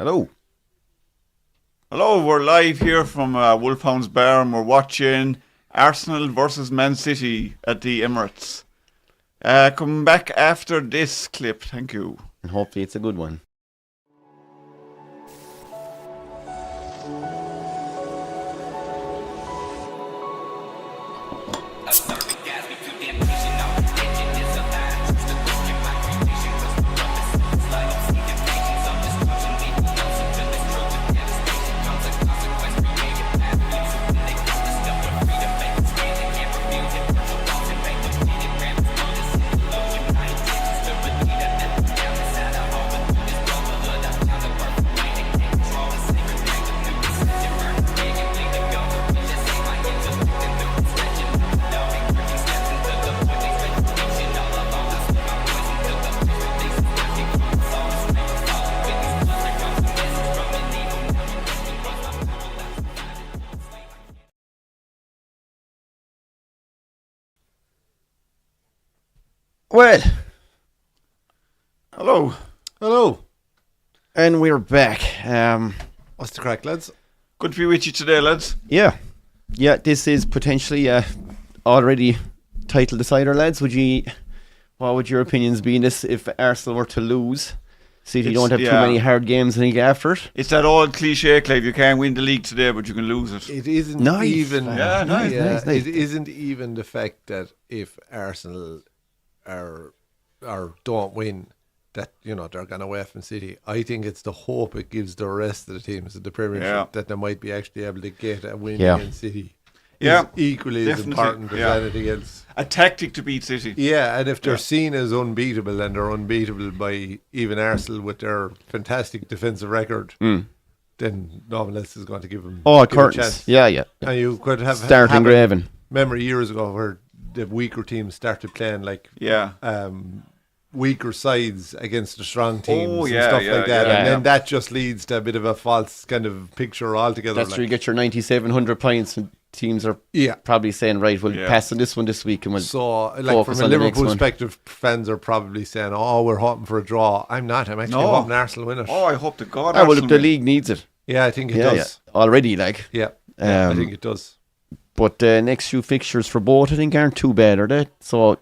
Hello. Hello, we're live here from Wolfhounds Bar and we're watching Arsenal versus Man City at the Emirates. Come back after this clip, thank you. And hopefully it's a good one. Well, Hello. Hello. and we're back. What's the crack, lads? Good to be with you today, lads. Yeah, this is potentially already title decider, lads. What would your opinions be in this if Arsenal were to lose? City don't have too many hard games, I think, after it. It's that old cliche, Clive, you can't win the league today, but you can lose it. It isn't Nice. even. Yeah, nice. It isn't even the fact that if Arsenal are don't win, that they're gonna away from City. I think it's the hope it gives the rest of the teams in the Premiership that they might be actually able to get a win against City. Yeah, is equally as important as anything else. A tactic to beat City. Yeah, and if they're seen as unbeatable, and they're unbeatable by even Arsenal with their fantastic defensive record, then no one else is going to give them Oh, give 'em a curtains. chance. Yeah. And you could have Start engraving. Remember years ago where the weaker teams started playing weaker sides against the strong teams and stuff like that, and then that just leads to a bit of a false kind of picture altogether. That's where you get your 9,700 points, and teams are probably saying, right, we'll pass on this one this week, and we'll from a Liverpool perspective, fans are probably saying, "Oh, we're hoping for a draw." I'm not. I'm actually hoping Arsenal win it. Oh, I hope to God. well, if the league needs it, I think it does already. I think it does. But next few fixtures for both, I think, aren't too bad, are they? So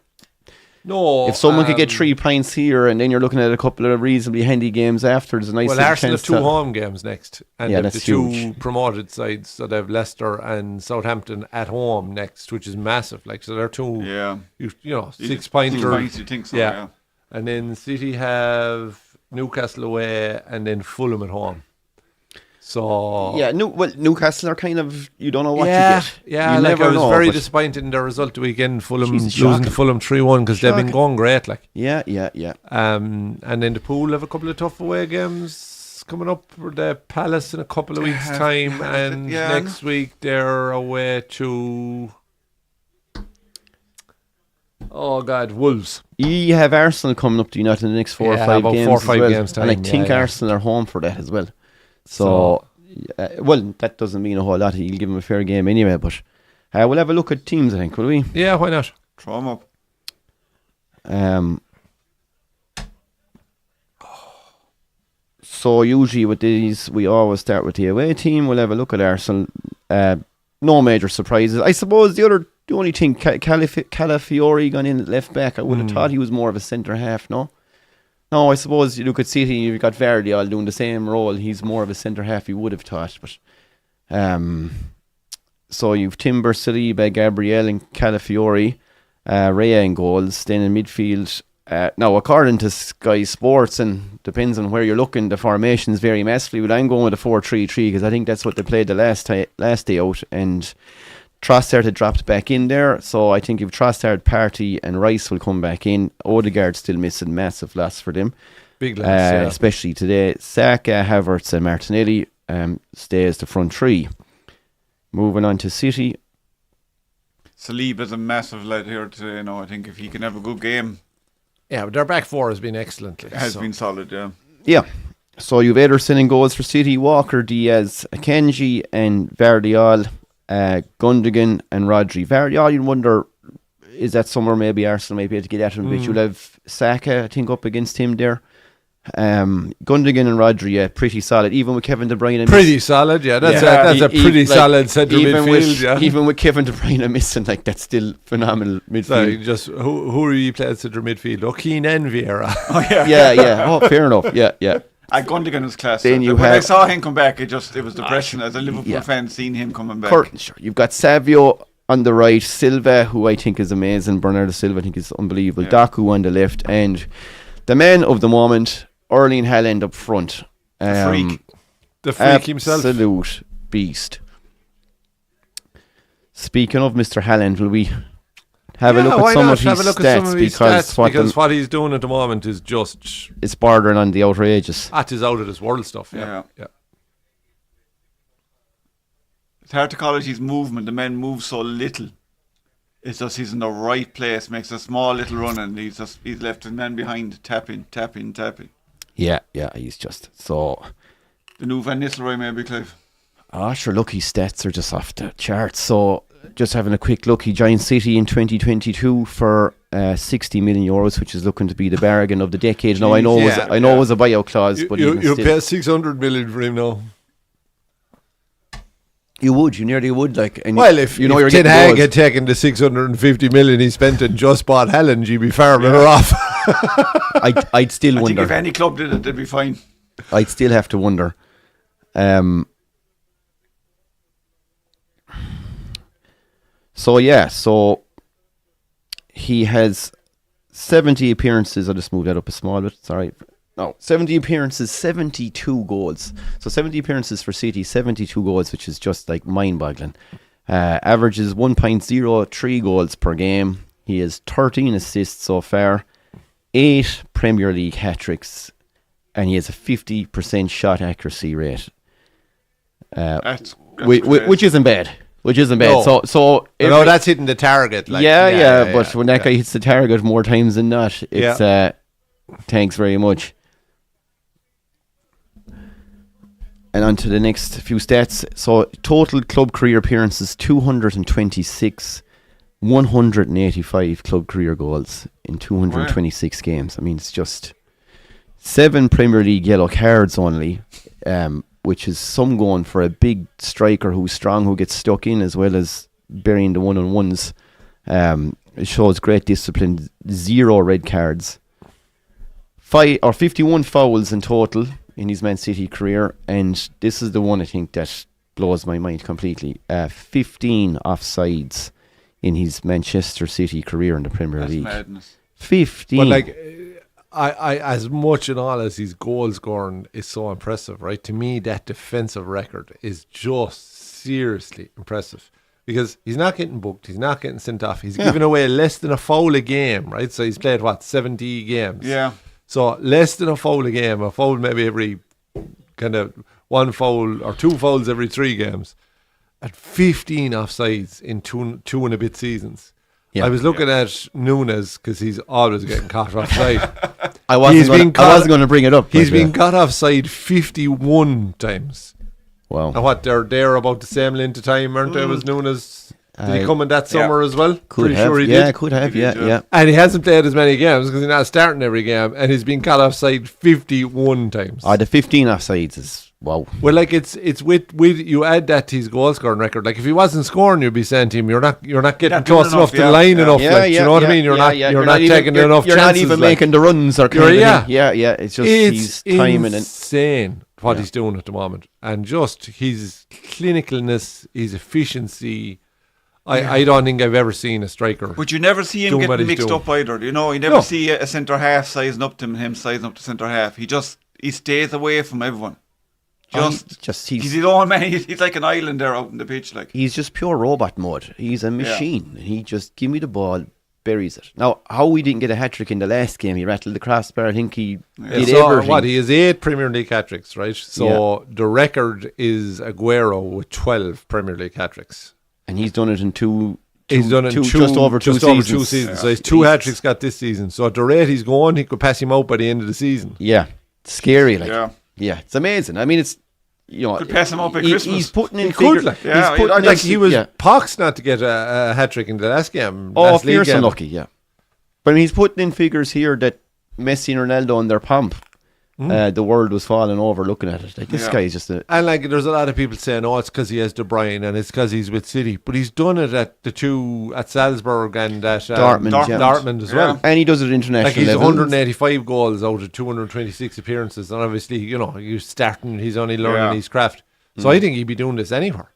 no, if someone could get 3 points here, and then you're looking at a couple of reasonably handy games after, there's a nice Arsenal chance have 2 home games next, and they've that's the 2 huge. promoted sides. So they have Leicester and Southampton at home next, which is massive. Like, so they're 2, 6 points. You think so? Yeah. And then City have Newcastle away, and then Fulham at home. So Newcastle are kind of, you don't know what you get. Yeah, you like never I was know, very but disappointed in their result the weekend. Fulham Jesus, losing shocking. to Fulham 3-1 because they've been going great. Like, Yeah. and then the Pool have a couple of tough away games coming up. The Palace in a couple of weeks' time, and next week they're away to Wolves. You have Arsenal coming up to United in the next 4 or 5 about games 4 or 5 as well. games time, and I think Arsenal are home for that as well. So that doesn't mean a whole lot. You'll give them a fair game anyway, but we'll have a look at teams, I think, will we? Yeah, why not? Throw them up. So usually with these, we always start with the away team. We'll have a look at Arsenal. No major surprises. I suppose the only thing, Calafiori gone in at left back. I would have thought he was more of a centre half, no? No, I suppose you look at City, you've got Vardy all doing the same role. He's more of a centre half, you would have thought. But so you've Timber, Saliba, Gabriel and Calafiori, Raya in goals. Then in midfield, now according to Sky Sports, and depends on where you're looking, the formations vary massively, but I'm going with a 4-3-3 because I think that's what they played the last day out, and Trossard had dropped back in there, so I think if Trossard, Partey and Rice will come back in. Odegaard still missing, massive loss for them. Big loss, especially today. Saka, Havertz and Martinelli stay as the front 3. Moving on to City. Saliba's a massive lad here today. I think if he can have a good game, but their back 4 has been excellent. it has been solid. Yeah. So you've Ederson in goals for City, Walker, Diaz, Akanji and Vardiol. Gundogan and Rodri. Vardiol, you wonder, is that somewhere maybe Arsenal might be able to get at him? But you'll have Saka, I think, up against him there. Gundogan and Rodri, yeah, pretty solid. Even with Kevin De Bruyne, Pretty solid, yeah. That's a pretty solid centre midfield. Yeah. Even with Kevin De Bruyne missing, like that's still phenomenal midfield. Sorry, just who are you playing centre midfield? O'Keane and Vieira. Oh yeah. Yeah. Oh, fair enough. Yeah. Gundogan was class. Then you when I have- saw him come back, it was depression as a Liverpool fan seeing him coming back. Curtin, sure. You've got Savio on the right, Silva, who I think is amazing. Bernardo Silva, I think is unbelievable. Yeah. Doku on the left, and the man of the moment, Erling Haaland up front. Freak. The freak himself. Absolute beast. Speaking of Mr. Haaland, will we have a look at some of his stats? Because what he's doing at the moment is just it's bordering on the outrageous. that is out of this world stuff. Yeah. Yeah. It's hard to call it his movement. The man moves so little. It's just he's in the right place, makes a small little run, and he's left his man behind, tapping. Yeah, he's just so. The new Van Nistelrooy maybe, Clive. Sure, look, his stats are just off the charts. So, just having a quick look, he joined City in 2022 for 60 million euros, which is looking to be the bargain of the decade. Now, I know it was a buyout clause, but you still, pay 600 million for him now. you nearly would, like. And Well, if you're Ten getting Hag goals. had taken the 650 million he spent and just bought Haaland, you'd be far better off. I'd still I think wonder. if any club did it, they'd be fine. I'd still have to wonder. So he has 70 appearances. I'll just move that up a small bit. Sorry. No, 70 appearances, 72 goals. So 70 appearances for City, 72 goals, which is just like mind-boggling. Averages 1.03 goals per game. He has 13 assists so far, 8 Premier League hat-tricks, and he has a 50% shot accuracy rate. That's Which isn't bad. No. So No, that's hitting the target. Like, but when that guy hits the target more times than not, it's thanks very much. And on to the next few stats. So total club career appearances 226, 185 club career goals in 226 games. I mean, it's just 7 Premier League yellow cards only. Which is some going for a big striker who's strong, who gets stuck in, as well as burying the one-on-ones. It shows great discipline. 0 red cards. 51 fouls in total in his Man City career, and this is the one I think that blows my mind completely. 15 offsides in his Manchester City career in the Premier League. Madness. 15. But like, I as much and all as his goal scoring is so impressive, right? To me, that defensive record is just seriously impressive because he's not getting booked, he's not getting sent off, he's giving away less than a foul a game, right? So he's played 70 games. Yeah. So less than a foul a game, a foul maybe every kind of 1 foul or 2 fouls every 3 games, at 15 offsides in two and a bit seasons. Yeah. I was looking at Nunes because he's always getting caught offside. I wasn't going to bring it up. He's been caught offside 51 times. Wow. And what, they're about the same length of time, aren't they, was Nunes? Did he come in that summer as well? Could have. Sure he did. Could have, yeah. And he hasn't played as many games because he's not starting every game, and he's been caught offside 51 times. The 15 offsides is wow. Well, like it's with you add that to his goal scoring record. Like if he wasn't scoring, you'd be saying to him, you're not getting close enough to the line enough. Like, you know what I mean? You're not taking enough chances. You're not even making the runs or It's just he's timing insane what he's doing at the moment, and just his clinicalness, his efficiency. I don't think I've ever seen a striker. But you never see him getting mixed up either. You know, you never see a centre half sizing up to him sizing up to centre half. He stays away from everyone. He's his own man. He's like an island there out in the pitch. Like he's just pure robot mode. He's a machine. He just give me the ball, buries it. Now, how we didn't get a hat trick in the last game? He rattled the crossbar. I think he did everything. What, he has 8 Premier League hat tricks, right? So the record is Aguero with 12 Premier League hat tricks. And he's done it in two. He's done it in just over two seasons. Yeah. So he's 2 hat tricks got this season. So at the rate he's going, he could pass him out by the end of the season. Yeah, scary. Like it's amazing. I mean, it's could pass him up at Christmas. He's putting in figures. He was pox not to get a hat trick in the last game. Fierce unlucky. Yeah, but he's putting in figures here that Messi and Ronaldo in their pomp the world was falling over looking at it. Like, this guy is just a... And like, there's a lot of people saying, "Oh, it's because he has De Bruyne and it's because he's with City," but he's done it at the two at Salzburg and at Dortmund as well. And he does it at international Like, he's level. 185 goals out of 226 appearances, and obviously, he's starting. He's only learning his craft, so I think he'd be doing this anywhere.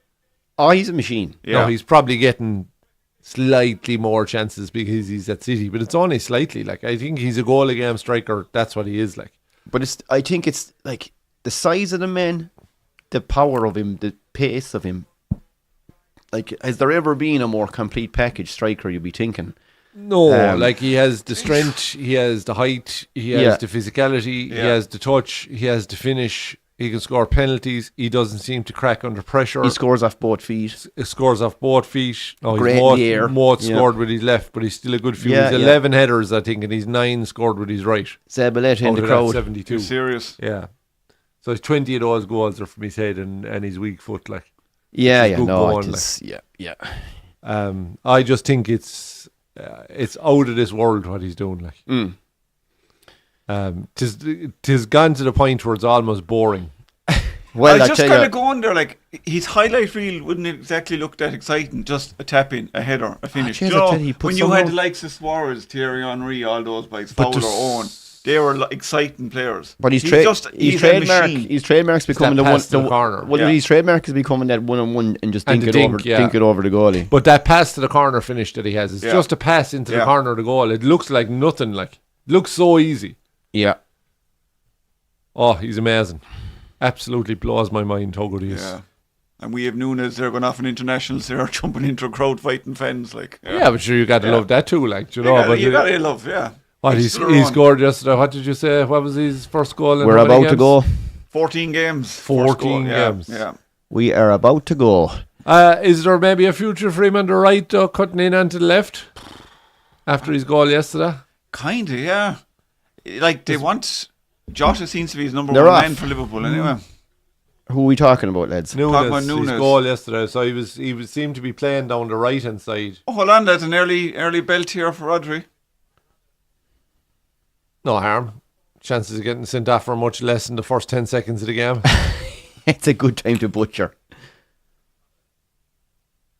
Oh, he's a machine. Yeah. No, he's probably getting slightly more chances because he's at City, but it's only slightly. Like, I think he's a goal a game striker. That's what he is like. But I think it's like the size of the man, the power of him, the pace of him. Like, has there ever been a more complete package striker, you'd be thinking? No, like, he has the strength, he has the height, he has the physicality, he has the touch, he has the finish, he can score penalties, he doesn't seem to crack under pressure. He scores off both feet. He scores off both feet. No, Great in the air. Scored with his left, but he's still a good few. He's 11 headers, I think, and he's 9 scored with his right. Zabaleta in the crowd. 72. You're serious? Yeah. So 20 of those goals are from his head and his weak foot, like. Yeah. I just think it's out of this world what he's doing, like. Tis gone to the point where it's almost boring. Well, I just kind of go on there, like, his highlight reel wouldn't exactly look that exciting. Just a tap in, a header, a finish. When you had the likes of Suarez, Thierry Henry, all those bikes, Fowler, Owen, they were exciting players. But his trademark's becoming the corner. Well, his trademark is becoming that 1-on-1 and just dink it over the goalie. But that pass to the corner finish that he has is just a pass into the corner of the goal. It looks like nothing. Like, it looks so easy. Yeah. Oh, he's amazing. Absolutely blows my mind how good he is. Yeah. And we have Nunes, they're going off in internationals, they're jumping into a crowd fighting fans. Like, but sure, you got to love that too, like, you got to love, What, he scored yesterday, what did you say? What was his first goal? We're about to go. 14 games. 14 games. Yeah. We are about to go. Is there maybe a future for him on the right, though, cutting in onto the left after his goal yesterday? Kind of, yeah. Like, they want... Jota seems to be his number one man for Liverpool anyway. Who are we talking about, lads? Nunes. His goal yesterday. So he seemed to be playing down the right hand side. Oh, hold on, that's an early belt here for Rodri. No harm. Chances of getting sent off are much less in the first 10 seconds of the game. It's a good time to butcher.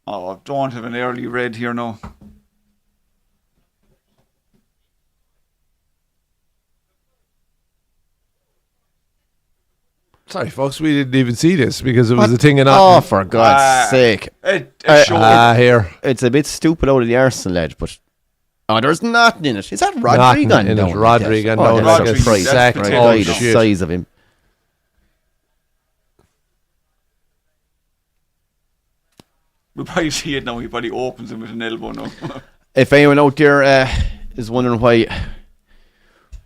Oh, don't have an early red here now. Sorry, folks, we didn't even see this because it was a thing in... Oh, for God's sake. Here. It's a bit stupid out of the Arsenal edge, but... Oh, there's nothing in it. Is that Rodri gone down? Rodri gone down. That's the size of him. We'll probably see it now. He probably opens him with an elbow now. If anyone out there is wondering why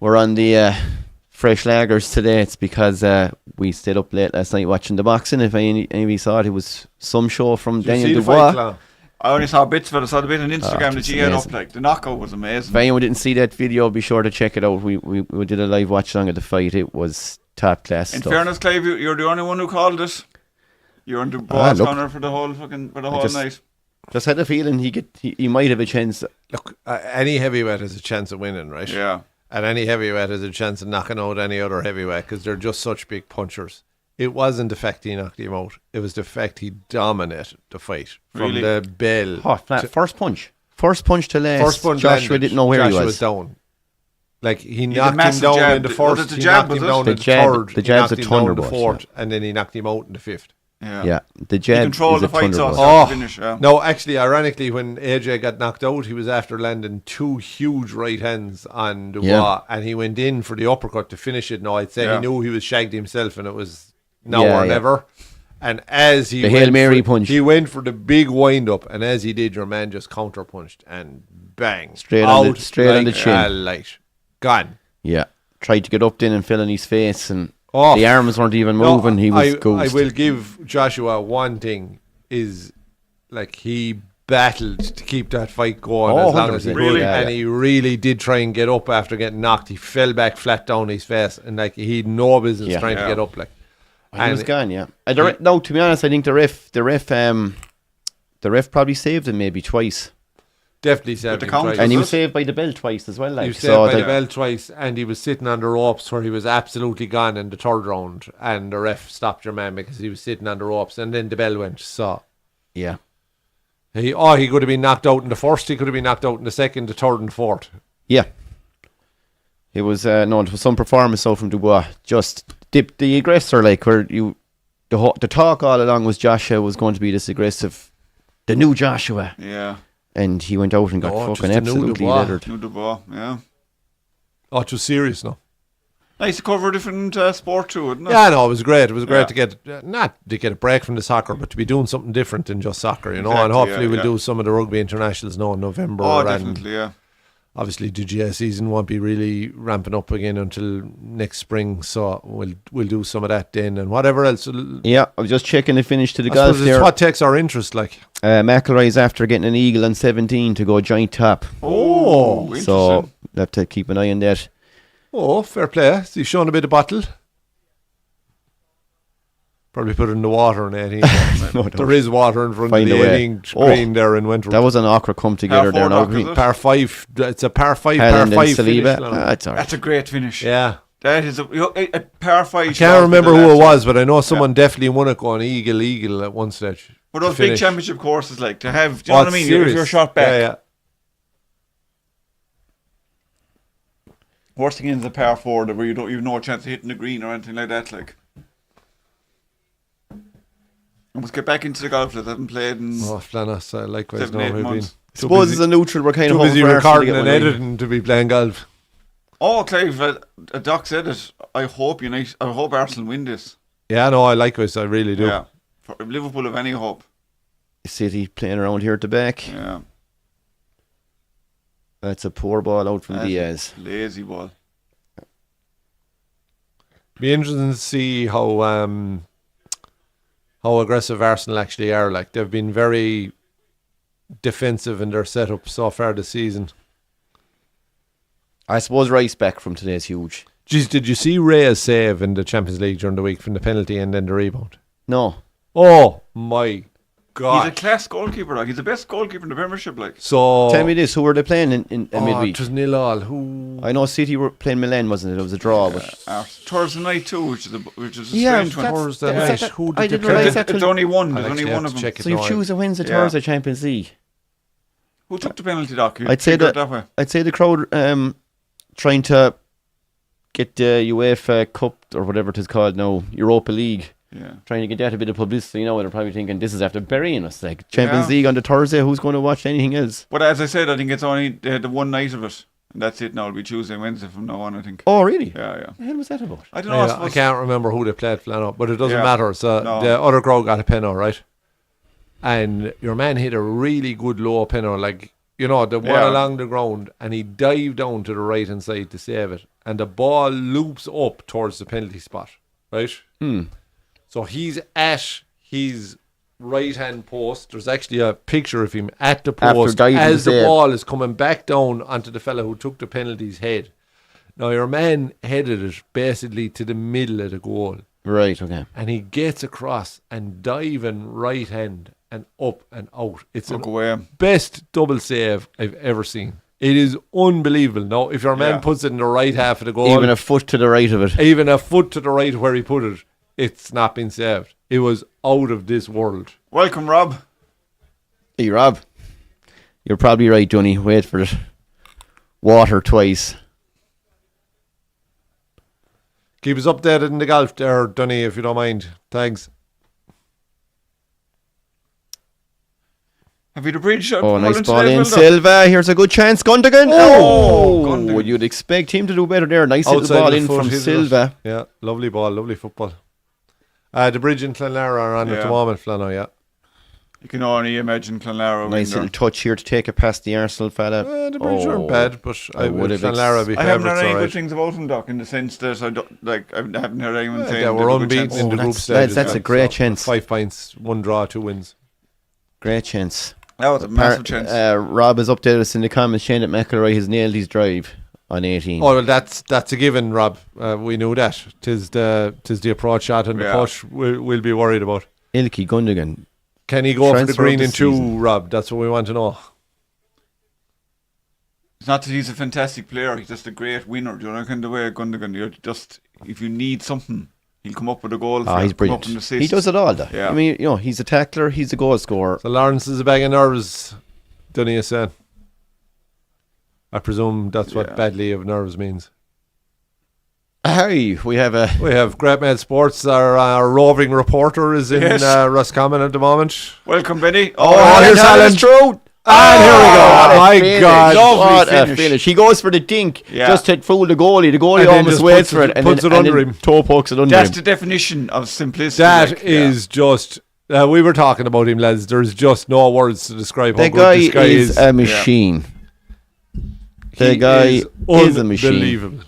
we're on the... fresh lagers today, it's because we stayed up late last night watching the boxing. If any of you saw it, it was some show from Daniel Dubois. I only saw bits of it. I saw the bit on Instagram that you had up. Like, the knockout was amazing. If anyone didn't see that video, be sure to check it out. We did a live watch along of the fight. It was top class in stuff. Fairness, Clive, you're the only one who called it. You're on Dubois' corner for the whole night. Just had a feeling he might have a chance. Look, any heavyweight has a chance of winning, right? Yeah. And any heavyweight has a chance of knocking out any other heavyweight because they're just such big punchers. It wasn't the fact he knocked him out. It was the fact he dominated the fight from the bell. Oh, first punch to last. First punch Joshua didn't know where he was. Down. Like, he knocked him down in the first. He knocked him down in the third. The jab's a thunderbolt. The fourth, and then he knocked him out in the fifth. Yeah, the jab. He controlled the fight finish. No, actually, ironically, when AJ got knocked out, he was after landing 2 huge right hands on Dubois, and he went in for the uppercut to finish it. No, I'd say he knew he was shagged himself, and it was now or never. And as he Hail Mary punch, he went for the big wind up, and as he did, your man just counter punched and bang, straight on the chin, light, gone. Yeah, tried to get up then and fell on his face and. The arms weren't even moving. He was ghost. I will give Joshua one thing, is like, he battled to keep that fight going as long as he could, and he really did try and get up after getting knocked. He fell back flat down his face, and like, he had no business trying to get up. Like, he was gone. No, to be honest, I think the ref probably saved him maybe twice. Definitely saved the him count. twice. And he Was was it? saved by the bell twice as well. Like, He was saved so by the that- bell twice, and he was sitting on the ropes where he was absolutely gone in the third round, and the ref stopped your man because he was sitting on the ropes, and then the bell went. So yeah. he could have been knocked out in the first, he could have been knocked out in the second, the third, and fourth. Yeah. It was it was some performance though from Dubois. Just the aggressor, like where the talk all along was Joshua was going to be this aggressive, the new Joshua, Yeah. and he went out and got No, just fucking the new absolutely Dubois. leathered. New Dubois, yeah. Oh, it was serious now. Nice to cover a different sport too, isn't it? Yeah, no, it was great. It was great Yeah. to get not to get a break from the soccer, but to be doing something different than just soccer, you know. Exactly, and hopefully yeah, we'll yeah. do some of the rugby internationals now in November. Oh, and definitely, yeah. obviously the GS season won't be really ramping up again until next spring, so we'll do some of that then, and whatever else. Yeah, I was just checking the finish to the I golf suppose it's there. what takes our interest, like. McIlroy's after getting an eagle on 17 to go joint top. Oh, interesting. So we'll have to keep an eye on that. Oh, fair play. So he's showing a bit of bottle. Probably put it in the water and 18. No, There is water in front Find of a the way. 18 green there in Wentworth. That was an awkward come together Par there. four Now, knock, is it? Par 5. It's a par 5, Helen par and 5 finish. Saliba. Lennon. That's all right. That's a great finish. Yeah. That is a par 5. I can't remember who it was, but I know someone definitely won it going eagle at one stage. But to those big finish. championship courses, like, to have, do you know what I it's mean? serious. If you're shot back. Yeah, yeah. Worst thing is the par 4 where you've no chance of hitting the green or anything like that, like. I must get back into the golf that I haven't played in Oh, Flannis, likewise. 7-8 We've months. I suppose as a neutral, we're kind of too busy hoping for Arsenal to recording get and one right. editing to be playing golf. Oh, Clive, Doc said it. I hope Arsenal win this. Yeah, no, I likewise. I really do. Yeah. For if Liverpool have any hope. City playing around here at the back. Yeah. That's a poor ball out from That's Diaz. a lazy ball. Be interesting to see how aggressive Arsenal actually are. Like, they've been very defensive in their setup so far this season. I suppose Rice back from today is huge. Jeez, did you see Reyes save in the Champions League during the week from the penalty and then the rebound? No. Oh my God! He's a class goalkeeper, like. He's the best goalkeeper in the Premiership, like. So Tell me this, who were they playing in midweek? It was 0-0. Who? I know City were playing Milan, wasn't it? It was a draw. But Thursday night too, which is a Yeah, strange one. that's- Thursday that's- night. Who did I they didn't play? realise that. It's only one. I'll There's only actually one have of to them. check it so you now. choose a Wednesday, Yeah. Thursday Champions League. Who took the penalty, Doc? You I'd say figure it that. way. I'd say the crowd trying to get the UEFA Cup or whatever it is called now, Europa League. Yeah. Trying to get that a bit of publicity. You know, they're probably thinking this is after burying us. Like Champions Yeah. League on the Thursday, who's going to watch anything else? But as I said, I think it's only the one night of it. And that's it now. It'll be Tuesday and Wednesday from now on, I think. Oh, really? Yeah, yeah. What the hell was that about? I don't know. I I suppose can't remember who they played Flano, but it doesn't Yeah. matter. So No. the other crowd got a penalty, right? And your man hit a really good low penalty, like, you know, the one Yeah. along the ground, and he dived down to the right hand side to save it, and the ball loops up towards the penalty spot, right? So he's at his right hand post. There's actually a picture of him at the After post diving as to the save. ball is coming back down onto the fella who took the penalty's head. Now your man headed it basically to the middle of the goal, Right. Okay. and he gets across and diving right hand and up and out. It's look the away. best double save I've ever seen. It is unbelievable. Now, if your man Yeah. puts it in the right half of the goal, Even a foot to the right of it. even a foot to the right where he put it, it's not been saved. It was out of this world. Welcome, Rob. Hey, Rob. You're probably right, Johnny. Wait for it. Water twice. Keep us updated in the golf there, Dunny, if you don't mind. Thanks. Have you the bridge? Oh, nice Holland ball today in. as well, Doc? Silva. Here's a good chance. Gundogan. Oh, Gundogan. You'd expect him to do better there. Nice Outside little ball the in foot, from hit it. Silva. Yeah, lovely ball, lovely football. The bridge in Clonlara are on at Yeah. the moment, Flano, yeah. You can only imagine Clonlara. Nice little touch here to take it past the Arsenal fella. The bridge aren't bad, but I would have Clonlara be I haven't heard favourites, any all good right. things about him, Doc, in the sense that I haven't heard anyone Yeah, saying they were they've a good unbeaten chance. in the Oh, group that's- stages. that's a great chance. 5 points, 1 draw, 2 wins. Great chance. That was a massive chance. Rob has updated us in the comments saying that McIlroy has nailed his drive on 18. Oh, well, that's a given, Rob. We knew that. Tis the approach shot and the Yeah. push we'll be worried about. Ilkey Gundogan. Can he go for the Transfer green of the in 2, season. Rob? That's what we want to know. It's not that he's a fantastic player. He's just a great winner. Do you know kind of way Gundogan? You're just if you need something, he'll come up with a goal. He's brilliant. He does it all. Yeah. I mean, he's a tackler. He's a goal scorer. So Lawrence is a bag of nerves, don't you say? I presume that's what badly of nerves means. Hey, we have Great Mad Sports. Our roving reporter is in Roscommon at the moment. Welcome, Benny. Here's Alan. True. And here we go. My finish. God. What Lovely a finish. He goes for the dink just to fool the goalie. The goalie And then almost just waits puts for it- it and puts then, it and under then him. toe pokes it under That's him. the definition of simplicity. That is just. We were talking about him, lads. There's just no words to describe how The good guy this guy is a machine. The He guy is a machine. unbelievable.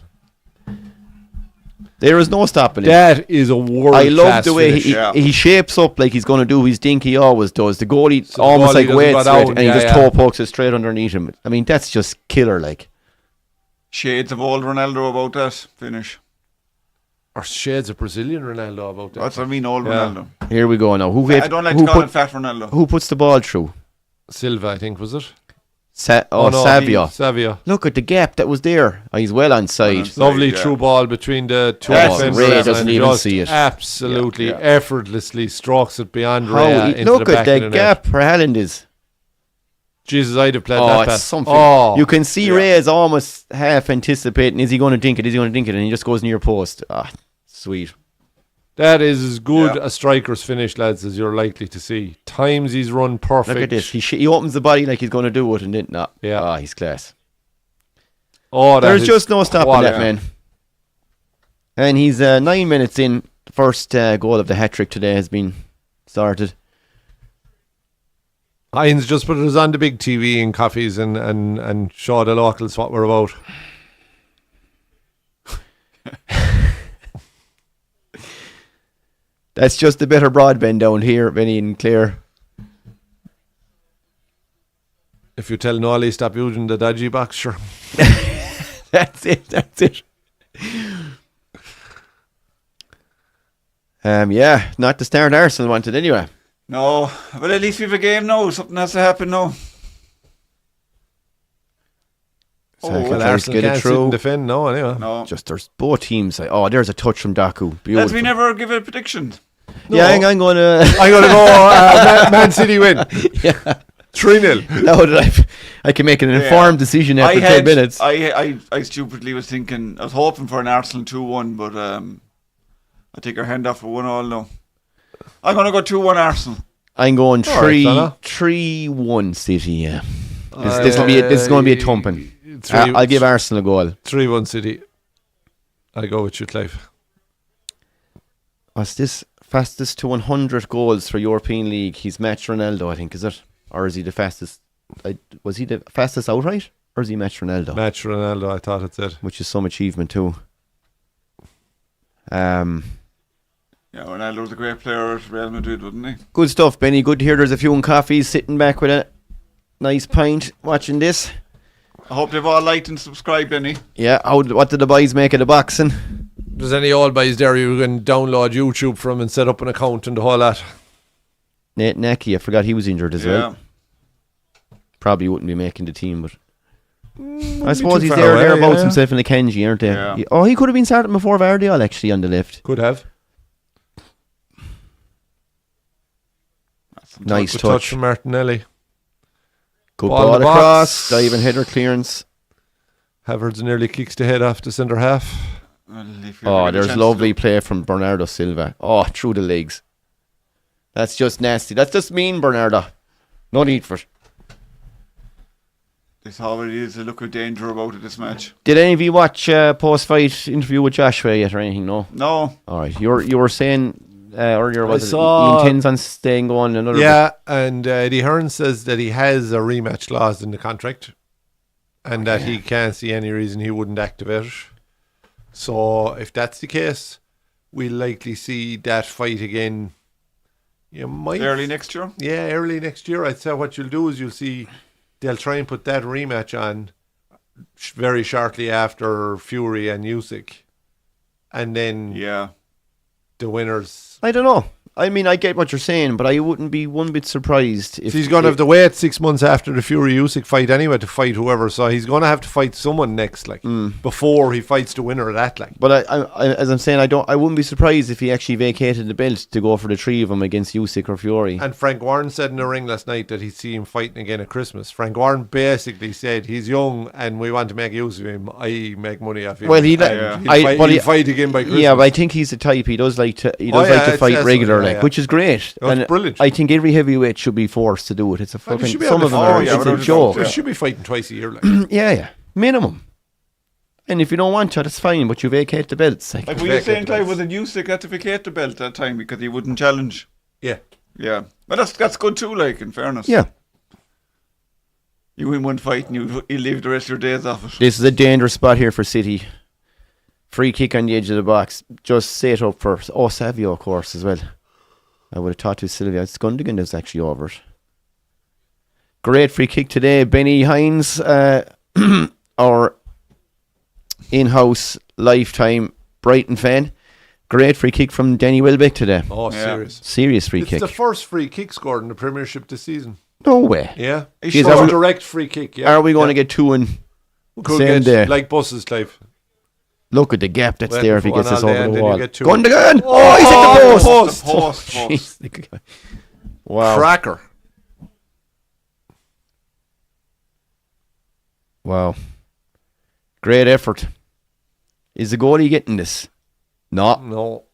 There is no stopping him. That is a world. I love the way finish. he shapes up like he's going to do his dink. He always does. The goalie So almost the goalie like doesn't waits go for it, down. and he Yeah, just toe pokes it straight underneath him. I mean, that's just killer. Like Shades of old Ronaldo about that finish. Or shades of Brazilian Ronaldo about that. That's what I mean, old Yeah. Ronaldo. here we go now. I don't like to call him Fat Ronaldo. Who puts the ball through? Silva, I think, was it? Savia. Savia. Look at the gap that was there. Oh, he's well onside. Lovely yeah. through ball between the two That's defenders. Ray and doesn't even just see it. Absolutely Yeah. effortlessly strokes it beyond How Ray he- into look the at back of the the gap where Haaland is. Jesus, I'd have played Oh, that it's pass. something. Oh, You can see Yeah. Ray is almost half anticipating. Is he going to dink it? Is he going to dink it? And he just goes near post. Ah, sweet. that is as good Yeah. a striker's finish, lads, as you're likely to see. Times he's run perfect. Look at this. He opens the body like he's going to do it and then not. Yeah. Ah, he's class. Oh, that There's is just no stopping quality. that man. And he's 9 minutes in. The first goal of the hat-trick today has been started. Heinz just put us on the big TV and coffees and show the locals what we're about. That's just a better broadband down here, Benny and Claire. If you tell Nolly stop using the dodgy box, sure. That's it. Yeah, not the start Arsenal wanted anyway. No, but at least we have a game now. Something has to happen now. So Oh, I can Well, try to Arsenal get it can't sit through. and defend, no, anyway. No. Just there's both teams. Oh, there's a touch from Daku. Lads, Beautiful. we never give a prediction. Yeah, I'm going to. I'm going to go Man City win. Yeah. 3-0. Now that I can make an informed decision after 10 minutes. I stupidly was thinking, I was hoping for an Arsenal 2-1, but I take our hand off for 1-1 now. I'm going to go 2-1 Arsenal. I'm going All right, fella. 3-1 City. Yeah, this is going to be a thumping. I'll give Arsenal a goal. 3-1 City. I go with you, Clive. What's this? Fastest to 100 goals for European League. He's matched Ronaldo, I think, is it? Or is he the fastest? Was he the fastest outright? Or is he matched Ronaldo? Match Ronaldo, I thought it said. Which is some achievement too. Yeah, Ronaldo was a great player at Real Madrid, wasn't he? Good stuff, Benny. Good to hear there's a few coffees sitting back with a nice pint watching this. I hope they've all liked and subscribed, Benny. Yeah, what did the boys make of the boxing? If there's any old boys there you can download YouTube from and set up an account and the whole lot. Nate Nacky, I forgot he was injured as well. Probably wouldn't be making the team, but I suppose he's thereabouts himself in the Kenji, aren't they? Yeah. He could have been starting before Vardiol actually on the left. Could have. Nice Good touch. from Martinelli. Good Ball in ball the across, box. diving header clearance. Havertz nearly kicks the head off the centre half. Well, if you ever Oh, get a there's chance lovely to- play from Bernardo Silva. Oh, through the legs. That's just nasty. That's just mean, Bernardo. No need for it. There's already is a look of danger about it, this match. Did any of you watch post-fight interview with Joshua yet or anything? No? No. All right. You were saying earlier, I was it, saw- he intends on staying on another Yeah, and Eddie Hearn says that he has a rematch clause in the contract and that he can't see any reason he wouldn't activate it. So if that's the case, we'll likely see that fight again. You might Early next year? Yeah, early next year. I'd say what you'll do is you'll see they'll try and put that rematch on very shortly after Fury and Usyk, and then Yeah. the winners. I don't know. I mean, I get what you're saying, but I wouldn't be one bit surprised if He's going to have to wait 6 months after the Fury Usyk fight anyway to fight whoever. So he's going to have to fight someone next, like before he fights the winner of that. Like, But I, as I'm saying, I wouldn't be surprised if he actually vacated the belt to go for the three of them against Usyk or Fury. and Frank Warren said in the ring last night that he'd see him fighting again at Christmas. Frank Warren basically said he's young and we want to make use of him. I make money off him. Well, And he'll fight again by Christmas. Yeah, but I think he's the type. He does like to. He Oh, does yeah, like to it's- fight yes, regular, yeah, like, yeah. which is great. Oh, it's brilliant. I think every heavyweight should be forced to do it. It's a Well, they fucking. should be Some able of to them fight. are. yeah, It's without a a joke. doubt, They should be fighting twice a year. Like. Yeah, minimum. And if you don't want to, that's fine. But you vacate the belts. Like were you saying, Clive, was it Usyk had to vacate the belt that time because he wouldn't challenge? Yeah. Yeah, but that's good too. Like in fairness, Yeah, you win one fight and you leave the rest of your days off it. this is a dangerous spot here for City. Free kick on the edge of the box. Just set up for Savio, of course, as well. I would have thought to Sylvia. It's Gundogan that's actually over it. Great free kick today. Benny Hines, our in-house lifetime Brighton fan. Great free kick from Danny Welbeck today. Oh, Yeah. serious. Serious free It's kick. the first free kick scored in the Premiership this season. No way. Yeah. He's It's scored- a direct free kick. Yeah. Are we going to Yeah. get two in Could same get, day? like buses, Clive? Look at the gap that's Waiting there if he for gets one this all day over and the then you wall. get two. Gundogan! Oh, he's hit the post! The post. Jeez. Wow. Cracker. Wow. Great effort. Is the goalie getting this? No. No.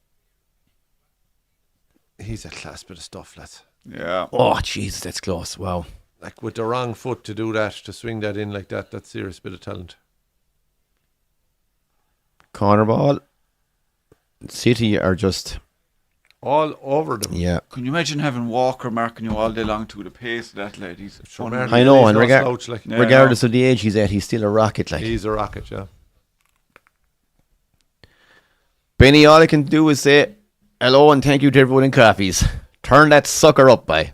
He's a class bit of stuff, lads. Yeah. Oh, jeez, that's close. Wow. Like with the wrong foot to do that, to swing that in like that, that's serious bit of talent. Corner ball. City are just, All over them. yeah. Can you imagine having Walker marking you all day long to the pace of that lad? He's Sure, unreal. Martin I know, He's and no slouch, like. Yeah, regardless of the age he's at, he's still a rocket. Like He's a rocket, yeah. Benny, all I can do is say hello and thank you to everyone in coffees. Turn that sucker up, by.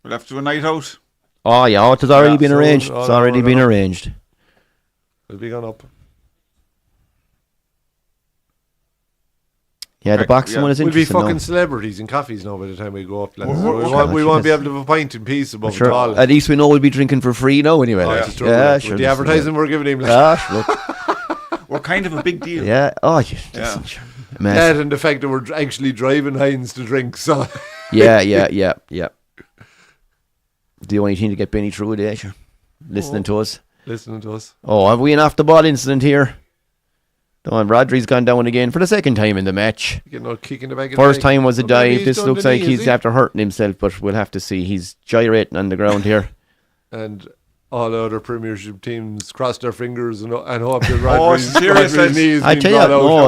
We'll have to do a night out. Oh yeah, it has already Yeah, been so arranged. all It's already over been now. arranged. We'll be gone up. Yeah, the Correct, boxing yeah. one is We'll be interesting. fucking now. celebrities in coffees now by the time we go up. Lads. We're- we we're won't, we won't be yes. able to have a pint in peace above Sure. it all. At least we know we'll be drinking for free now anyway. Oh, like. it's true, Yeah, with sure. the advertising we're giving him. Like. Gosh, look. We're kind of a big deal. Yeah. Oh, yeah. Yeah. Massive. That and the fact that we're actually driving Heinz to drink. So Yeah. The only thing to get Benny through it, sure. Listening to us. listening to us. Oh, have we an off the ball incident here? Don Rodri's gone down again for the second time in the match. You know, kicking the back. of the First leg. time was a But maybe dive. he's This done looks the like knee, he's is he? after hurting himself, but we'll have to see. He's gyrating on the ground here. And all the other Premiership teams cross their fingers and hope that Oh, Rodri's, serious, Rodri's knee is I being tell you, brought out. no.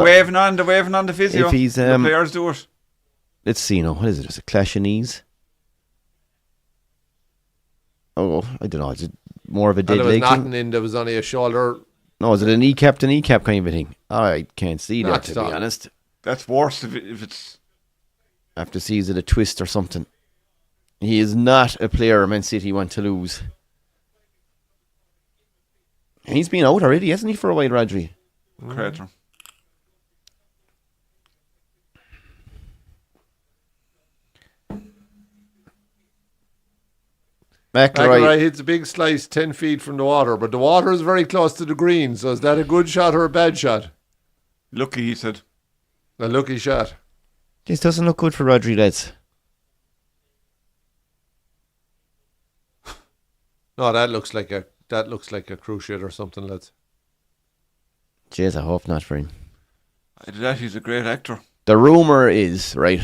They're waving on the physio. If he's, the players do it. Let's see now. What is it? It's a clash of knees. Oh, I don't know. Is it more of a And dead there was leg nothing thing? in. There was only a shoulder. No, is it a kneecap to kneecap kind of a thing? I can't see that, Not to stop. be honest. That's worse if it's. I have to see, is it a twist or something? He is not a player Man City want to lose. He's been out already, hasn't he, for a while, Rodri? Crater. McIlroy hits a big slice 10 feet from the water, but the water is very close to the green. So is that a good shot or a bad shot? Lucky, he said. A lucky shot. This doesn't look good for Rodri, lads. No, that looks like a cruciate or something, lads. Jeez, I hope not for him. That he's a great actor. The rumour is, right,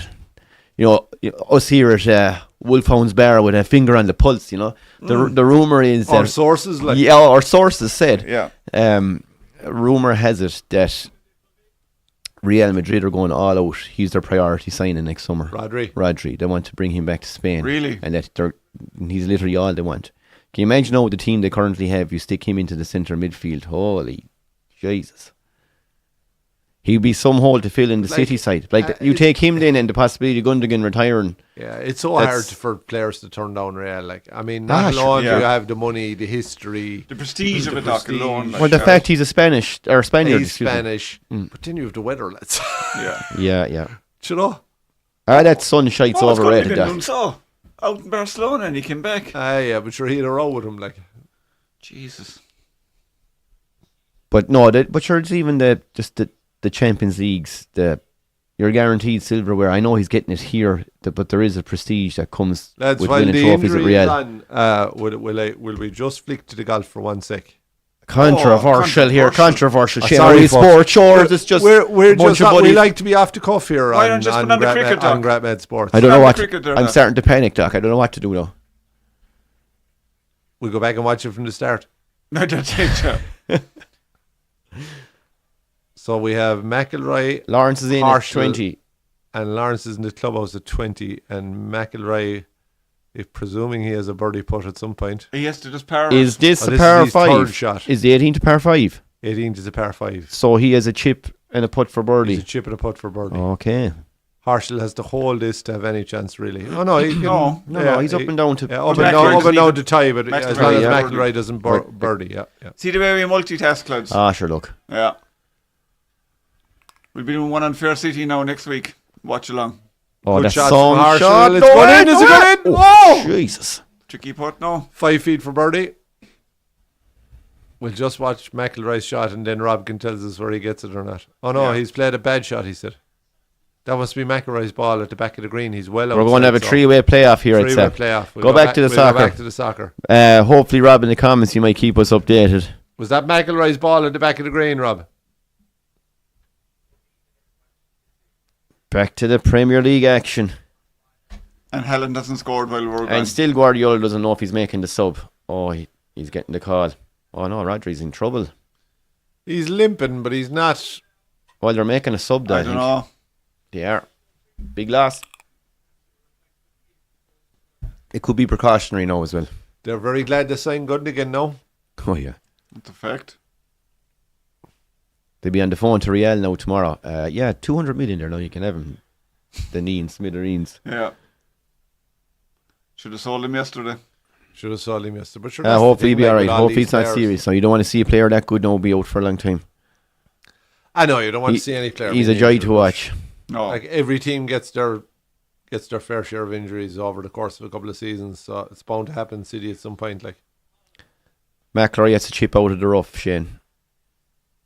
us here at Wolfhounds Bar with a finger on the pulse, the rumour is Our that... sources, like Yeah, our sources said. Yeah. Rumour has it that Real Madrid are going all out. He's their priority signing next summer. Rodri. They want to bring him back to Spain. Really? And that he's literally all they want. Can you imagine now the team they currently have, you stick him into the centre midfield. Holy Jesus. He'd be some hole to fill in the City side. Like you take him then, and the possibility of Gundogan retiring. Yeah, it's so hard for players to turn down Real. Like, I mean, not alone do you have the money, the history, the prestige of it, Doc, alone. Well, the fact he's a Spaniard. He's Spanish, but then you have the weather, lads. Yeah. You know? Oh, That sunshite's overrated. Gundogan so out in Barcelona and he came back. Yeah, but sure, he had a row with him, like. Jesus. But no, but sure, it's even the Champions Leagues, you're guaranteed silverware. I know he's getting it here, but there is a prestige that comes with winning trophies at Real. Will we just flick to the golf for 1 sec? Controversial here. Controversial. Sorry, sports. Sure, it's just we're just we like to be off the cuff here. Why don't you just put on the cricket, Doc? On GrabMed Sports. I don't know what. I'm starting to panic, Doc. I don't know what to do now. We'll go back and watch it from the start. No, that's it. So we have McIlroy. Lawrence is in at 20. And Lawrence is in the clubhouse at 20. And McIlroy, if presuming he has a birdie putt at some point. He has to just par. Is this a this par is his 5? third shot. Is the 18th a par 5? 18th is a par 5. So he has a chip and a putt for birdie. He's a chip and a putt for birdie. Okay. Harshal has to hold this to have any chance, really. Oh, no. No, he's up and down to... up and down to tie, but Max as long as McIlroy McIlroy doesn't birdie, yeah. See the way we multitask, lads? Sure, look. Yeah. We'll be doing one on Fair City now next week. Watch along. Oh, Good that's shot some from Harshal. shot. It's gone in. It's gone in. Whoa! Jesus. Tricky putt, no. 5 feet for birdie. We'll just watch McIlroy's shot and then Rob can tell us where he gets it or not. Oh, no, he's played a bad shot, he said. That must be McIlroy's ball at the back of the green. He's well outside. We're going to have a three-way playoff here. Three-way playoff. Go back to the soccer. Go back to the soccer. Hopefully, Rob, in the comments, you might keep us updated. Was that McIlroy's ball at the back of the green, Rob? Back to the Premier League action. And Helen doesn't score while we're gone. And still Guardiola doesn't know if he's making the sub. Oh, he's getting the call. Oh, no, Rodri's in trouble. He's limping, but he's not. Well, they're making a sub, I don't know. They are. Big loss. It could be precautionary now as well. They're very glad to sign Gundogan now. Oh, yeah. That's a fact. They'll be on the phone to Real now tomorrow. 200 million there now. You can have him. The knee and smithereens. Yeah. Should have sold him yesterday. Should have sold him yesterday. But sure, hopefully he'll be alright. all Hopefully these it's not players. serious. So you don't want to see a player that good now be out for a long time. I know, you don't want to see any player. He's a joy to watch. No. Like every team gets their fair share of injuries over the course of a couple of seasons, so it's bound to happen in City at some point. Like McIlroy has to chip out of the rough, Shane.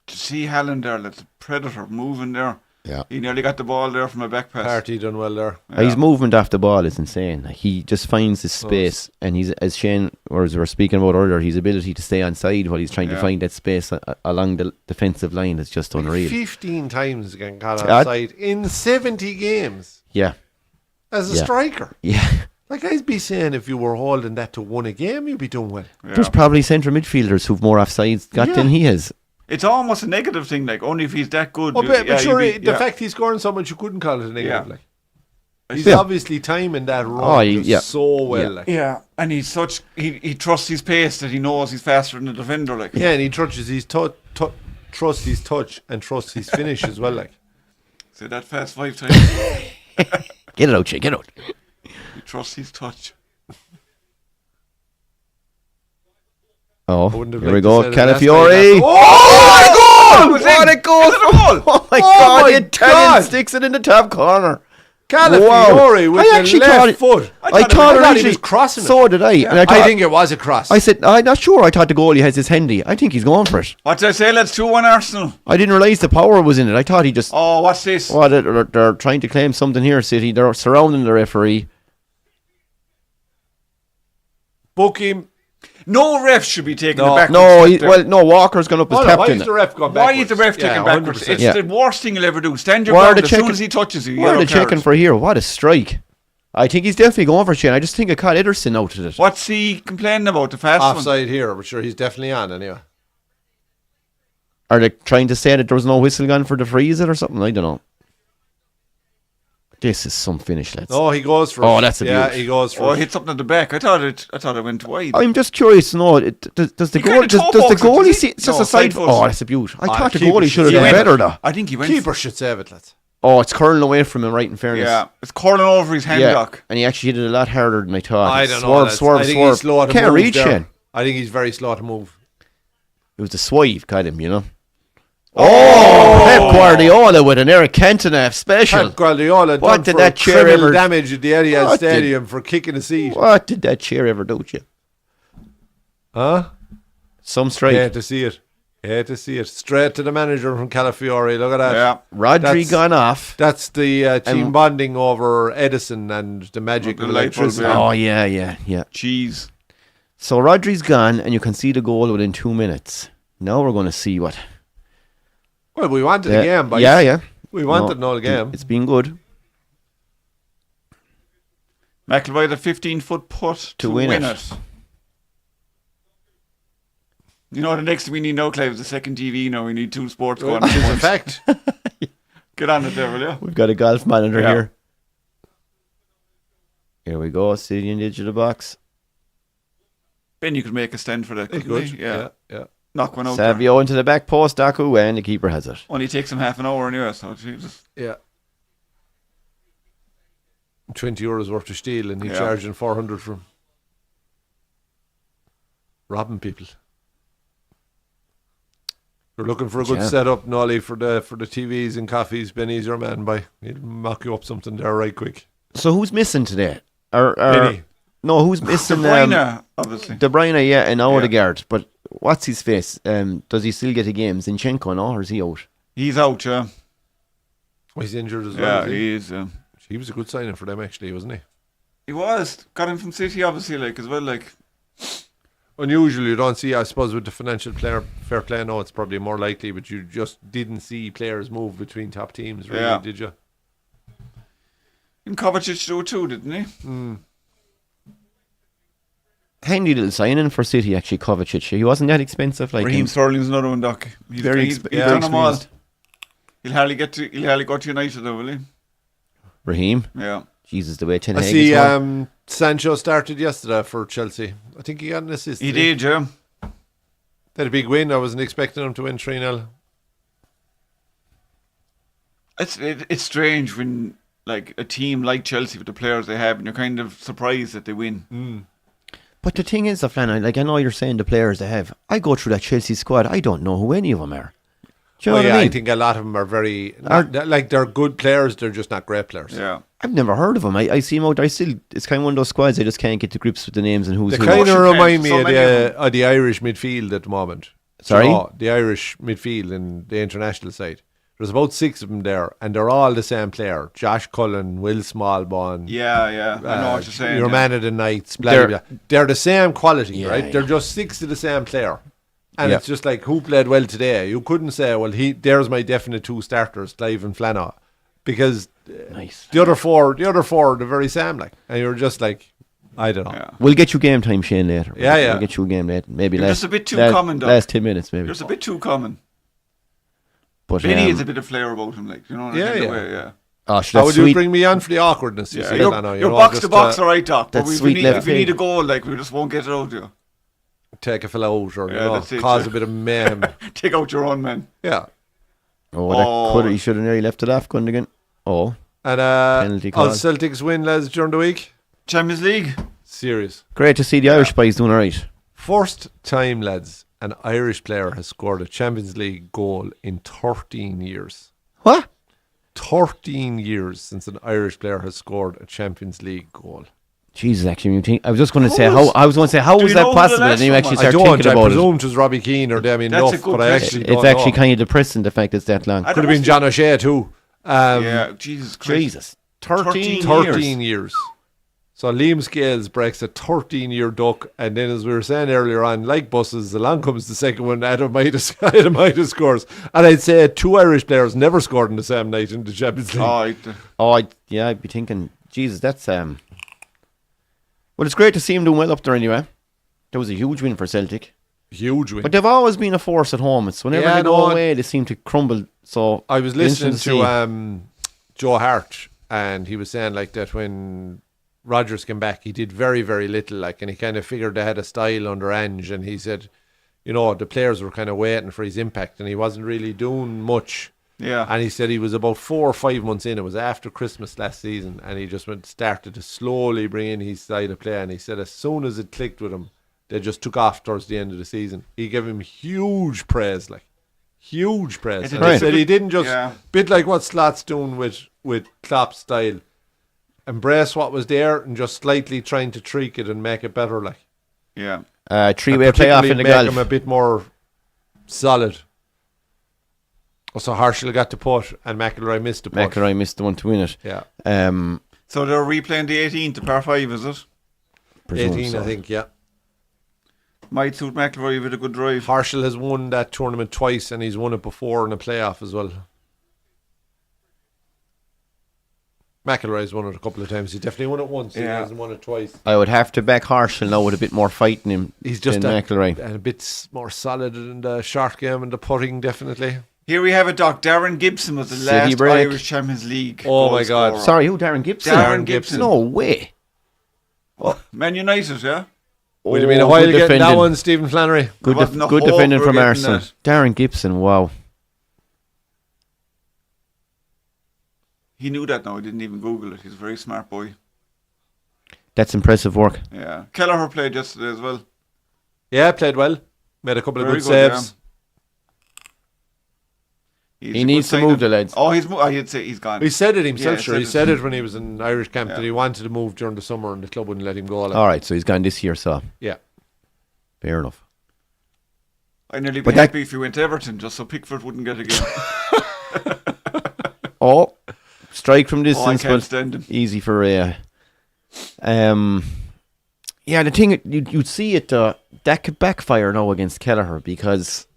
To see Haaland there, like the predator moving there. Yeah. He nearly got the ball there from a back pass. Party done well there. Yeah. His movement off the ball is insane. He just finds his space, and he's, as Shane, or as we were speaking about earlier, his ability to stay on side while he's trying to find that space along the defensive line is just unreal. 15 times getting caught offside in 70 games. Yeah. As a striker. Yeah. Like I'd be saying, if you were holding that to win a game, you'd be doing well. Yeah. There's probably central midfielders who've more offsides got than he has. It's almost a negative thing, like only if he's that good. Oh, but sure, the fact he's scoring so much, you couldn't call it a negative. Yeah. Like he's obviously timing that run so well. Yeah. Like. Yeah, and he's such he trusts his pace that he knows he's faster than the defender. Like and he trusts his trusts his touch and trusts his finish as well. Like say that fast 5 times. Get it out, Jay. Get it out. He trusts his touch. Oh, here we go. Oh, Calafiore. my God! What a goal! Oh my God! The Italian sticks it in the top corner. Calafiore with the left foot. I thought he was crossing it. So did I. Yeah. And I think it was a cross. I said, I'm not sure. I thought the goalie has his handy. I think he's going for it. What did I say? Let's 2-1 Arsenal. I didn't realise the power was in it. I thought he just... Oh, what's this? Oh, they're trying to claim something here, City. They're surrounding the referee. Book him. No ref should be taking the backwards. No, Walker's gone up as captain. Why is the ref going backwards? Why is the ref taking backwards? 100%. It's the worst thing he'll ever do. Stand your ground as soon as he touches you. What are they checking for here? What a strike. I think he's definitely going for Shane. I just think I caught Ederson out of it. What's he complaining about? The fast one? Offside here, but sure he's definitely on anyway. Are they trying to say that there was no whistle gun for the freeze it or something? I don't know. This is some finish, lads. No, he goes for it. Oh, that's a Yeah, beaut. he goes for Oh, it. hit something at the back. I thought it went wide. I'm just curious to know, does the He kinda goalie, does the toe-poked it, goalie does he? see, it's just No, a side side foot. foot. Oh, that's a beaut. I thought the keeper goalie should have should- done he went- better, though. I think he went. Keeper should save it, lads. Oh, it's curling away from him, right, in fairness. Yeah, it's curling over his hand, Yeah, Doc. and he actually hit it a lot harder than I thought. I It don't know. swerve, lads. swerve, I think swerve. he's slow to Can't move reach there. Shane. I think he's very slow to move. It was the swive, kind of, you know. Oh, Pep Guardiola with an Eric Cantona special. Pep Guardiola What done did for that chair criminal ever- damage at the Etihad What did- Stadium for kicking a seat. What did that chair ever do to you? Huh? Some strike. Hate to see it. Hate to see it. Straight to the manager from Calafiore. Look at that. Yeah. Rodri That's- gone off. That's the team bonding over Edison and the magic The of light bulb, electricity. yeah. Oh, yeah. Cheese. So Rodri's gone, and you can see the goal within 2 minutes. Now we're going to see what. Well, we wanted a game, boys. Yeah. We wanted another game. It's been good McIlroy the 15-foot putt to to win win it. it. You know, the next thing we need now, Clive, is a second TV now. We need two sports going on. Which is at a once. fact. Get on it there, will you? We've got a golf monitor Yeah. here. Here we go. City and Digital Box. Ben, you could make a stand for that, couldn't Good. you? Yeah. Yeah. Knock one out there. Savio into the back post, Daku, and the keeper has it. Only takes him half an hour anyway, so Jesus. Yeah. 20 euros worth of steel and he's Yeah. charging 400 from robbing people. You're looking for a good Yeah. setup, Nolly, for the TVs and coffees. Benny's your man, boy. He'll mock you up something there right quick. So who's missing today? Or Benny. no, who's De missing? Bruyne, obviously. De Bruyne, yeah, and Yeah. Odegaard. But what's his face? Does he still get a game? Zinchenko, no, or is he out? He's out, yeah. Oh, he's injured as well. Yeah, is he? he is. He was a good signing for them, actually, wasn't he? He was. Got him from City, obviously, like, as well, like. Unusual, you don't see, I suppose, with the financial fair play, no, it's probably more likely, but you just didn't see players move between top teams, really, Yeah. did you? And Kovacic do it too, didn't he? Handy little signing for City, actually, Kovacic. He wasn't that expensive. Like Raheem him. Sterling's another one, Doc. He's Very he's very done them all. experienced. He'll hardly go to United, though, will he? Raheem. Yeah. Jesus, the way Ten I Hag see is going. Sancho started yesterday for Chelsea. I think he got an assist. He did, yeah. They had a big win. I wasn't expecting him to win 3-0. It's strange when, like, a team like Chelsea with the players they have, and you're kind of surprised that they win. But the thing is, Flannery, like I know you're saying the players they have. I go through that Chelsea squad. I don't know who any of them are. Do you know Oh, what yeah, I I mean? think a lot of them are very... Are- they're good players, they're just not great players. Yeah. I've never heard of them. I see them out there. It's kind of one of those squads. I just can't get to grips with the names and who's They who. kind of Russian remind fans, me so of many of of the Irish midfield at the moment. Sorry? The Irish midfield in the international side. There's about 6 of them there, and they're all the same player. Josh Cullen, Will Smallbone. Yeah, I know what you're saying. Your yeah. man of the nights, blah, blah, blah. They're the same quality, Yeah, right? yeah. They're just 6 of the same player. And Yeah. it's just like, who played well today? You couldn't say, well, there's my definite 2 starters, Clive and Flanagan. Because Nice. the other four are the very same, like. And you're just like, I don't know. Yeah. We'll get you game time, Shane, later. Yeah, yeah. We'll get you a game later. Maybe You're last. just a bit too last, common, Doc. Last 10 minutes, maybe. You're just a bit too common. But Benny has a bit of flair about him, like, you know, Yeah, in a yeah. way, yeah. oh, should How that would you sweet, bring me on for the awkwardness? You Yeah, see, you're, Flanagan, you're know, box just, to box, all right, Doc. that But sweet left if we leg. need a goal, like, we just won't get it out, yeah. take a fella out or Yeah, that's it, cause yeah. a bit of mayhem. Take out your own man. Yeah. Oh, he should have nearly left it off, Gundogan. Oh, And Penalty all call. Celtics win, lads, during the week. Champions League. Serious. great to see the Irish boys doing all right. First time, lads, an Irish player has scored a Champions League goal in 13 years. What? 13 years since an Irish player has scored a Champions League goal. Jesus, actually, you think, I was just going to say how. I was going to say how Do was you that know who the possible? last And you one actually was? start I thinking about presume it was Robbie Keane or Damien That's a Duff, good but I question. actually it. don't It's actually know. kind of depressing the fact it's that long. I Could have been John O'Shea too. Yeah, Jesus Christ. Jesus, 13 13 years. So Liam Scales breaks a 13-year duck, and then as we were saying earlier on, like buses, along comes the second one, Adam Midas scores. And I'd say 2 Irish players never scored in the same night in the Champions League. I'd be thinking, Jesus, that's Well, it's great to see him doing well up there anyway. That was a huge win for Celtic. Huge win. But they've always been a force at home. It's whenever Yeah, they go no, away, they seem to crumble. So I was interesting listening to Joe Hart, and he was saying like that when Rodgers came back, he did very, very little, like, and he kind of figured they had a style under Ange, and he said, you know, the players were kind of waiting for his impact, and he wasn't really doing much. Yeah. And he said he was about 4 or 5 months in. It was after Christmas last season, and he just started to slowly bring in his style of play. And he said as soon as it clicked with him, they just took off towards the end of the season. He gave him huge praise, like huge praise. And he said he didn't just bit like what Slot's doing with Klopp's style, embrace what was there and just slightly trying to tweak it and make it better, like. Yeah. Three-way playoff in the make golf. him a bit more solid. So Harshall got to putt and McIlroy missed the putt. McIlroy missed the one to win it. Yeah. So they're replaying the 18th, the par 5, is it? 18, so. I think, yeah. Might suit McIlroy with a good drive. Harshall has won that tournament twice, and he's won it before in a playoff as well. McIlroy's won it a couple of times. He definitely won it once. He hasn't won it twice. I would have to back Harshall now with a bit more fight in him. He's just than McIlroy. And a bit more solid in the short game and the putting, definitely. Here we have it, Doc. Darren Gibson was the City last break. Irish Champions League. Oh goal my God. scorer. Sorry, who? Darren Gibson? Darren Gibson. No way. Man United, yeah? Would have been a while getting that one, Stephen Flannery. Good, There wasn't a good hope defending we're from getting Arsenal. that. Darren Gibson, wow. He knew that now. He didn't even Google it. He's a very smart boy. That's impressive work. Yeah. Kelleher played yesterday as well. Yeah, played well. Made a couple of Very good good, saves. He's He a needs good to move signing. the lads. Oh, I'd say he's gone. He said it himself, Yeah, sure. He said said it. it when he was in Irish camp that he wanted to move during the summer and the club wouldn't let him go. Like. All right, so he's gone this year, so Yeah. fair enough. I'd nearly be But that- happy if he went to Everton just so Pickford wouldn't get a game. Oh, strike from I distance, can't but stand him. easy for Ray. Yeah, the thing you'd see it that could backfire now against Kelleher, because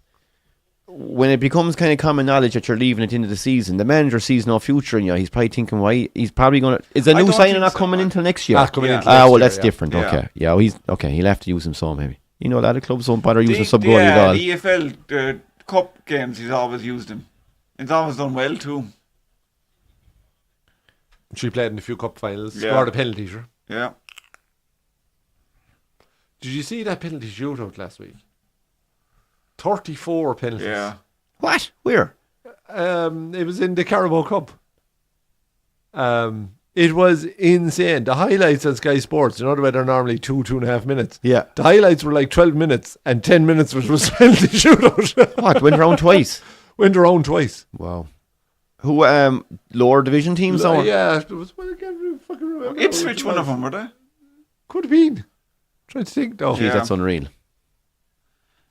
when it becomes kind of common knowledge that you're leaving at the end of the season, the manager sees no future in you. He's probably thinking, why? He's probably going to. Is a I new don't signing think not so, coming man. until next year? Not coming Yeah. into next Well, year, that's yeah. different. Yeah. Okay, yeah, he's okay. He'll have to use him so maybe. You know, a lot of clubs don't bother using sub goalie at all. The EFL Cup games, he's always used him. He's always done well too. She played in a few cup finals. Yeah. Scored a penalty, sure. Yeah. Did you see that penalty shootout last week? 34 penalties. Yeah. What? Where? It was in the Carabao Cup. It was insane. The highlights on Sky Sports, you know the way they're normally 2.5 minutes. Yeah. The highlights were like 12 minutes, and 10 minutes was penalty shootout. What? Went around twice. Went around twice. Wow. Who? Lower division teams? Or? Yeah, it was. Well, I can't really fucking remember. Ipswich, one of them, were they? Could have been. Trying to think though. Jeez, Yeah. that's unreal.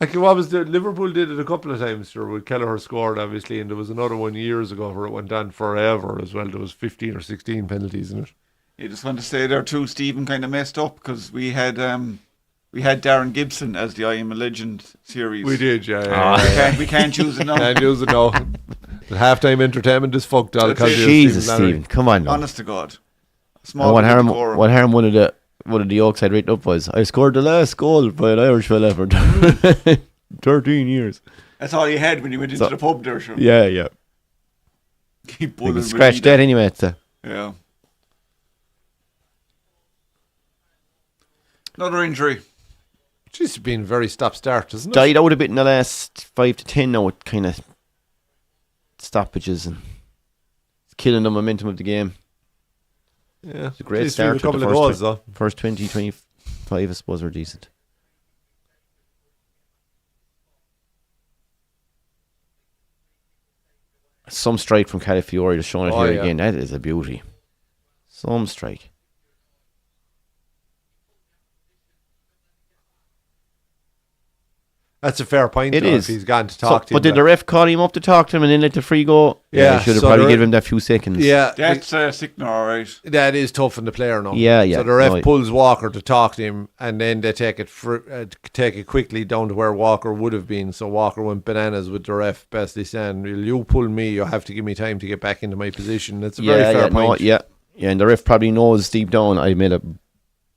Like, what was the Liverpool did it a couple of times, sure, with Kelleher scored obviously, and there was another one years ago where it went on forever as well. There was 15 or 16 penalties in it. You just want to say there too, Stephen kind of messed up because we had Darren Gibson as the I Am a Legend series. We did, yeah. We can't choose it now. Can't use it now. The halftime entertainment is fucked all That's because it. of Jesus, Stephen Flannery. Stephen, come on now. Honest to God. And Small what bit of harm? decorum. What harm? One of the Oaks had written up was, "I scored the last goal by an Irish fella for 13 years." That's all you had when you went into So- the pub there, sure. Yeah, yeah. Keep You bullying can with scratch me that then. anyway. It's Yeah. Another injury. She's been very stop-start, isn't it? died out a bit in the last 5 to 10 now with kind of stoppages, and it's killing the momentum of the game. Yeah, It's a great She's start. a couple to of the goals first, though. first 20, 25, I suppose, were decent. Some strike from Calafiore, just showing it Oh, here yeah. again. That is a beauty. Some strike. That's a fair point. It though, is. If he's gone to talk to him. But did the ref call him up to talk to him and then let the free go? Yeah, should have so probably the- given him that few seconds. Yeah, That's Sickner, all right. that is tough on the player now. Yeah, yeah. So the ref No, pulls Walker to talk to him, and then they take it quickly down to where Walker would have been. So Walker went bananas with the ref, basically saying, "Will you pull me? You have to give me time to get back into my position." That's a very fair point. Yeah, and the ref probably knows deep down I made a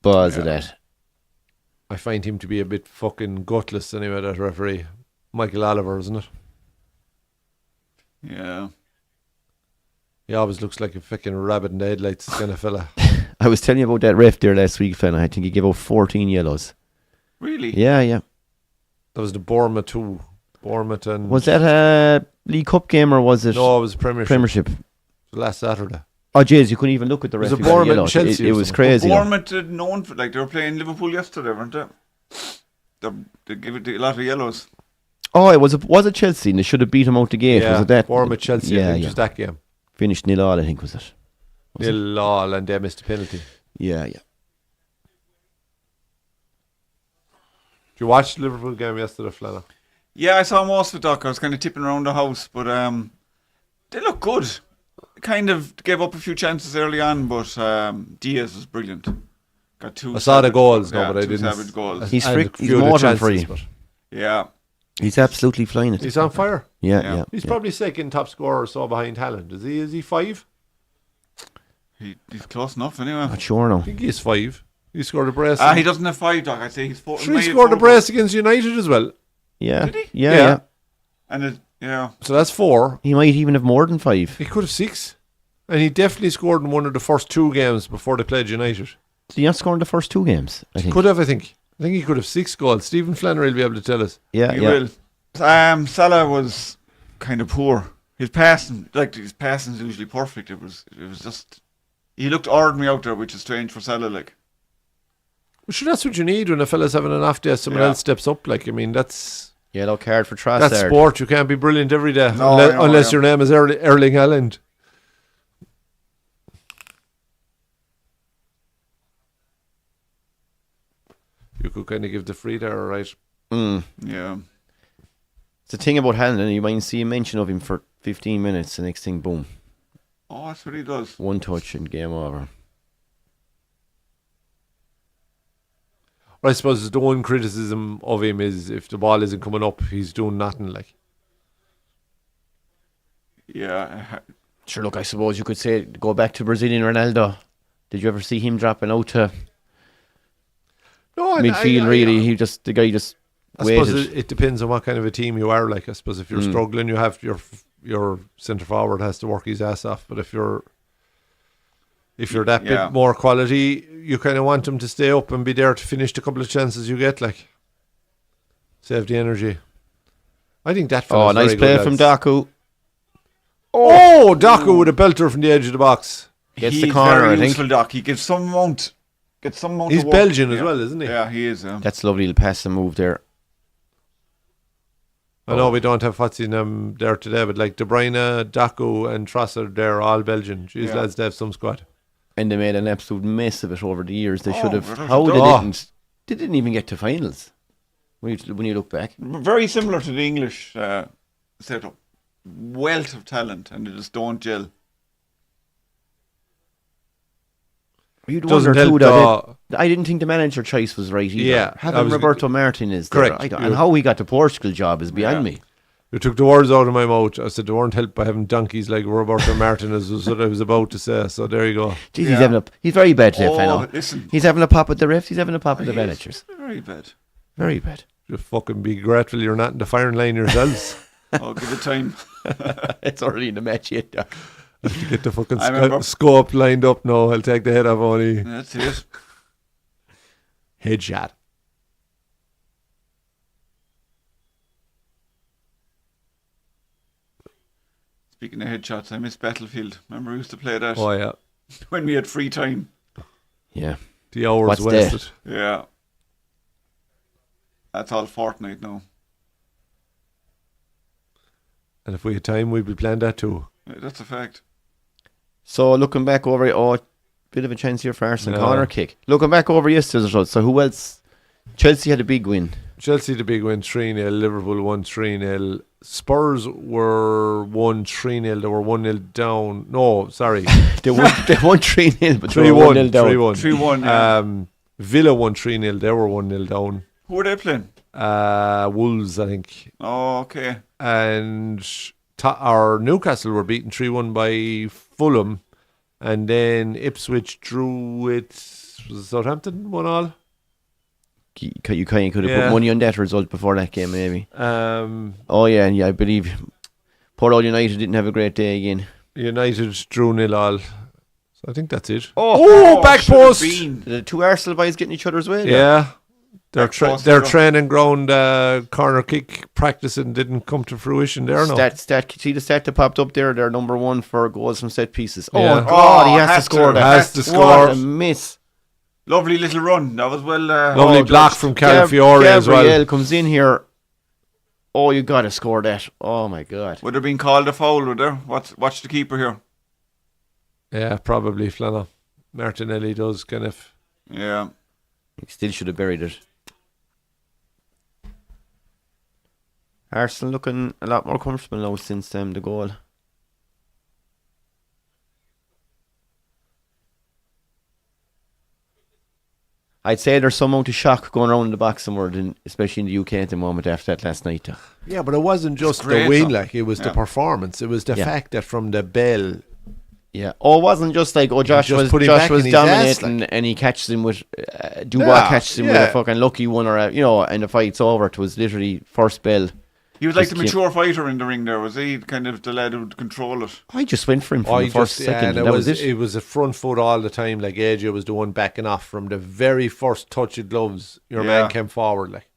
buzz of that. I find him to be a bit fucking gutless anyway, that referee. Michael Oliver, isn't it? Yeah. He always looks like a fucking rabbit in the headlights kind of fella. I was telling you about that ref there last week, fella. I think he gave out 14 yellows. Really? Yeah. That was the Bournemouth too. Bournemouth and... Was that a League Cup game or was it No, it was Premiership. Premiership? Last Saturday. Oh, jeez, you couldn't even look at the It was ref. a Bournemouth and Chelsea It or was something. crazy. Bournemouth are known for, like, they were playing Liverpool yesterday, weren't they? They give it a lot of yellows. Oh, it was it Chelsea and they should have beat him out the gate. Yeah, Was it that? Bournemouth Chelsea. Yeah, I think it was that game. Finished 0-0, I think, was it? 0-0 and they missed a penalty. Yeah. Did you watch the Liverpool game yesterday, Flana? Yeah, I saw most of it, Doc. I was kind of tipping around the house, but they look good. Kind of gave up a few chances early on, but Diaz was brilliant. Got two. I saw the goals, yeah, but I two didn't. savage goals. He's and frick- a he's few of the more than chances, free. but Yeah. He's absolutely flying it. he's on fire. Yeah. He's probably second top scorer or so behind Haaland. Is he 5? He's close enough anyway. Not sure I now. think he's 5. He scored a brace. He doesn't have 5, Doc. I'd say he's 4. Sure, he scored a brace against United as well. Yeah. Did he? Yeah. And yeah. So that's 4. He might even have more than 5. He could have 6. And he definitely scored in one of the first 2 games before they played United. Did he not score in the first 2 games? I think. Could have, I think. I think he could have 6 goals. Stephen Flannery will be able to tell us. Yeah. He will. Salah was kind of poor. His passing's usually perfect. It was just, he looked ordinary out there, which is strange for Salah. Like, Well, sure, that's what you need when a fella's having an off day. Someone else steps up. Like, I mean, that's Yellow card for Trossard. that's sport. You can't be brilliant every day No, unless your name is Erling Haaland. You could kind of give the free there, all right? yeah. It's the thing about Haaland, you might see a mention of him for 15 minutes, the next thing, boom. Oh, that's what he does. One touch and game over. Well, I suppose the one criticism of him is if the ball isn't coming up, he's doing nothing. Like, Yeah. Sure, look, I suppose you could say, go back to Brazilian Ronaldo. Did you ever see him dropping out to no, midfield, really? The guy just I waited. suppose it depends on what kind of a team you are. Like, I suppose if you're struggling, you have your centre forward has to work his ass off. But if you're that bit more quality, you kind of want him to stay up and be there to finish the couple of chances you get. Like, save the energy. I think that. Oh, nice play from Daku. Oh, Daku with a belter from the edge of the box. Gets He's the corner, very I think. useful, Doc. He gives some amount. He's He's Belgian as well, isn't he? Yeah, he is. That's lovely little pass and move there. I know we don't have what's in them there today, but like De Bruyne, Daku, and Trossard, they're all Belgian. Jeez, lads, they have some squad. And they made an absolute mess of it over the years. They should have. without How a they doubt. didn't. They didn't even get to finals. When you look back. Very similar to the English setup. Wealth of talent, and they just don't gel. You'd Doesn't wonder too help, that I didn't think the manager choice was right either. Yeah, Having Roberto Martinez there, correct. and how he got the Portugal job is beyond me. You took the words out of my mouth. I said they weren't helped by having donkeys like Roberto Martinez, was what I was about to say. So there you go. Jeez, he's very bad today, fellow. Listen. He's having a pop at the refs, he's having a pop at the managers. Very bad. Very bad. Just fucking be grateful you're not in the firing line yourselves. Oh, give it time. It's early in the match yet, Doc. To get the fucking I remember. scope lined up now. I'll take the head off only. That's it. Headshot. Speaking of headshots, I miss Battlefield. Remember we used to play that Oh, yeah. when we had free time. Yeah. The hours What's wasted. that? Yeah. That's all Fortnite now. And if we had time, we'd be playing that too. Yeah, that's a fact. So looking back over it, bit of a chance here for Arsenal. No. Corner kick. Looking back over yesterday's results, so who else? Chelsea had a big win. Chelsea the big win 3-0. Liverpool won 3-0. Spurs were won 3-0. They were 1-0 down. No, sorry. They won 3-0, but 3-1. they were 1-0 down. 3-1. 3-1, yeah. Villa won 3-0. They were 1-0 down. Who were they playing? Wolves, I think. Oh, okay. And our Newcastle were beaten 3-1 by Fulham. And then Ipswich drew with Southampton 1-1. You kind of could have put money on that result before that game, maybe. Um, Oh, yeah, I believe Port All United didn't have a great day again. United drew 0-0. So I think that's it. Oh, back should have post. been. The two Arsenal boys getting each other's way. there. Yeah. Their, Back post, their yeah. training ground corner kick practicing didn't come to fruition there, no. See the stat that popped up there. They're number one for goals from set pieces. Oh Yeah. God, he Oh, has to has score to. that. Has to What score. a miss. Lovely little run. That was well. Lovely block judged. from Calafiore as well. Gabriel comes in here. Oh, you got to score that. Oh my God. Would there been called a foul? Would there? Watch the keeper here. Yeah, probably Flana. Martinelli does kind of. Yeah. He still should have buried it. Arsenal looking a lot more comfortable now since the goal. I'd say there's some amount of shock going around in the box somewhere, especially in the UK at the moment after that last night. Yeah, but it wasn't just great, the win, though. like it was the Yeah. performance. It was the Yeah. fact that from the bell, Yeah. Oh, it wasn't just like, Josh just was put him back in his ass, dominating and he catches him with, Dubois Yeah, catches him with yeah. a fucking lucky one and the fight's over. It was literally first bell. He was like Just the mature fighter in the ring there, was he? Kind of the lad who would control it. I just went for him from the first second. and And that was it. it was a front foot all the time. Like AJ was the one backing off from the very first touch of gloves. Your Yeah. man came forward, like.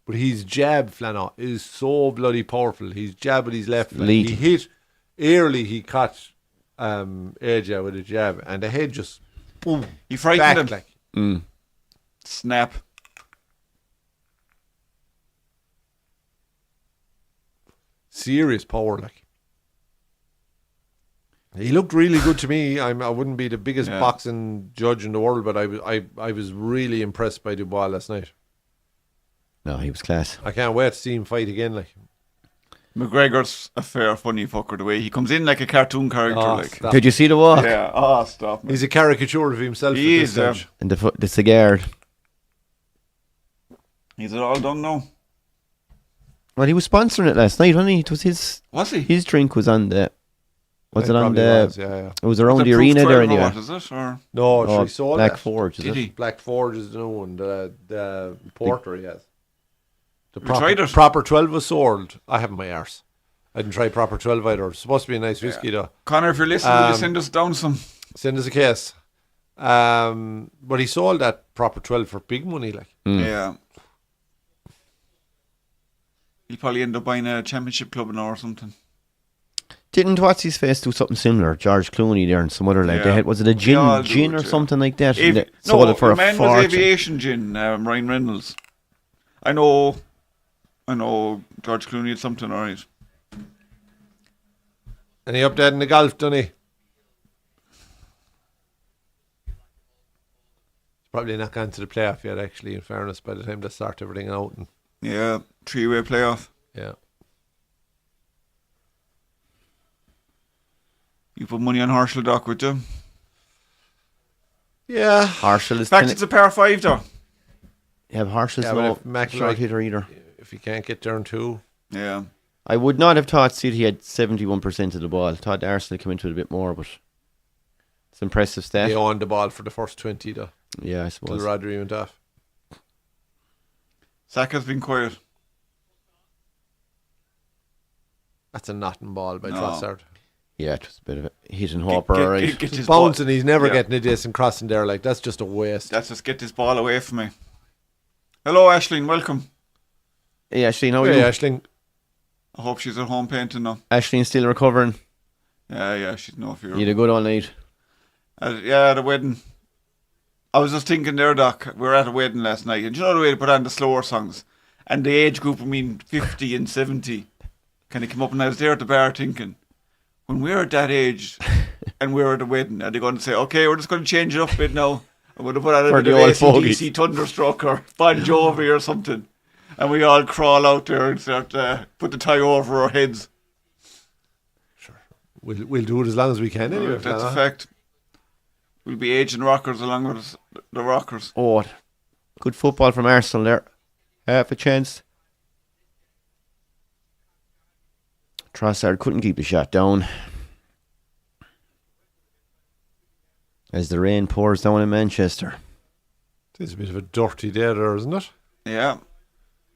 But his jab, Flana, is so bloody powerful. His jab with his left, like, Lead. he hit early. He caught AJ with a jab, and the head just boom He frightened back, him. like. Mm. Snap. Serious power, like. He looked really good to me. I wouldn't be the biggest Yeah. boxing judge in the world, but I was really impressed by Dubois last night. No, he was class. I can't wait to see him fight again. Like, McGregor's a fair funny fucker the way he comes in like a cartoon character. Oh, like. stop. Did you see the walk? Yeah. Oh, stop. Man. He's a caricature of himself. He at this is, yeah. stage. And the cigar. Is it all done now? Well, he was sponsoring it last night, wasn't he? It was Was he? his drink was on the. Was It it on probably the? was, yeah. It was around Was the it Proof arena 12 there or anyway. What is it? Or No, Oh, she sold Black that. Forge, is Did it? he? Black Forge is the new one. The porter he has. The We tried it. proper 12 was sold. I haven't my arse. I didn't try proper 12 either. It's supposed to be a nice whiskey though. Connor, if you're listening, will you Um, send us down some? Send us a case. But he sold that proper 12 for big money, like. Yeah. He'll probably end up buying a championship club now or something. Didn't what's his face do something similar? George Clooney there and some other lad. Yeah. They had, was it a They all gin do or it, yeah. something like that? And Avi- they sold it for the a man was fortune. Aviation Gin, Ryan Reynolds. I know George Clooney had something, alright. Any update in the golf, Dunny? He's probably not gone to the playoff yet, actually, in fairness, by the time they start everything out. And, Yeah, 3-way playoff. yeah. You put money on Herschel Dock, would you? Yeah. Harshal In is fact, it's a par 5 though. Harshal's Yeah, but no if McIlroy- short hitter either. If you can't get there in two. Yeah. I would not have thought City had 71% of the ball. I thought Arsenal came into it a bit more, but it's impressive stat. They owned the ball for the first 20, though. Yeah, I Till suppose. Rodri went off. Saka's been quiet. That's a Notting ball by No. Trossard. Yeah, it was a bit of a hit and hopper, right? Get He's this ball. bouncing, he's never Yeah. getting a decent crossing there. Like, that's just a waste. Let's just get this ball away from me. Hello, Aisling. Welcome. Hey, Ashleen, how are Hey, you? Aisling. I hope she's at home painting now. Ashleen's still recovering. Yeah, she's no fear. You had a good all night. Yeah, at a wedding. I was just thinking there, Doc. We were at a wedding last night, and you know the way to put on the slower songs, and the age group, I mean, 50 and 70, kind of came up, and I was there at the bar thinking, when we're at that age, and we're at a wedding, are they going to say, okay, we're just going to change it up a bit now. I'm going to put on a For bit the of old AC/DC Thunderstruck or Bon Jovi or something, and we all crawl out there and start put the tie over our heads. We'll do it as long as we can anyway. That's fella. a fact. We'll be aging rockers along with the rockers. Oh, good football from Arsenal there. Half a chance. Trossard couldn't keep the shot down. As the rain pours down in Manchester. It's a bit of a dirty day there, isn't it? Yeah,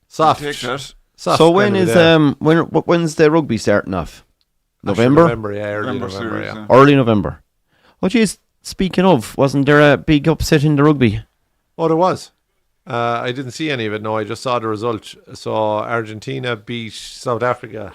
Soft. take that. Soft So kind when of a is day. when's the rugby starting off? November? November, yeah, early November November, series, yeah. Early November. Oh, geez. Speaking of, wasn't there a big upset in the rugby? Oh, there was. I didn't see any of it. No, I just saw the result. Saw Argentina beat South Africa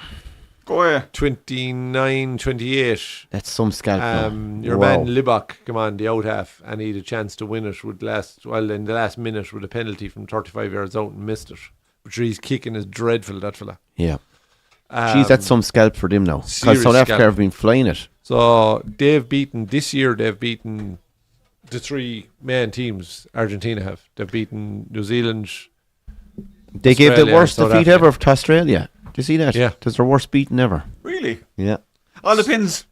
Go away. 29-28. That's some scalp. now. Your Wow. man Libak, come on, the out half, and he had a chance to win it in the last minute with a penalty from 35 yards out and missed it. But his kicking is dreadful, that fella. Yeah. Jeez, that's some scalp for them now. Because serious South Africa scalp. have been flying it. So they've beaten the three main teams Argentina have. They've beaten New Zealand. They gave the Australia, worst South defeat Africa. ever to Australia. Do you see that? Yeah. That's their worst beating ever. Really? Yeah. All depends.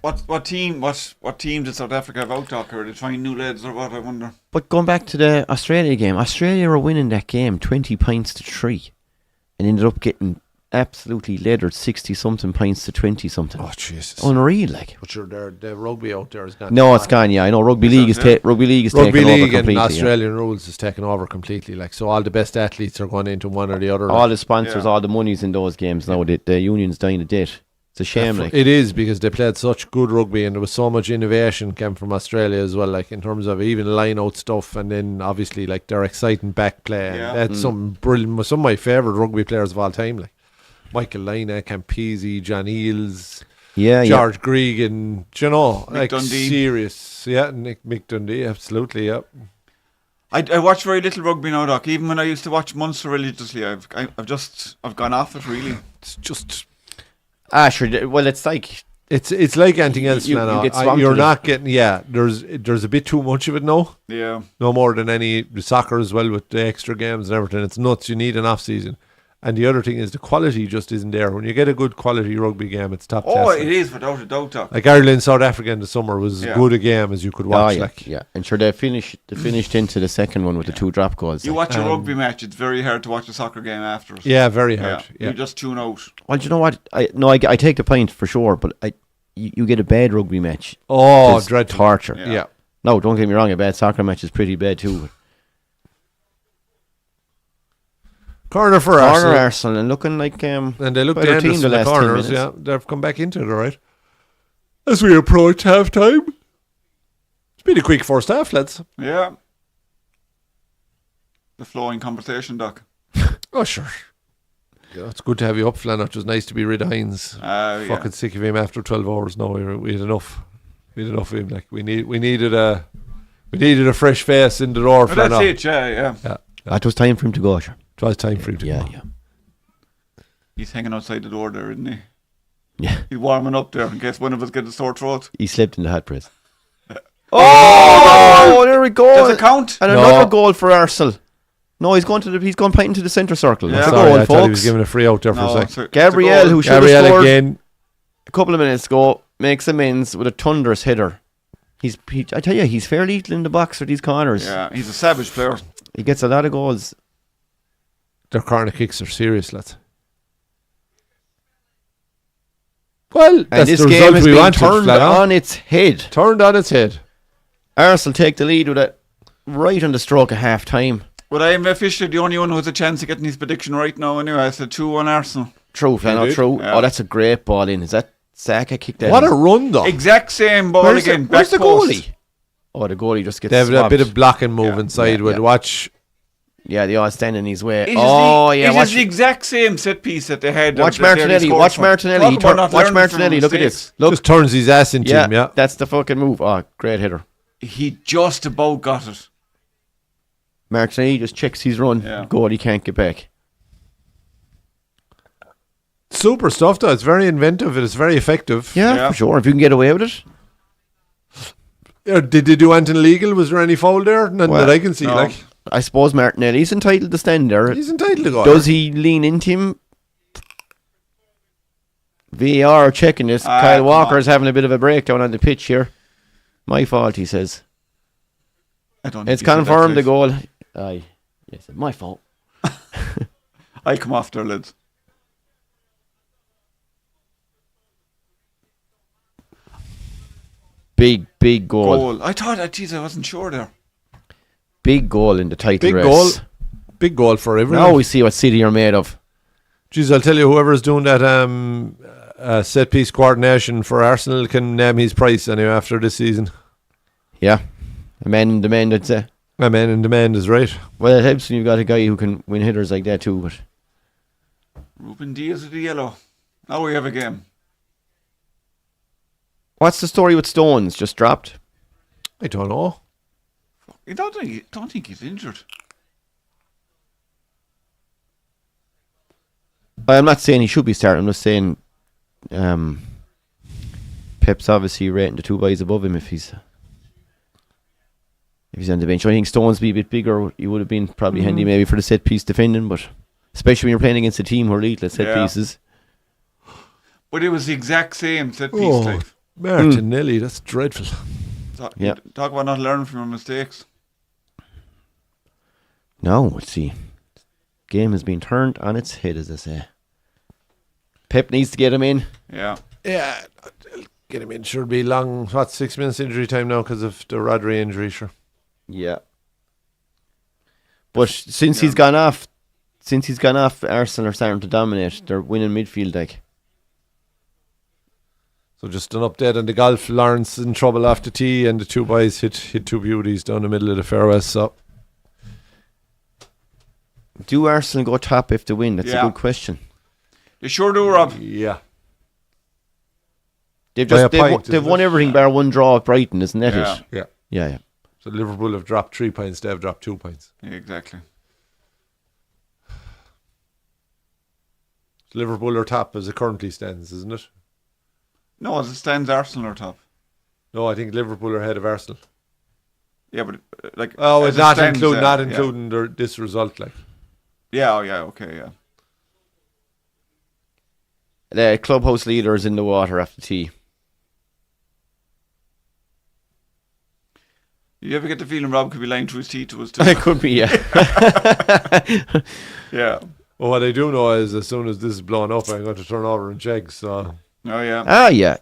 What team did South Africa have out talk, or did they find new lads or what? I wonder. But going back to the Australia game, Australia were winning that game 20 points to 3 and ended up getting absolutely leathered 60-something points to 20-something. Oh, Jesus. Unreal, like. But sure, the rugby out there is gone. No, it's gone, yeah. I know Rugby League is taking over Rugby completely. League and yeah. Australian rules is taken over completely. Like, so all the best athletes are going into one or the other. All the sponsors, Yeah. all the money's in those games now. The union's dying a debt. It's a shame, like. It is, because they played such good rugby and there was so much innovation came from Australia as well, like in terms of even line out stuff, and then obviously like their exciting back play. And Yeah. that's some brilliant, some of my favourite rugby players of all time, like Michael Lina, Campese, John Eales, Yeah, George Gregan, do you know, Mick like Dundee. serious. Yeah, Mick Dundee, absolutely, yeah. I watch very little rugby now, Doc. Even when I used to watch Munster religiously, I've gone off it really. It's just Sure. Well, it's like it's like anything else, You- man. you get swamped You're with it. not getting there's a bit too much of it now. Yeah. No more than any soccer as well, with the extra games and everything. It's nuts. You need an off season. And the other thing is the quality just isn't there. When you get a good quality rugby game, it's top Oh, class. it is without a doubt, Doc. Like Ireland, South Africa in the summer was Yeah. as good a game as you could watch. yeah, Like, yeah. And sure, they finished into the second one with the 2 drop goals. You like. watch a rugby match, it's very hard to watch a soccer game after it. yeah, very Yeah. hard. Yeah. You just tune out. Well, do you know what? I take the point for sure, but you get a bad rugby match. Oh, It's dreadful. torture. Yeah. Yeah. No, don't get me wrong. A bad soccer match is pretty bad too. Corner for Corner Arsenal. Arsenal and looking like And they look better dangerous team the in the last 10 corners. minutes. Yeah, they've come back into it, all right. As we approach half time. It's been a quick first half, lads. Yeah. The flowing conversation, Doc. Oh, sure. Yeah, it's good to have you up, Flanner. It was nice to be rid of Hines. Yeah. Fucking sick of him after 12 hours. No, we had enough. We had enough of him. Like we needed a fresh face in the door, But Flanner. that's it, yeah. Yeah, it was time for him to go. Sure. it was time for him to Yeah, go. yeah, He's hanging outside the door there, isn't he? yeah. He's warming up there in case one of us get a sore throat. He slept in the hot press. Oh, there we go. Does it count? And No. another goal for Arsenal. No, he's going pointing to the centre circle. Yeah. That's a Sorry, goal, I thought he was folks. giving a free out there for No, a it's sec. a Gabriel, goal. who should have Gabriel scored again. a couple of minutes ago, makes amends with a thunderous header. I tell you, he's fairly little in the box for these corners. Yeah, he's a savage player. He gets a lot of goals. Their corner kicks are serious, lads. Well, And that's this the game result has we been wanted, turned Flanner. on its head. Turned on its head. Arsenal take the lead with it right on the stroke of half time. But I am officially the only one who has a chance of getting his prediction right now anyway. I said 2-1 Arsenal. True, Flano, did? true. Yeah. Oh, that's a great ball in. Is that Saka kicked that? What in? a run, though. Exact same ball Where's again. where's the back post. goalie? Oh, the goalie just gets They have a swabbed. bit of blocking move Yeah. inside. Yeah, With yeah. watch. Yeah, they all stand in his way. It is Yeah, it watch, is the exact same set piece that they had. watch that they Martinelli. scored Watch from. Martinelli. Talk about not Watch learning Martinelli. from Look at mistakes. this. Look. Just turns his ass into him, yeah. That's the fucking move. Oh, great header. He just about got it. Martinelli just checks his run. Yeah. Goalie can't get back. Super stuff, though. It's very inventive. It's very effective. Yeah, Yeah. for sure. If you can get away with it. Did they do anything illegal? Was there any foul there? None Well, that I can see. no. Like, I suppose Martinelli's entitled to stand there. he's entitled to go. Does he lean into him? VAR checking this. Kyle come Walker's on. having a bit of a breakdown on the pitch here. My fault, he says. I don't. It's think he said that, confirmed the Jake. goal. Aye. Yes, my fault. I come off there, lads. Big goal. Goal. I thought, geez, I wasn't sure there. Big goal in the title Big race. goal. Big goal for everyone. Now we see what City are made of. Jeez, I'll tell you, whoever's doing that set piece coordination for Arsenal can name his price anyway after this season. Yeah. A man in demand, I'd say. A man in demand is right. Well, it helps when you've got a guy who can win hitters like that too. But Ruben Diaz with the yellow. Now we have a game. what's the story with Stones? Just dropped? I don't know. I don't think he's injured. I'm not saying he should be starting. I'm just saying Pep's obviously rating the two guys above him if he's on the bench. I think Stones be a bit bigger. He would have been probably handy maybe for the set piece defending, but especially when you're playing against a team who are elite at set pieces. But it was the exact same set piece type. Martinelli, that's dreadful. Talk about not learning from your mistakes. No, let's see. Game has been turned on its head, as they say. Pep needs to get him in. Yeah. Yeah, get him in. Should be long. 6 minutes injury time now because of the Rodri injury, sure. Yeah. But since he's gone off, Arsenal are starting to dominate. They're winning midfield, like. So just an update on the golf. Lawrence in trouble off the tee, and the two boys hit two beauties down the middle of the fairway. So, do Arsenal go top if they win? That's a good question. They sure do, Rob. Yeah. They've won everything bar one draw at Brighton, isn't that it? Yeah. Yeah. So Liverpool have dropped 3 points. They have dropped 2 points. Yeah, exactly. So Liverpool are top as it currently stands, isn't it? No, as it stands, Arsenal are top. No, I think Liverpool are ahead of Arsenal. Yeah, but like. Oh, as it's not stands, including this result, like. Yeah. Oh, yeah. Okay. Yeah. The clubhouse leader is in the water after tea. You ever get the feeling Rob could be lying through his teeth to us too? It could be, yeah. Yeah. Well, what I do know is as soon as this is blown up, I'm going to turn over and check. So. Oh yeah. Ah, yeah.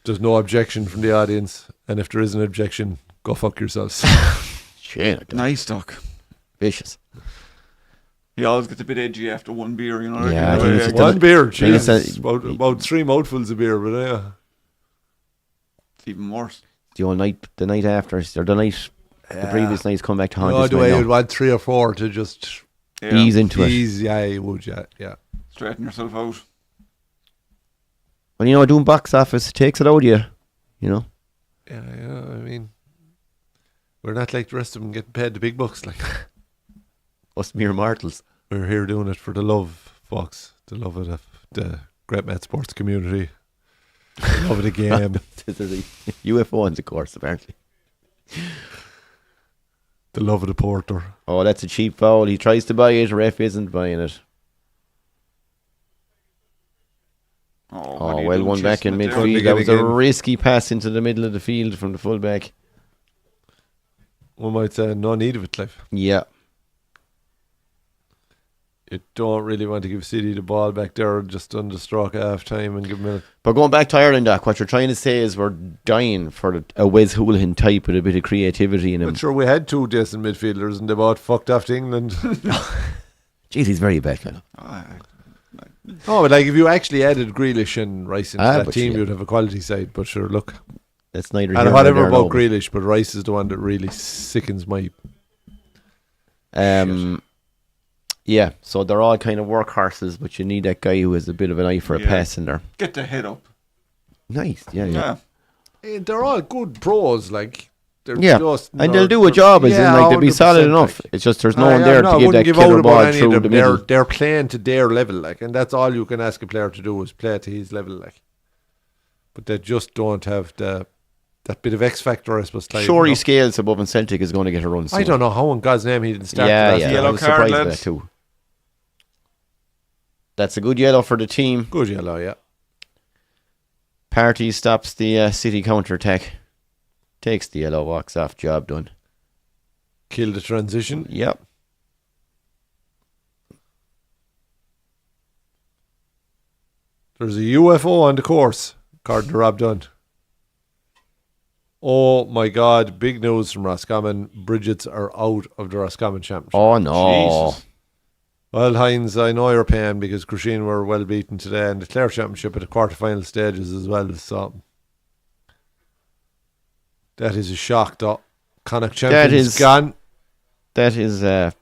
There's no objection from the audience, and if there is an objection, go fuck yourselves. Shit. Nice duck. Vicious. He always gets a bit edgy after one beer, you know. Yeah, I think it's just one beer, it's Jesus. About 3 mouthfuls of beer, but yeah. It's even worse. The night after, or the previous night's come back to haunt us. The way you'd want 3 or 4 to just ease into it. Yeah, you would, yeah. Straighten yourself out. Well, doing box office takes it out of you, you know. Yeah, I mean, we're not like the rest of them getting paid the big bucks, like. Us mere mortals. We're here doing it for the love, folks. The love of the Great Met sports community. The love of the game. UFOs, of course, apparently. The love of the porter. Oh, that's a cheap foul. He tries to buy it, ref isn't buying it. Oh, well, one back in midfield. That was a risky pass into the middle of the field from the fullback. One might say no need of it, Clive. Yeah. You don't really want to give City the ball back there just on the stroke at half time and give them But going back to Ireland, Doc, what you're trying to say is we're dying for a Wes Hoolahan type with a bit of creativity in him. But sure, we had 2 decent midfielders and they both fucked off to England. Jeez, he's very bad, fellow. Oh, but like if you actually added Grealish and Rice into that team, yeah. You'd have a quality side. But sure, look. That's neither here And nor whatever there, about no. Grealish, but Rice is the one that really sickens my... Yeah, so they're all kind of workhorses, but you need that guy who has a bit of an eye for a pass in there. Get the head up. Nice, yeah. They're all good pros, like... Just, and they'll do a job, as in, like, they'll be solid enough. Like, it's just there's no one there to give that killer ball through the middle. They're playing to their level, like, and that's all you can ask a player to do is play to his level, like. But they just don't have that bit of X factor, I suppose. Sure, he scales above, and Celtic is going to get a run soon. I don't know how in God's name he didn't start. Yeah, yellow I was card, surprised by lads. that too. That's a good yellow for the team. Good yellow, yeah. Partey stops the City counter-attack. Takes the yellow, walks off, job done. Kill the transition. Yep. There's a UFO on the course, according to Rob Dunn. Oh my God, big news from Roscommon. Bridgets are out of the Roscommon Championship. Oh no. Jesus. Well, Hines, I know you're paying because Crusheen were well beaten today in the Clare Championship at the quarter-final stages as well. So that is a shock, though. Connacht champions gone. That is a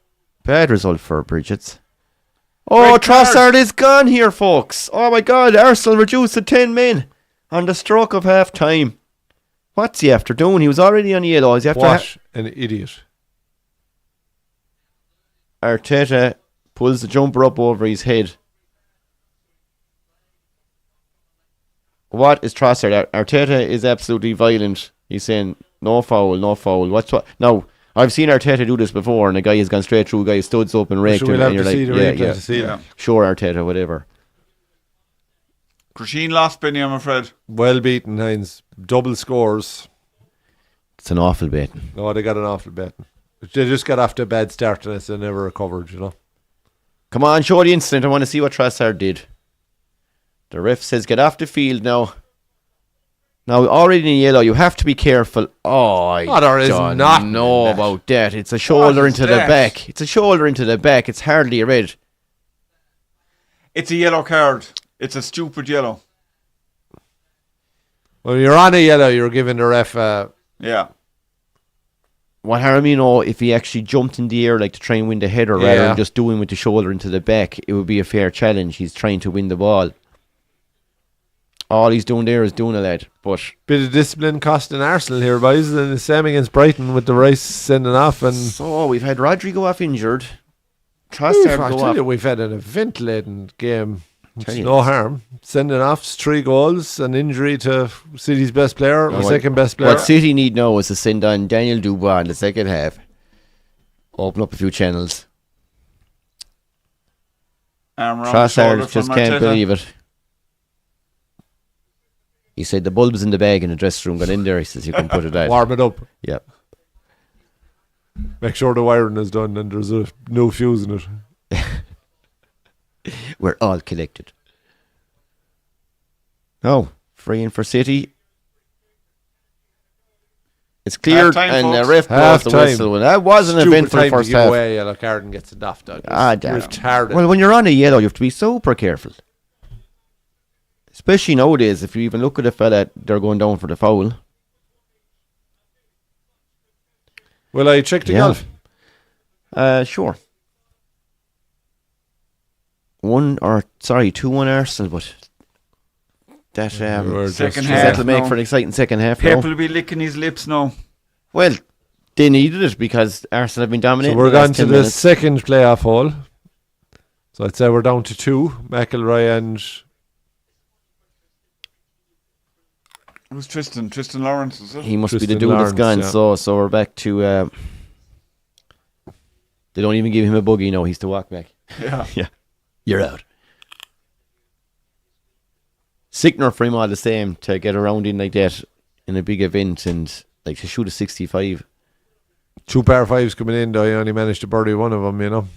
bad result for Bridget's. Oh, Red card. Trossard is gone here, folks. Oh my God, Arsenal reduced to 10 men on the stroke of half time. What's he after doing? He was already on yellow. Is he after What an idiot. Arteta pulls the jumper up over his head. What is Trossard? Arteta is absolutely violent. He's saying, no foul, no foul. What? Now, I've seen Arteta do this before, and a guy has gone straight through, a guy stood up and raked him. We'll have and to see you're the like, replay yeah, to see Yeah. that. sure, Arteta, whatever. Crusheen lost, Benny, I'm afraid. Well beaten, Hines. Double scores. It's an awful beating. No, they got an awful betting. They just got off to a bad start and they never recovered, you know. Come on, show the incident. I want to see what Trossard did. The ref says get off the field now. Now, already in yellow, you have to be careful. Oh, there is don't nothing know in that. about that. It's a shoulder What is into the that? back. It's a shoulder into the back. It's hardly a red. It's a yellow card. It's a stupid yellow. When you're on a yellow, you're giving the ref Yeah. What harm, if he actually jumped in the air like to try and win the header rather Yeah. than just doing with the shoulder into the back, it would be a fair challenge. He's trying to win the ball. All he's doing there is doing a lad. But bit of discipline costing Arsenal here, boys. And the same against Brighton with the Rice sending off. And so we've had Rodrigo off injured. I Trossard go tell off. you, we've had an event-laden game. It's Tell you. no harm. Sending offs, 3 goals, an injury to City's best player, No, second best player. What City need now is to send on Daniel Dubois in the second half. Open up a few channels. Arm around the shoulder Trossard from just can't Arteta. believe it. He said the bulb's in the bag in the dressing room. Got in there. He says you can put it out. Warm it up. Yep. Make sure the wiring is done and there's a no fuse in it. We're all collected. No, free in for City. It's cleared Half-time, and the folks. ref blows the Half-time. whistle. Well, that was an Stupid eventful time first to give half. away a yellow card and gets a daft dog. Damn. Retarded. Well, when you're on a yellow, you have to be super careful. Especially nowadays, if you even look at a fella, they're going down for the foul. Will I check the golf? Sure. 2-1 Arsenal, but that We're just second trying- half. that'll make no. for an exciting second half. now. People will be licking his lips now. Well, they needed it because Arsenal have been So dominating. we're the last gone to 10 the minutes. second playoff hole. So I'd say we're down to 2. McIlroy and Who's Tristan? Tristan Lawrence, is it? He must be the Tristan dude that's gone. Lawrence, yeah. So we're back to. They don't even give him a buggy. No, he's to walk back. Yeah. Yeah, you're out. Sickner for him all the same to get around in like that in a big event and like to shoot a 65. 2 par 5s coming in, though. He only managed to birdie one of them, you know.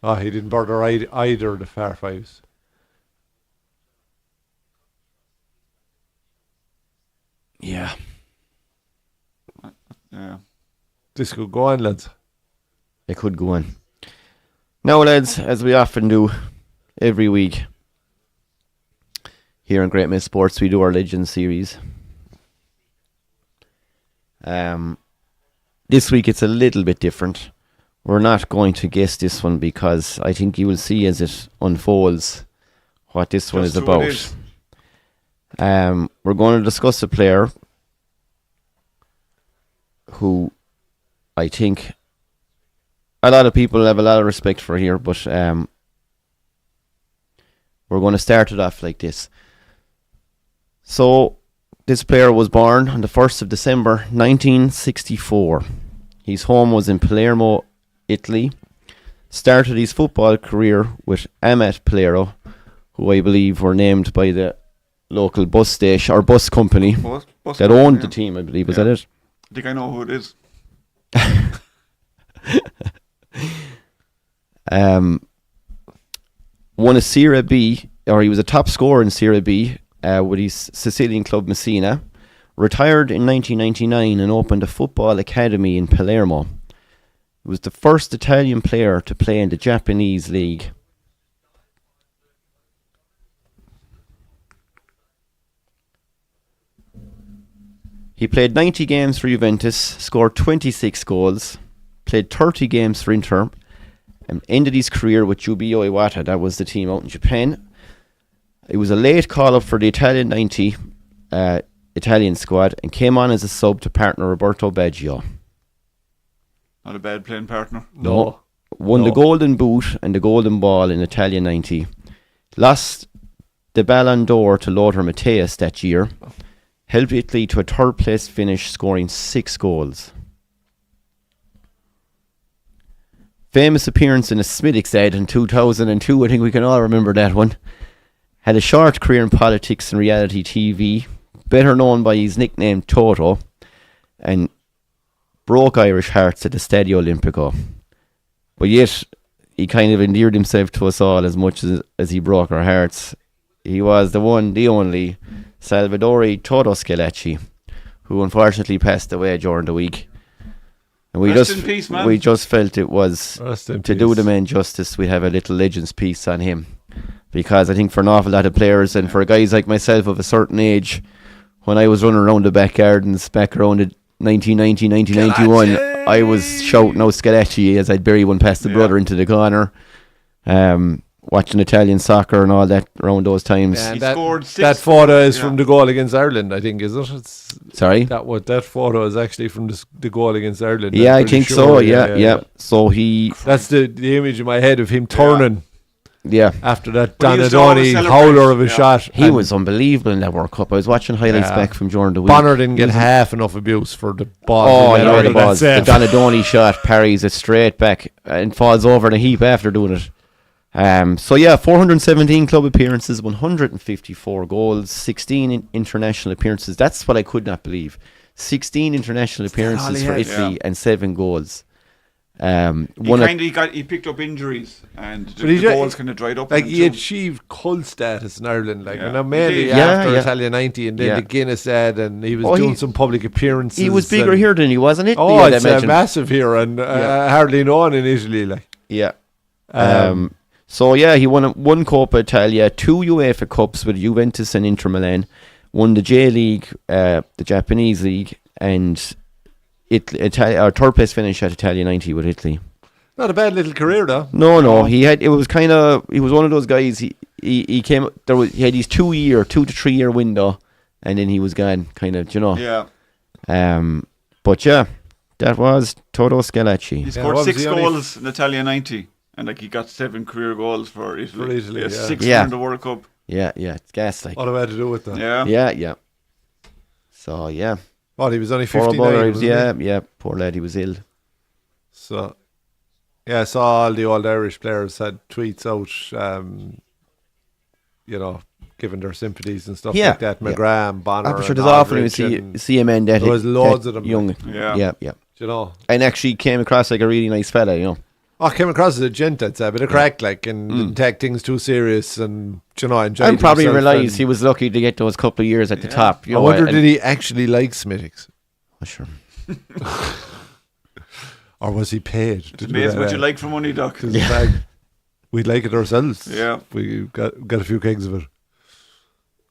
Oh, he didn't birdie either of the par 5s. Yeah. Yeah. This could go on, lads. It could go on. Now, lads, as we often do every week here on Great Miss Sports, we do our Legends series. This week it's a little bit different. We're not going to guess this one because I think you will see as it unfolds what this one is Just who it about. is. We're going to discuss a player who I think a lot of people have a lot of respect for here, but we're going to start it off like this. So, this player was born on the 1st of December 1964. His home was in Palermo, Italy. Started his football career with Amat Palermo, who I believe were named by the local bus station or bus company Bus that company, owned yeah. the team, I believe. Was Yeah. that it? I think I know who it is. Won a Serie B, or he was a top scorer in Serie B with his Sicilian club Messina. Retired in 1999 and opened a football academy in Palermo. He was the first Italian player to play in the Japanese league. He played 90 games for Juventus, scored 26 goals, played 30 games for Inter, and ended his career with Jubei Iwata. That was the team out in Japan. He was a late call-up for the Italian 90 Italian squad and came on as a sub to partner Roberto Baggio. Not a bad playing partner. No. Won the Golden Boot and the Golden Ball in Italian 90. Lost the Ballon d'Or to Lothar Matthäus that year. Helped Italy to a third place finish, scoring 6 goals. Famous appearance in a Smithwick's ad in 2002. I think we can all remember that one. Had a short career in politics and reality TV. Better known by his nickname Toto. And broke Irish hearts at the Stadio Olimpico. But yet, he kind of endeared himself to us all as much as he broke our hearts. He was the one, the only, Salvatore Toto Schillaci, who unfortunately passed away during the week. And we Rest in peace, man. we just felt it was Rest in to peace. do the man justice. We have a little legends piece on him, because I think for an awful lot of players and for guys like myself of a certain age, when I was running around the back gardens back around the 1990, 1991, I was shouting out Schillaci as I'd bury one past the brother into the corner. Watching Italian soccer and all that around those times. Yeah, He that, scored 6. that photo is from the goal against Ireland, I think, is it? Sorry? That photo is actually from the goal against Ireland. Yeah, I'm I pretty think sure. so. Yeah. So he, That's the image in my head of him turning yeah, after that But he used to always Donadoni celebrate. howler of a Yeah. shot. he And was unbelievable in that World Cup. I was watching highlights Yeah. back from during the week. Bonner didn't get half enough abuse for the ball. Oh, he let yeah, out the of that balls. The save. Donadoni shot parries it straight back and falls over in a heap after doing it. 417 club appearances, 154 goals, 16 international appearances. That's what I could not believe. 16 international appearances he for had? Italy and 7 goals. He picked up injuries and But he the ju- goals kind of dried up. Like on he him too. achieved cult status in Ireland, like Yeah. and now mainly He did. after Yeah. Italian 90 and then Yeah. the Guinness ad, and he was Oh, doing he- some public appearances. He was bigger and- here than he was in Italy, Oh, I'd it's imagine. massive here and hardly known in Italy. Like, Yeah. Um, He won one Coppa Italia, 2 UEFA Cups with Juventus and Inter Milan, won the J League, the Japanese League, and our third place finish at Italia 90 with Italy. not a bad little career though. No, he was one of those guys. He came he had his 2 to 3 year window, and then he was gone. Kind of, you know. Yeah. But yeah, that was Toto Schillaci. He scored what was 6 he only goals in Italia 90. And like he got 7 career goals for Italy. For Italy, yeah. 6 Yeah. in the World Cup. Yeah, it's gas like. What am I to do with that? Yeah. Yeah. So yeah, What, he was only poor 59. baller, wasn't he? yeah, poor lad, he was ill. So, yeah, I saw all the old Irish players had tweets out, giving their sympathies and stuff Yeah, like that. yeah. McGrath, Bonner, I'm sure and there's often you Aldrich and, see a man that there was loads that of them, young. like. Yeah. Yeah. you know. And actually came across like a really nice fella, you know. I came across as a gent, I'd say, a bit of crack, like, and didn't take things too serious, and enjoyed And probably himself, realised and he was lucky to get those couple of years at the top. You I know, wonder, and- did he actually like Smithwick's, Oh, sure. or was he paid? to It's do amazing that, what you like for money, Doc. 'Cause like, we'd like it ourselves. Yeah. We got a few kegs of it.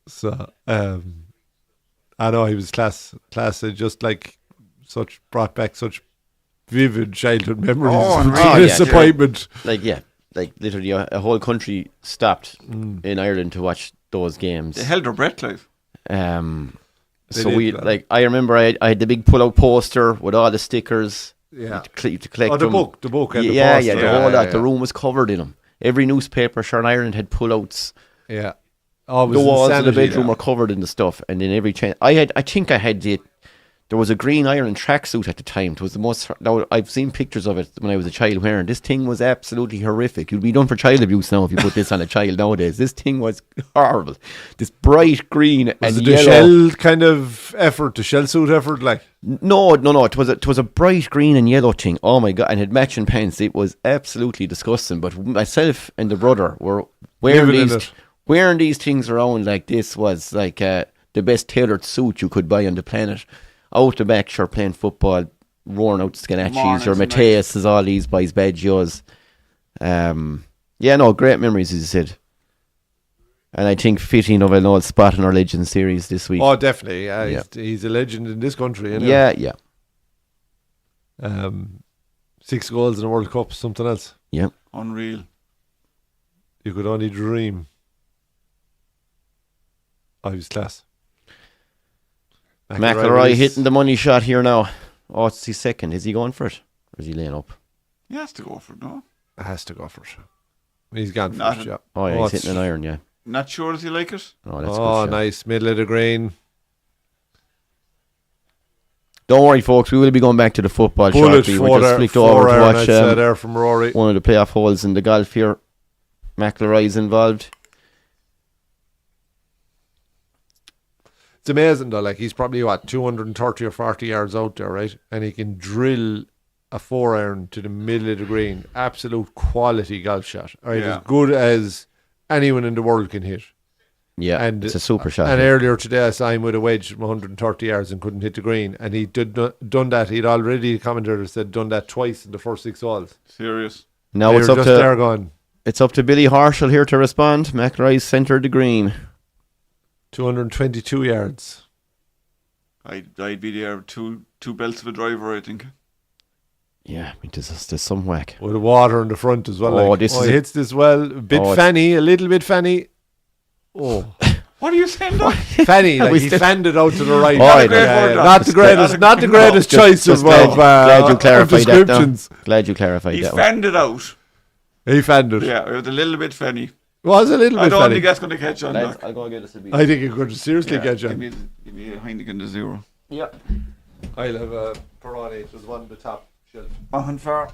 So, I know he was class. Just like brought back such vivid childhood memories. Oh, of and really, disappointment. Like literally a whole country stopped in Ireland to watch those games. They held their breath, like. They So did, we man. I remember I had the big pull-out poster with all the stickers. Yeah. To collect Oh, the them. book, and the yeah, poster. the Yeah, whole lot. yeah. The room was covered in them. Every newspaper, sure, in Ireland had pull-outs. Yeah. Oh, it The was walls of the insanity, bedroom yeah. were covered in the stuff, and then every chance I think I had there was a green Ireland tracksuit at the time. It was the most. Now I've seen pictures of it when I was a child wearing. This thing was absolutely horrific. You'd be done for child abuse now if you put this on a child nowadays. This thing was horrible. This bright green Was and it the yellow. shell kind of effort, the shell suit effort, like? No. It was a bright green and yellow thing. Oh my god! And it had matching pants. It was absolutely disgusting. But myself and the brother were Living in it. wearing these things around like this was like the best tailored suit you could buy on the planet. Out the back, sure, playing football, roaring out Scannachis Mornings or and Mateus is all these boys bad Joes. Yeah, no, great memories, as you said. And I think fitting of an old spot in our Legend series this week. Oh, definitely. Yeah. He's a legend in this country. Anyway. Yeah. 6 goals in a World Cup, something else. Yeah. Unreal. You could only dream. Oh, he was class. McElroy hitting the money shot here now. Oh, it's his second. Is he going for it? Or is he laying up? He has to go for it, no? Has to go for it. He's gone for Not it, a- yeah. Oh, yeah, he's hitting an iron, yeah. Not sure does he like it? Oh, that's Oh, good shot. nice. Middle of the green. Don't worry, folks. We will be going back to the football Bullet shortly. We just flicked over four to iron, watch I'd say there from Rory. one of the playoff holes in the golf here. McElroy's involved. It's amazing though. Like he's probably 230 or 40 yards out there, right? And he can drill a 4 iron to the middle of the green. Absolute quality golf shot. Right, Yeah. as good as anyone in the world can hit. Yeah, And it's a super shot. And yeah. earlier today, I saw him with a wedge from 130 yards and couldn't hit the green. And he done that. He'd already, the commentator said, done that twice in the first 6 holes. Serious. Now They it's were up just to there going it's up to Billy Horschel here to respond. McElroy's centred the green. 222 yards. I'd be there. Two belts of a driver, I think. Yeah, I mean, there's some whack. With the water in the front as well. Oh, like. this is he a- hits this well. A bit fanny, a little bit fanny. Oh. What are you saying, though? Fanny, like We he still- fanned it out to the right. Oh, Not I a great know. word, Not the greatest, not the greatest choice Just of glad you clarified that. descriptions. Glad you clarified He that one. fanned it out. He fanned it. Yeah, with a little bit funny. Was a little I bit don't fanny. think that's going to catch on. Lads, Doc. I'll go and get us a beer. I think it could seriously Yeah, catch give on. me a Heineken to 0. Yeah. I'll have a Peroni. It was one on the top shelf. On far.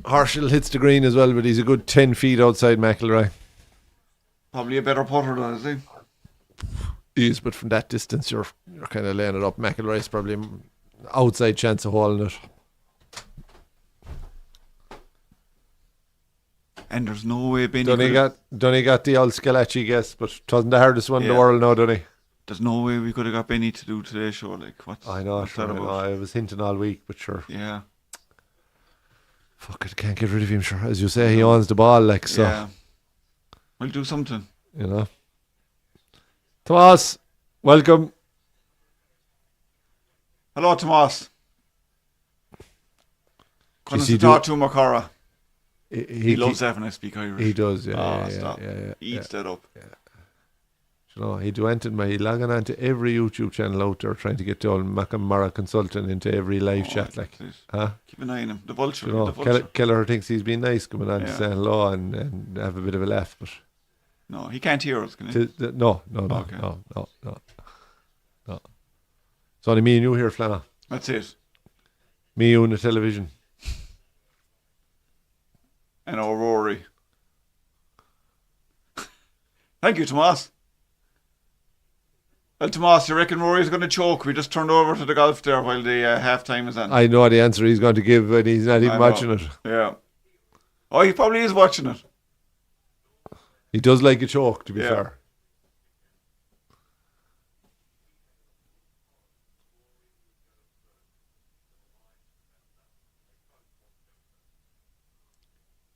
Horschel hits the green as well, but he's a good 10 feet outside McElroy. Probably a better putter than is he? He is, but from that distance, you're kind of laying it up. McElroy's probably outside chance of holding it. And there's no way Benny Dunny got the old Scalacci guess, but it wasn't the hardest one in the Yeah. world now, Dunny. There's no way we could have got Benny to do today's show. Like, what's I know, what's sure, that I know. about? I was hinting all week, but sure. Yeah. Fuck it, can't get rid of him, sure. As you say, he owns the ball, like, so, Yeah. We'll do something. you know. Tomas, welcome. Hello, Tomas. Couldn't he talk to Makara. He He loves that when I speak Irish. He does, yeah. Ah, yeah, stop. yeah. He eats that up. You know, he logging on to every YouTube channel out there trying to get the old Macamara consultant into every live chat, like, Please. huh? Keep an eye on him. The vulture. You know, the vulture. Keller thinks he's been nice coming on to Yeah. say hello and have a bit of a laugh, but No, he can't hear us, can he? no, Okay. no. It's only me and you here, Flana. That's it. Me, you, and the television. And our Rory. Thank you, Tomas. Well, Tomas, you reckon Rory's going to choke? We just turned over to the golf there while the half time is on. I know the answer he's going to give, but he's not I even know. watching it. Yeah. Oh, he probably is watching it. He does like a choke, to be Yeah. fair.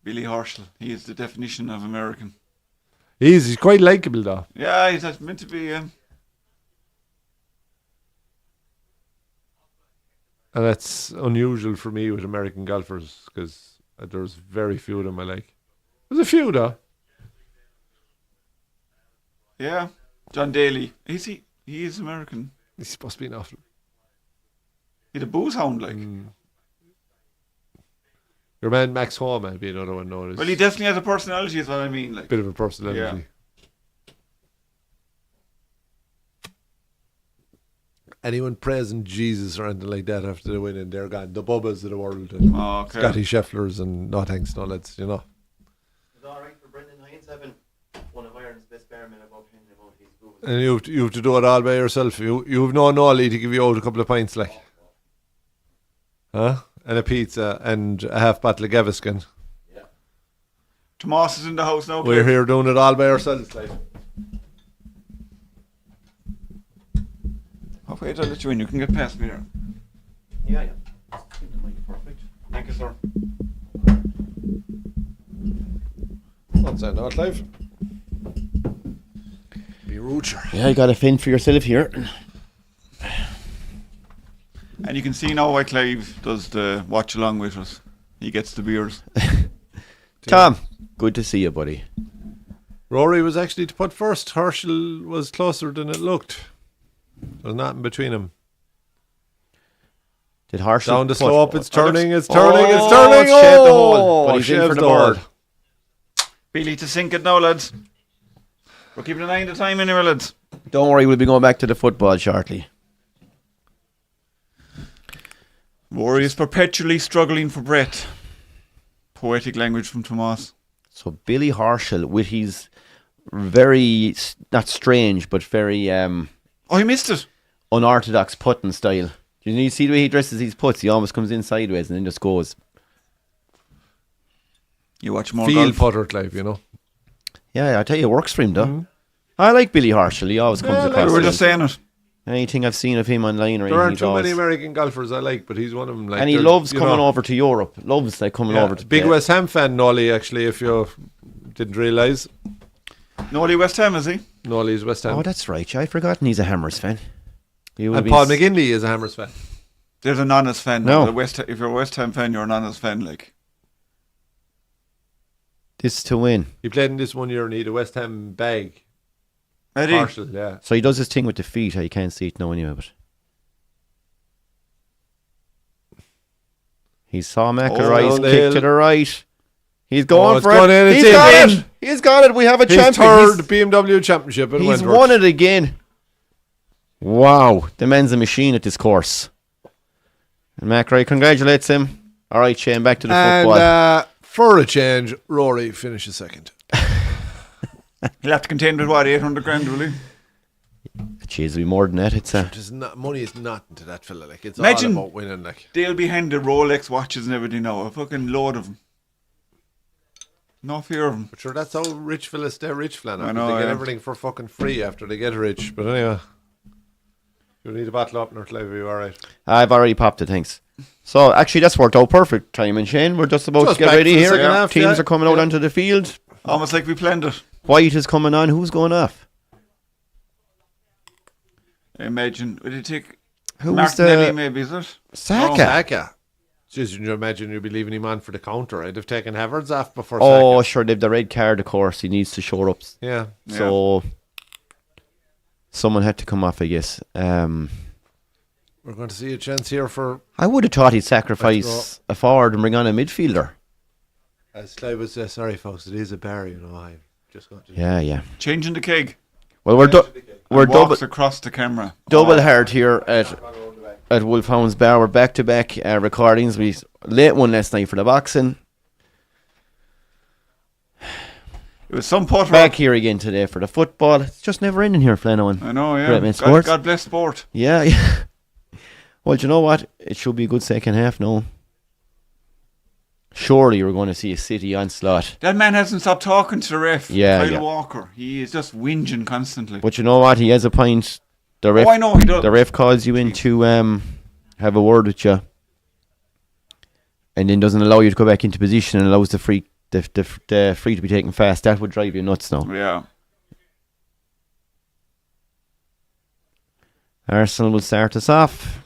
Billy Horschel. He is the definition of American. He's quite likable, though. Yeah, he's meant to be. And that's unusual for me with American golfers, because there's very few of them I like. There's a few, though. Yeah. John Daly. Is he? He is American. He's supposed to be an awful. He's a booze hound, like. Your man Max Homa would be another one noticed. Well, he definitely has a personality, is what I mean. Like. Bit of a personality. Yeah. Anyone praising Jesus or anything like that after the win, and they're gone. The Bubbas of the world, and Oh, okay. Scotty Schefflers, and no thanks, no lads, you know. It's alright for Brendan Hines having one of Ireland's best barmen about him about his booze. And you have to do it all by yourself. You've no Nolly to give you out a couple of pints, like. Huh? and a pizza and a half bottle of Gaviscon. Tomas is in the house now. We're Cliff. here doing it all by ourselves. Like. Oh, wait, I'll let you in. You can get past me there. Yeah. Perfect. Thank you, sir. What's that not live? Be Roger. Yeah, you got a fin for yourself here. And you can see now why Clive does the watch along with us. He gets the beers. Tom, good to see you, buddy. Rory was actually to put first. Herschel was closer than it looked. There's nothing between them. Did Harshal Down the put- slope, it's turning, it's Oh, turning, it's turning. it's shaved the hole, but he's in shaved for the the board. hole. Billy to sink it now, lads. We're keeping an eye on the time anyway, lads. Don't worry, we'll be going back to the football shortly. Rory is perpetually struggling for breath. Poetic language from Tomas. So Billy Harshal with his very, not strange, but very Oh, he missed it. unorthodox putting style. You see the way he dresses his puts? He almost comes in sideways and then just goes. You watch more Field golf. putter, Clive, you know. Yeah, I tell you, it works for him, though. I like Billy Harshal. He always comes Yeah, across. We were well. just saying it. Anything I've seen of him online or There anything, aren't he's too many always- American golfers I like, but he's one of them. Like, and he they're- loves you coming know, over to Europe. Loves like coming yeah, over to big play. West Ham fan, Nolly, actually, if you didn't realise. Nolly West Ham, is he? Nolly's West Ham. Oh, that's right. I'd forgotten he's a Hammers fan. He would And be Paul McGinley is a Hammers fan. There's an honest fan. No. If you're a West Ham fan, you're an honest fan. Like, This to win. He played in this one year and he had a West Ham bag. Eddie. Partial, yeah. So he does his thing with the feet. You can't see it now anyway, but he saw McIlroy's down the kick hill. to the right. He's going it's for gone it. in, it's He's got in. it. He's got it. We have a His champion. third BMW championship in He's Wentworth. won it again. Wow. The man's a machine at this course. And McIlroy congratulates him. All right, Shane, back to the And football. for a change, Rory finishes second. He'll have to contend with what, 800 grand, will he? Jeez, it'll be more than that. It's Money is nothing to that fella. Like, it's Imagine- all about winning. Like, They'll be handed Rolex watches and everything now. A fucking load of them. No fear of them. but sure, that's how rich fellas stay rich, Flanner. I know, They get yeah. everything for fucking free after they get rich. But anyway, you need a bottle opener, Clive. Are you all right? I've already popped it, thanks. So actually, that's worked out perfect, time and Shane. We're just about Just to get back ready for the here. second half, Teams yeah. are coming out Yeah. onto the field. Almost like we planned it. White is coming on. Who's going off? Imagine. Would you take Who's Martinelli, the maybe, is it? Saka? Saka. Jeez, can you imagine you'd be leaving him on for the counter? I'd have taken Havertz off before Oh, Saka. sure. They've the red card, of course. He needs to shore up. Yeah. So someone had to come off, I guess. We're going to see a chance here for, I would have thought he'd Let's sacrifice a forward and bring on a midfielder. as Clive would say, sorry folks, it is a bar, you know. I've just got to Yeah. Changing the keg. Well, we're And double walks across the camera. hard here at Wolfhounds Bar. We're back to back recordings. We late one last night for the boxing. It was some putter. Back here again today for the football. It's just never ending here, Flanagan. I know, yeah. Great, man. God, Sports? God bless sport. Yeah. Well, do you know what? It should be a good second half now. Surely we're going to see a City onslaught. That man hasn't stopped talking to the ref. Yeah, Kyle yeah. Walker. He is just whinging constantly. But you know what? He has a point. The ref, I know he does. The ref calls you in to have a word with you, and then doesn't allow you to go back into position and allows the free to be taken fast. That would drive you nuts now. Yeah. Arsenal will start us off.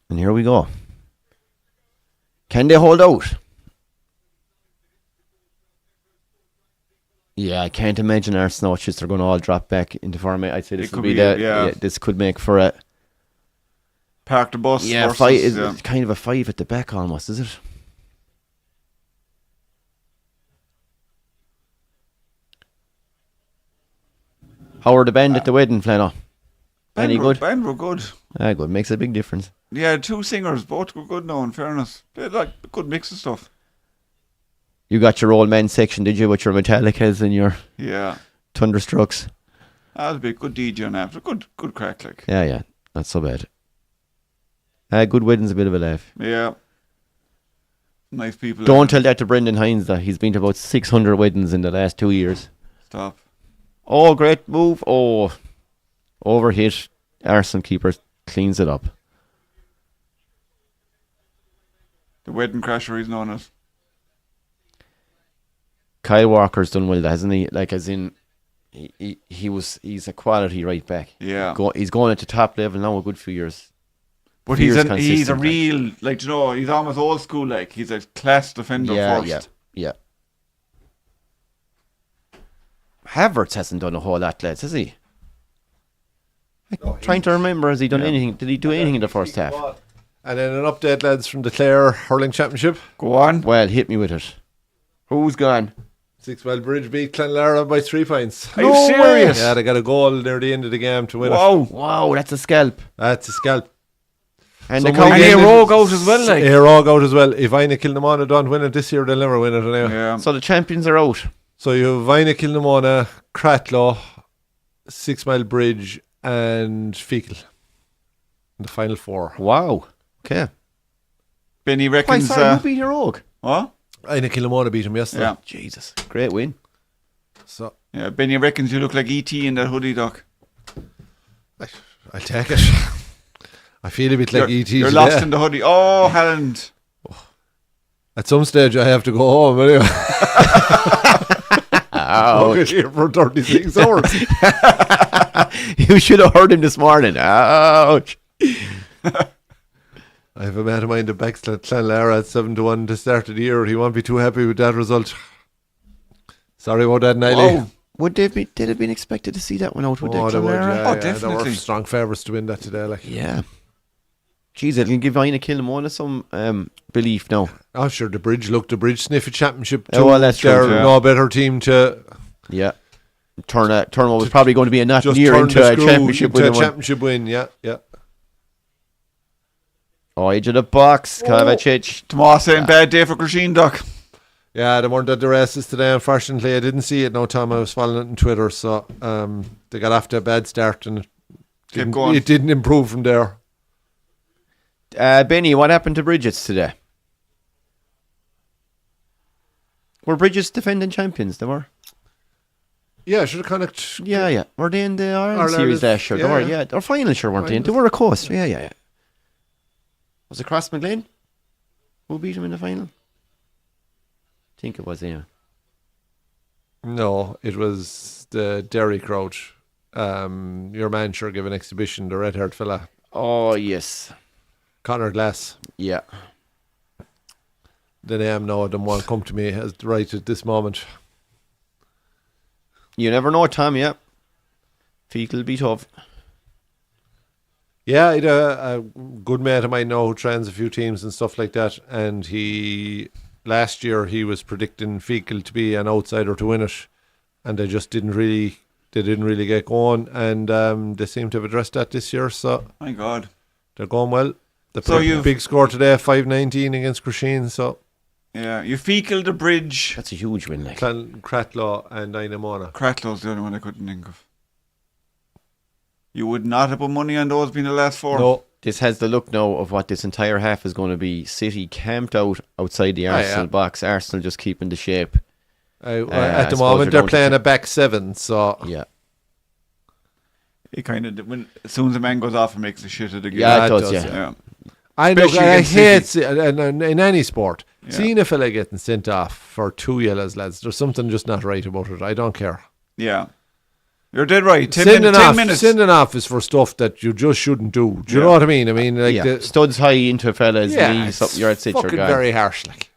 And here we go. Can they hold out? Yeah, I can't imagine Arsenal just are going to all drop back into form. I'd say this It could could be be, the yeah. this could make for a Park the bus. versus, five. It's yeah. kind of a five at the back almost, is it? How are the band at the wedding, Flano? Any good? Band were good. Ah, good. Makes a big difference. Yeah, two singers. Both were good now, in fairness. They had, like a good mix of stuff. You got your old man section, did you, with your Metallicas and your Yeah. Thunderstrucks? That was a bit good DJ on that. Good crack, like. Yeah, not so bad. Good wedding's a bit of a laugh. Yeah. Nice people. Don't tell that to Brendan Hines that he's been to about 600 weddings in the last 2 years. Stop. Oh, great move. Oh, overhit. Arsenal keeper cleans it up. The wedding crasher he's known as. Kyle Walker's done well, hasn't he? Like, as in, he's a quality right back. Yeah. He's going at the top level now a good few years. But he's a real, like, you know, he's almost old school, like, he's a class defender first. Yeah. Havertz hasn't done a whole lot, lads, has he? I'm trying to remember, has he done anything? Did he do anything in the first half? And then an update, lads, from the Clare Hurling Championship. Go on. Well, hit me with it. Who's gone? 6 Mile Bridge beat Clonlara by 3 points. Are you serious? Yeah, they got a goal near the end of the game to win it. Wow, that's a scalp. That's a scalp. And So the And they rogue out as well, like. A rogue out as well. If Aina Kilnamona don't win it this year, they'll never win it anyway. Yeah. So the champions are out. So you have Aina Kilnamona, Cratlow, 6 Mile Bridge, and Fecal in the final 4. Wow. Okay. Benny Why, reckons... sorry, who beat your rogue? what? Aina Kilnamona beat him yesterday. Yeah. Jesus. Great win. So Yeah, Benny reckons you look like E.T. in that hoodie, Doc. I'll take it. I feel a bit like E.T. You're today. lost in the hoodie. Oh, Holland. At some stage, I have to go home anyway. I'll get here for 36 hours. You should have heard him this morning. Ouch. I have a man of mine that backs Clonlara at 7-1 to start of the year. He won't be too happy with that result. Sorry about that, Niley. Oh, would they have been expected to see that one out with They would, Clonlara? Oh, They definitely. were strong favourites to win that today. Like. Yeah. Jeez, it'll give Aina Kilnamona some belief now. Oh, sure, the Bridge sniff a championship too. Oh, well, that's true, They're yeah. no better team to Yeah. Turn what was probably going to be a not just near turn into the a screw championship into a win. championship win. Yeah. Oh, edge of the box, Kovacic. Tomorrow saying bad day for Grisheen, Doc. Yeah, they weren't at the races today, unfortunately. I didn't see it, no, Tom. I was following it on Twitter, so they got off to a bad start and it didn't improve from there. Benny, what happened to Bridges today? Were Bridges defending champions? They were. Yeah, should have kind of. Yeah. Were they in the Ireland Ireland series is- last year? They yeah. were, yeah. Or final, sure, weren't they? They were, of course. Yeah. Was it Cross McLean? Who beat him in the final? I think it was, yeah. No, it was the Derry crowd. Your man sure gave an exhibition, the red-haired fella, Oh, yes. Conor Glass. Yeah. The name now of them won't come to me as right at this moment. You never know, Tom, yeah. Fecal be tough. Yeah, I had a good mate of mine now who trains a few teams and stuff like that, and last year he was predicting Fecal to be an outsider to win it, and they just didn't really get going, and they seem to have addressed that this year, so My God. they're going well. They So put a big score today, 5-19 against Grisheen, so Yeah, you Fecal the Bridge. That's a huge win, like. Cratlaw and Inamona. Cratlow's the only one I couldn't think of. You would not have put money on those being the last 4. No, This has the look now of what this entire half is going to be. City camped out outside the Arsenal box. Arsenal just keeping the shape. at I the suppose moment they're they're down to playing a back 7, so Yeah. It kind of, as soon as the man goes off, it makes the shit of the game. Yeah, it it does, does, yeah. Yeah. I Especially hate against in any sport. Yeah. Seeing a fella getting sent off for 2 yellows, lads, there's something just not right about it. I don't care. Yeah. You're dead right. 10 minutes. Sending off is for stuff that you just shouldn't do. Do you know what I mean? I mean, like Yeah. Studs high into a fella is yeah, me, it's something you're at sit, you're fucking gone. very harsh. Like,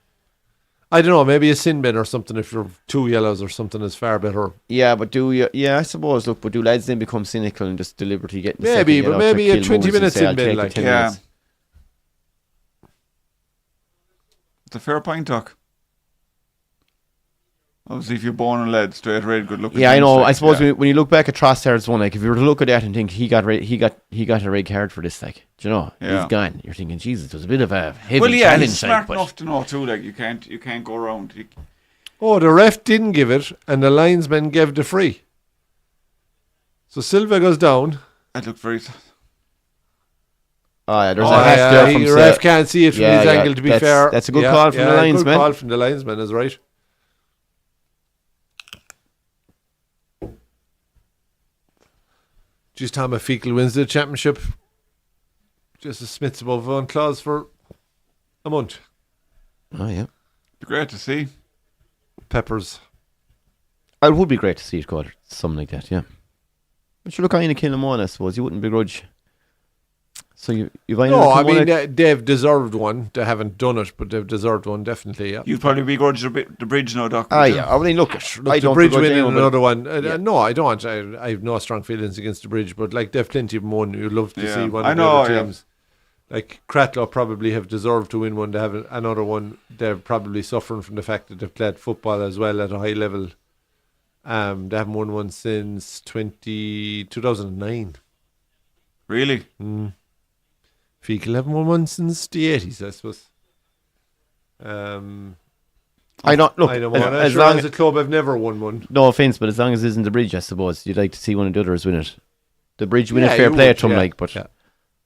I don't know, maybe a sin bin or something. If you're 2 yellows or something, is far better. Yeah, but do you? Yeah, I suppose. Look, but do lads then become cynical and just deliberately get in the Maybe, second but yellow maybe to a kill 20 moves and minutes say, in I'll bed, take the like, 10 Yeah. minutes. It's a fair point, Doc. Obviously, if you're born and led, straight red, good looking. Yeah, I know. like, I suppose yeah. when you look back at Trossard's one, like if you were to look at that and think he got a red card for this, like, do you know, Yeah. he's gone. You're thinking, Jesus, there's a bit of a heavy Well, yeah, challenge, he's smart like, but enough to know too. Like you can't go around. Oh, the ref didn't give it, and the linesman gave the free. So Silva goes down. That looked very. Oh, yeah, there's a hat there from ref can't see it from his angle, to be fair. That's a good call from the linesman. Good call from the linesman, is right. Just Tom Fecal wins the championship. Just a Smiths above one clause for a month. Oh, yeah. Great to see. Peppers. It would be great to see it go something like that, yeah. But you look, kind of kill them on, I suppose. You wouldn't begrudge. So you've No, I mean, they've deserved one. They haven't done it, but they've deserved one, definitely, yeah. You'd probably begrudge the bridge now, Doc. Yeah. I mean, look, I the don't bridge begrudge winning anyone, another one. yeah. No, I don't. I have no strong feelings against the bridge, but like they've plenty of them won. You'd love to see one of the other teams. Like Cratlow probably have deserved to win one. They have another one. They're probably suffering from the fact that they've played football as well at a high level. They haven't won one since 2009. Really? Fecal haven't won one since the 80s, I suppose. I don't look. As long as a club, I've never won one. No offence, but as long as it isn't the bridge, I suppose you'd like to see one of the others win it. The bridge win a fair play to them, but. Yeah.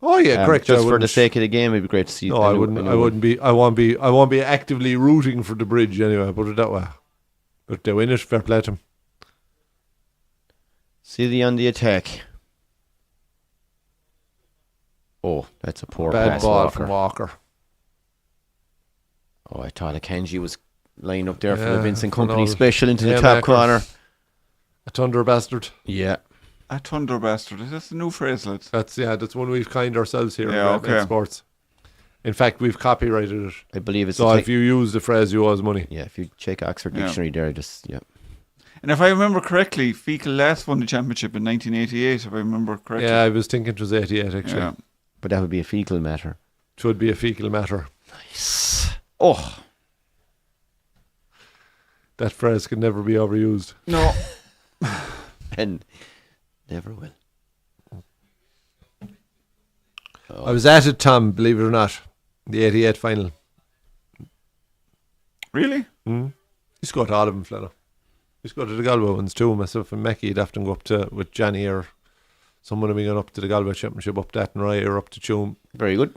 Oh yeah, correct. Just for the sake of the game, it'd be great to see. No, I wouldn't be. I won't be actively rooting for the bridge anyway. Put it that way. But they win it, fair play to them. City on the attack. Oh, that's a poor bad pass, ball Walker. from Walker. Oh, I thought Akanji was lying up there for the Vincent Company no, special into the top corner. A thunder bastard. Yeah. A thunder bastard. That's a new phrase, lads. That's one we've coined ourselves here in sports. In fact, we've copyrighted it. I believe it's so. If you use the phrase, you owe us money. Yeah, if you check Oxford Dictionary there, And if I remember correctly, Fecal last won the championship in 1988. If I remember correctly. Yeah, I was thinking it was 88 actually. Yeah. But that would be a Fecal matter. It would be a Fecal matter. Nice. Oh. That phrase can never be overused. No. And never will. Oh. I was at it, Tom, believe it or not. The 88 final. Really? You scored all of them, Flano. You scored to the Galway ones too. Myself and Mackie would often go up with Johnny or someone of me going up to the Galway Championship up that and Rye or up to Tuam. Very good.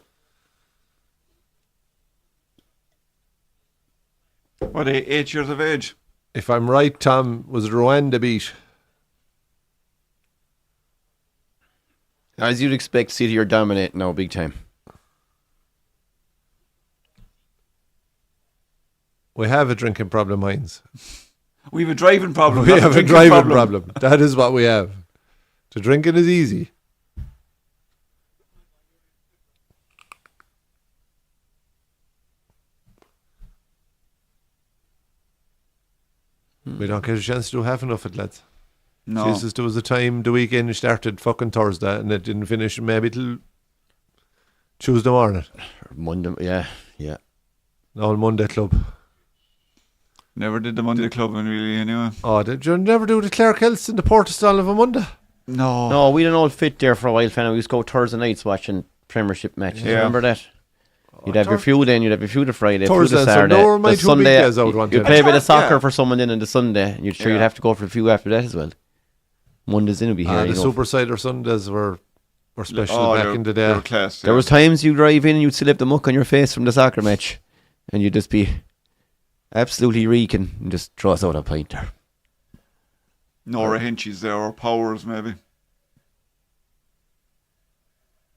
What, 8 years of age? If I'm right, Tom, was Rwanda beat? As you'd expect, City are dominating now big time. We have a drinking problem, Heinz. We have a driving problem. We have a driving problem. That is what we have. The drinking is easy. We don't get a chance to do half enough of it, lads. No. Jesus, there was a time the weekend started fucking Thursday and it didn't finish maybe till Tuesday morning. Monday, yeah. No, Monday club. Never did the Monday club really anyway. Oh, did you never do the Clare Kelts in the Portestall of a Monday? No, we didn't all fit there for a while, Fana. We used to go Thursday nights watching Premiership matches. Yeah. Remember that? You'd have your few then, you'd have your few the Friday, Thursday, few the Saturday. So my 2 big days out one you'd play a bit of soccer for someone then on the Sunday, and you'd have to go for a few after that as well. Mondays in would be here. The Super Cider Sundays were special back in the day. Class, There was times you'd drive in and you'd still have the muck on your face from the soccer match, and you'd just be absolutely reeking and just throw us out a pint there. Nora Hinchies there, or Powers maybe.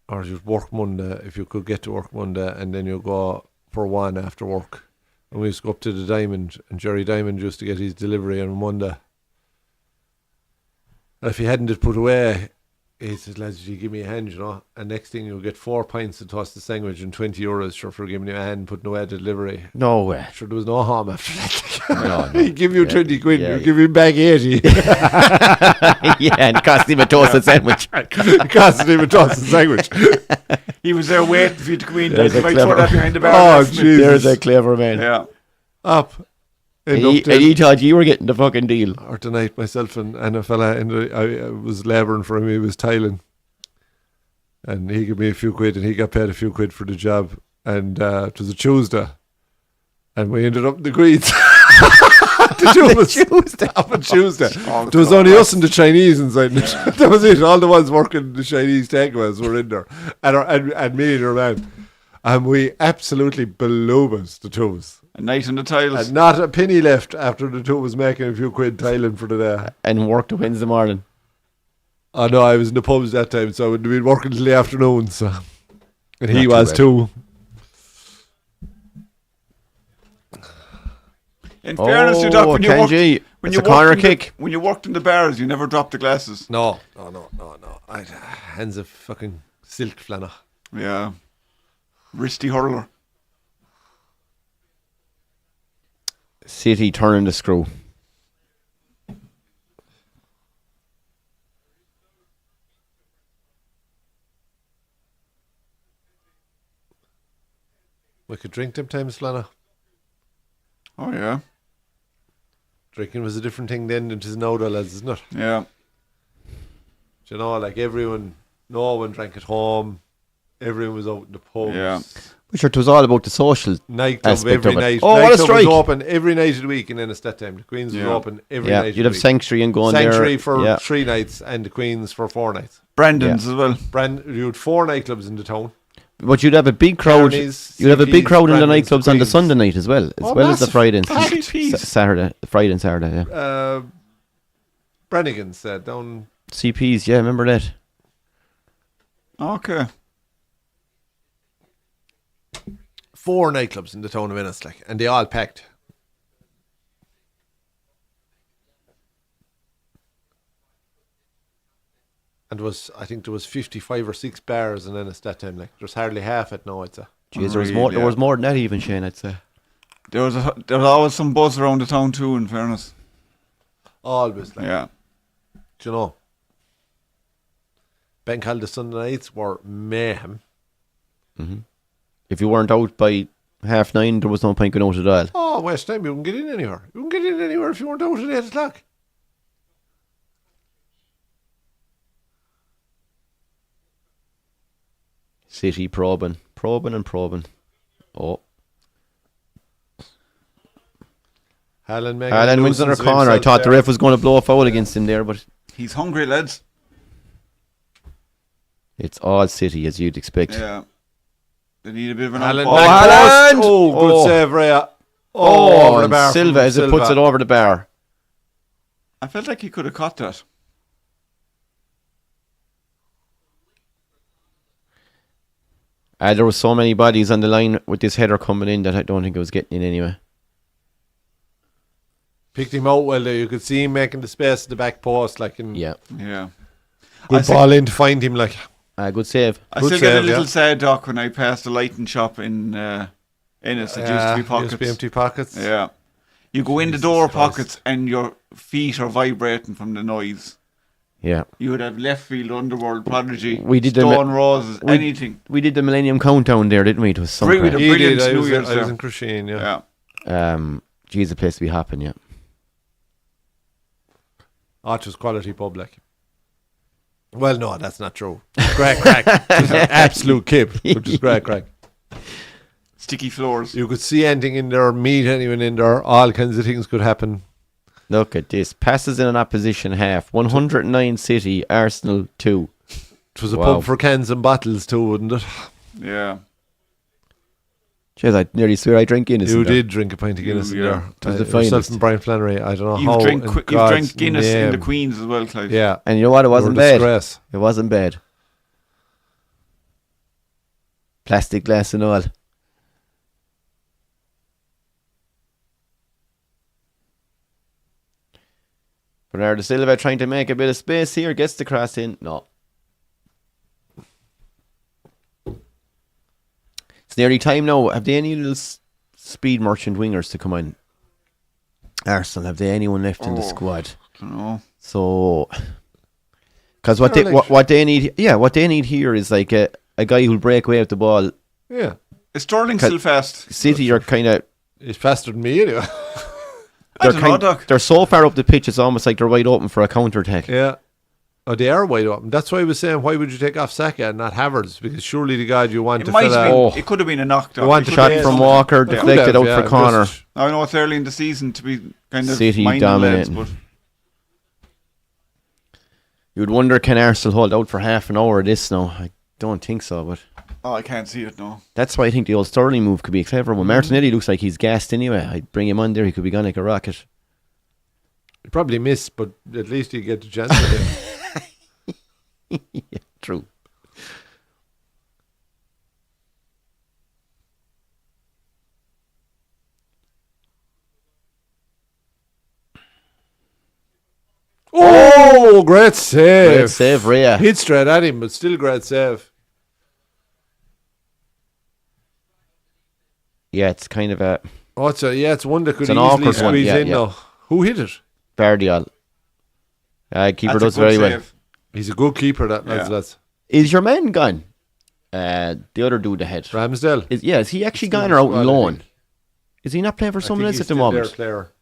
Or you'd work Monday, if you could get to work Monday, and then you go for one after work. And we used to go up to the Diamond, and Jerry Diamond used to get his delivery on Monday. And if he hadn't it put away, he says, lads, you give me a hand, you know. And next thing you'll get 4 pints of toasted sandwich and €20 for giving you a hand, putting away the delivery. No way. Sure, there was no harm after that. No. He'd give you 20 quid, you give him back 80. And it cost him a toasted sandwich. It cost him a toasted sandwich. He was there waiting for you to come in. There's He might throw that behind the bar. Oh, Jesus. There's a clever man. Yeah. Up. And he thought you were getting the fucking deal. Or tonight, myself and a fella, I was labouring for him, he was tiling. And he gave me a few quid, and he got paid a few quid for the job. And it was a Tuesday. And we ended up in the Greens. Tuesday. On Tuesday. Oh, There was only us and the Chinese inside. That was it. All the ones working the Chinese takeaways were in there, and me and her man, and we absolutely blew us the tubes. A night on the tiles. And not a penny left after the two was making a few quid tiling for the day. And worked to Wednesday morning. Oh no, I was in the pubs that time, so I would have been working till the afternoon. So, and he Not too was bad. too. In fairness to Doc, when you worked, Kenji, when it's you a corner worked in the- kick. when you worked in the bars, you never dropped the glasses. No. Hands of fucking silk flannel. Yeah. Wristy hurler. City turning the screw. We could drink them times, flannel. Oh yeah. Drinking was a different thing then than it is now, though, lads, isn't it? Yeah. Do you know, like no one drank at home. Everyone was out in the pubs. Yeah. Which it was all about the social Nightclub aspect every of it. night. Oh, what a Nightclub strike! was open every night of the week, and then it's that time. The Queen's was Yeah. open every Yeah, night. you'd of have the week. Sanctuary and going Sanctuary there. for yeah. 3 nights, and the Queen's for 4 nights. Brandon's as well. You had 4 nightclubs in the town. But you'd have a big crowd. Carney's, You'd have a big CP's, crowd in the Brandon's, nightclubs on the Queen's. Sunday night as well, Oh, as the massive. Friday and CP's. Saturday, Friday and Saturday. Yeah. Brannigan's down. CPs, yeah, remember that? Okay. 4 nightclubs in the town of Ennis, like, and they all packed. And I think there was 55 or 6 bars in Ennis that time. Like, there's hardly half it now, I'd say. Jeez, Unreal, there was more than that even, Shane, I'd say. There was always some buzz around the town too, in fairness. Always, like, Yeah. do you know? Bank holiday Sunday nights were mayhem. If you weren't out by 9:30, there was no point going out at all. Oh, West Ham, you can get in anywhere. You can get in anywhere if you weren't out at 8 o'clock. City probing. Oh. Haaland wins another corner. I thought the ref was going to blow a foul against him there, but He's hungry, lads. it's all City, as you'd expect. Yeah. They need a bit of an Haaland. outball. Haaland! Oh, good Oh. save, Raya. Oh, over the and bar Silva from as it puts it over the bar. I felt like he could have caught that. There were so many bodies on the line with this header coming in that I don't think it was getting in anyway. Picked him out well there. You could see him making the space at the back post. Like, and Yeah. Yeah. good ball in to find him. Like, Good save. I Good still get a save, little yeah. sad, Doc, when I passed the lighting shop in Ennis. It used to be pockets. empty pockets. Yeah. You go in the Jesus door Christ. pockets and your feet are vibrating from the noise. Yeah. You would have left field, underworld, prodigy, We did the stone roses, we- anything. We did the Millennium Countdown there, didn't we? It was some Brilliant. crack. He Brilliant did. I New was, Year's I was there. in Crusheen, yeah. Yeah. Geez, the place to be hopping, yeah. Arch was quality pub, like. Well, no, that's not true. Great crack. Just an absolute kip, which is great crack. Sticky floors. You could see anything in there, meet anyone in there, all kinds of things could happen. Look at this. Passes in an opposition half. 109 City, Arsenal 2. It was a Wow. pub for cans and bottles too, wouldn't it? Yeah. Jeez, I nearly swear I drank Guinness. You in there. did drink a pint of Guinness in yeah. there. It was the Yourself finest. and Brian Flannery. I don't know You've how. drank, in you've God's drank Guinness in the name. Queen's as well, Clive. Yeah. And you know what? It wasn't You're a bad. disgrace. It wasn't bad. Plastic glass and all. Bernardo Silva trying to make a bit of space here. Gets the cross in. No. It's nearly time now. Have they any little speed merchant wingers to come in? Arsenal, have they anyone left in the squad? I don't know. So, because what they need here is like a guy who'll break away with the ball. Yeah. Is Sterling still fast? City are kind of He's faster than me anyway. I don't know, Doc. they're so far up the pitch it's almost like they're wide open for a counter attack. Yeah. Oh, they are wide open. That's why I was saying, why would you take off Saka and not Havertz? Because surely the God you want It to might fill have out. been, it could have been a knockdown. You want It to could have Shot been from something. Walker, They could deflected have, out for yeah, corner. just- I know it's early in the season to be kind of City minding the lads, dominating. but You would wonder, can Arsenal hold out for half an hour of this now? I don't think so, but I can't see it now. that's why I think the old Sterling move could be a clever one. Martinelli looks like he's gassed anyway. I'd bring him on there. He could be gone like a rocket. You probably miss, but at least you get the chance with him. Yeah, true. Oh, great save. Great save, Rhea. Hit straight at him, but still great save. Yeah, it's kind of a Oh, it's one that could It's an easily awkward one, squeeze yeah, in yeah. now. Who hit it? Bardial. Keeper That's a does good very well. save. He's a good keeper, that lads. Yeah. That's Is your man gone? The other dude ahead. Ramsdale. Is he actually Still gone or out squad, on I loan? think. Is he not playing for I someone think else he's at the still moment? their player.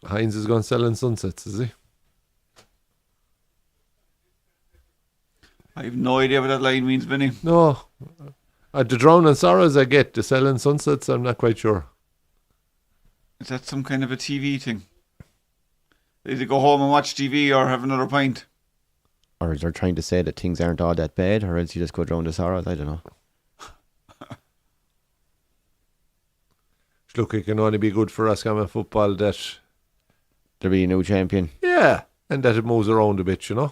Heinz is going selling sunsets, is he? I have no idea what that line means, Vinny. No. The drown and sorrows I get, the selling sunsets, I'm not quite sure. Is that some kind of a TV thing? Either go home and watch TV or have another pint. Or is they trying to say that things aren't all that bad, or else you just go drown the sorrows? I don't know. Look, it can only be good for Roscommon football that, There'll be a new champion. yeah, and that it moves around a bit, Yeah,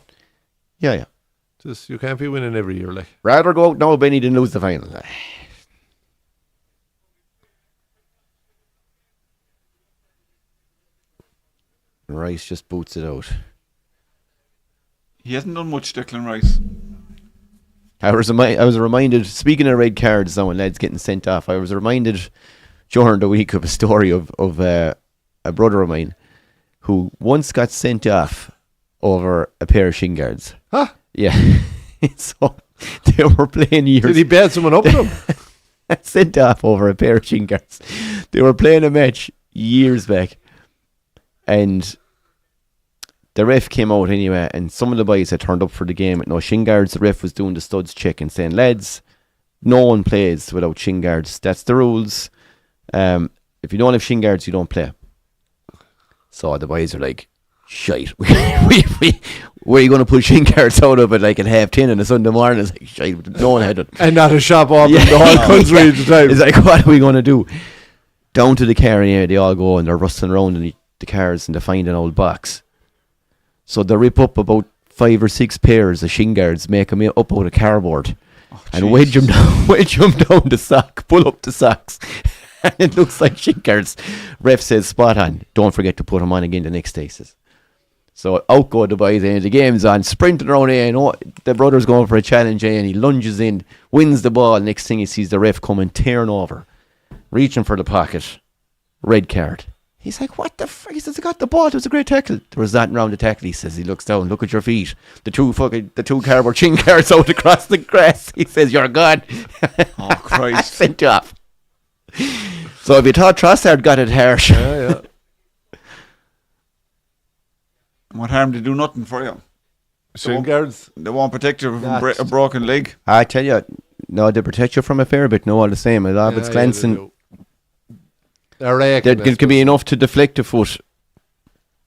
yeah. Just, you can't be winning every year, like. Rather go out now, Benny, than lose the final. Rice just boots it out. He hasn't done much, Declan Rice. I was reminded, speaking of red cards now and lads getting sent off, I was reminded during the week of a story of a brother of mine who once got sent off over a pair of shin guards. Huh? Yeah. So they were playing years. Did he bail someone up with him? Sent off over a pair of shin guards. They were playing a match years back. And the ref came out anyway, and some of the boys had turned up for the game with no shin guards. The ref was doing the studs check and saying, lads, no one plays without shin guards. That's the rules. If you don't have shin guards, you don't play. So the boys are like, shite. Where are you going to put shin guards out of it like at 10:30 on a Sunday morning? It's like, shite, no one had it. And not a shop open the whole country at the time. It's like, what are we going to do? Down to the car, yeah, they all go and they're rustling around in the cars and they find an old box. So they rip up about 5 or 6 pairs of shin guards, make them up out of cardboard, and wedge them down the sock, pull up the socks. And it looks like shin guards. Ref says, spot on. Don't forget to put them on again the next day. Says. So out go the boys, and the game's on, sprinting around here, and the brother's going for a challenge, and he lunges in, wins the ball. Next thing he sees the ref coming, tearing over, reaching for the pocket, red card. He's like, what the fuck? He says, I got the ball, it was a great tackle. There was nothing wrong the tackle, he says. He looks down, look at your feet. The two cardboard shin guards out across the grass. He says, you're gone. Oh, Christ. Sent off. So if you thought Trossard got it harsh. Yeah. What harm? They do nothing for you. Shin guards. They won't protect you from That's- a broken leg. I tell you, no, they protect you from a fair bit, no, all the same. A lot of it's glancing. There can be enough to deflect a foot.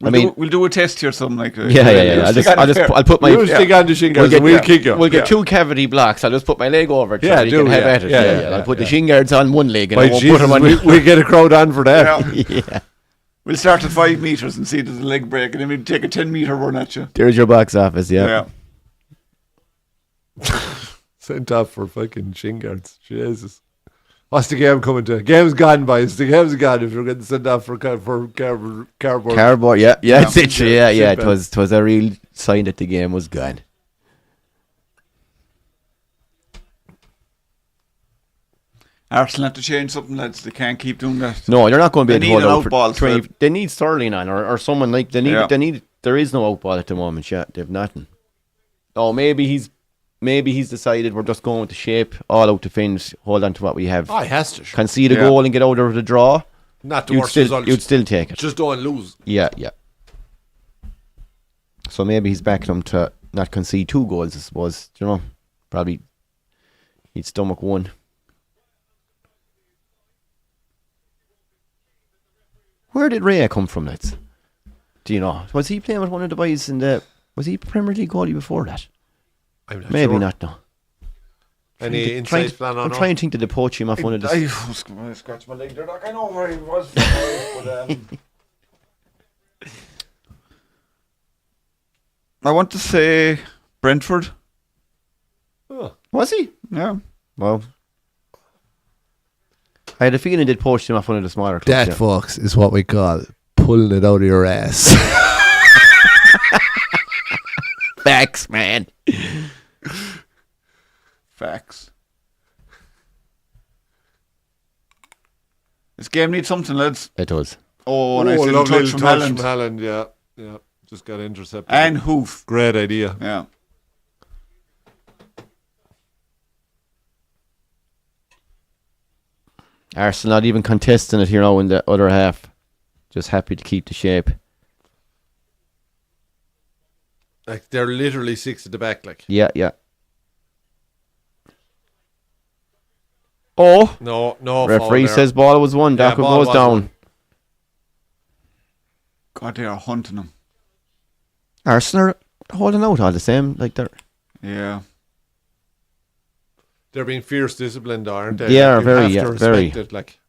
We'll do a test here, something like that. Yeah. I'll put my. You stick on the shin guards and we'll kick you. We'll get 2 cavity blocks. I'll just put my leg over it. Yeah, so you can have at it. Yeah, I'll put the shin guards on one leg and By I won't Jesus, put them on. we'll get a crowd on for that. Yeah. Yeah. We'll start at 5 meters and see does the leg break, and then we'll take a 10-meter run at you. There's your box office. Yeah. Sent off for fucking shin guards. Jesus. What's the game coming to? Game's gone, boys. The game's gone if you're getting sent off for cardboard. Cardboard. Yeah. It's literally. Yeah. It Simple. was a real sign that the game was gone. Arsenal have to change something, lads. They can't keep doing that. No, they're not going to be They able to need hold an out outball for 20. for- They need Sterling on or someone like they need. Yeah. They need. There is no outball at the moment. Yeah, they've nothing. Oh, maybe he's decided we're just going with the shape, all out defend, hold on to what we have. Oh, he has to. Concede a Yeah. goal and get out of the draw. Not the worst result. You'd still take it. Just don't lose. Yeah. So maybe he's backing him to not concede 2 goals, I suppose. You know, probably he'd stomach 1. Where did Raya come from, lads? Do you know? Was he playing with one of the boys in the... Was he Premier League goalie before that? I'm not Maybe sure. not, no. Any insight plan on I'm trying to think that they poach him off one of the... I was going to scratch my leg there. Like, I know where he was. But, I want to say Brentford. Oh. Was he? Yeah. Well, I had a feeling they'd poached him off one of the smaller clubs. That, yeah. folks, is what we call pulling it out of your ass. Facts, man. Facts. This game needs something, lads. It does. Oh, nice little touch from Haaland. Haaland, yeah. Just got intercepted. And hoof. Great idea. Yeah. Arsenal not even contesting it here now in the other half. Just happy to keep the shape. Like, they're literally 6 at the back, like. Yeah. Oh! No. Referee says ball was won. Yeah, Docker ball goes was down. won. God, they are hunting him. Arsenal are holding out all the same. Like they're... Yeah. They're being fierce disciplined, aren't they? They are, You very, have to yeah, respect very. it, like.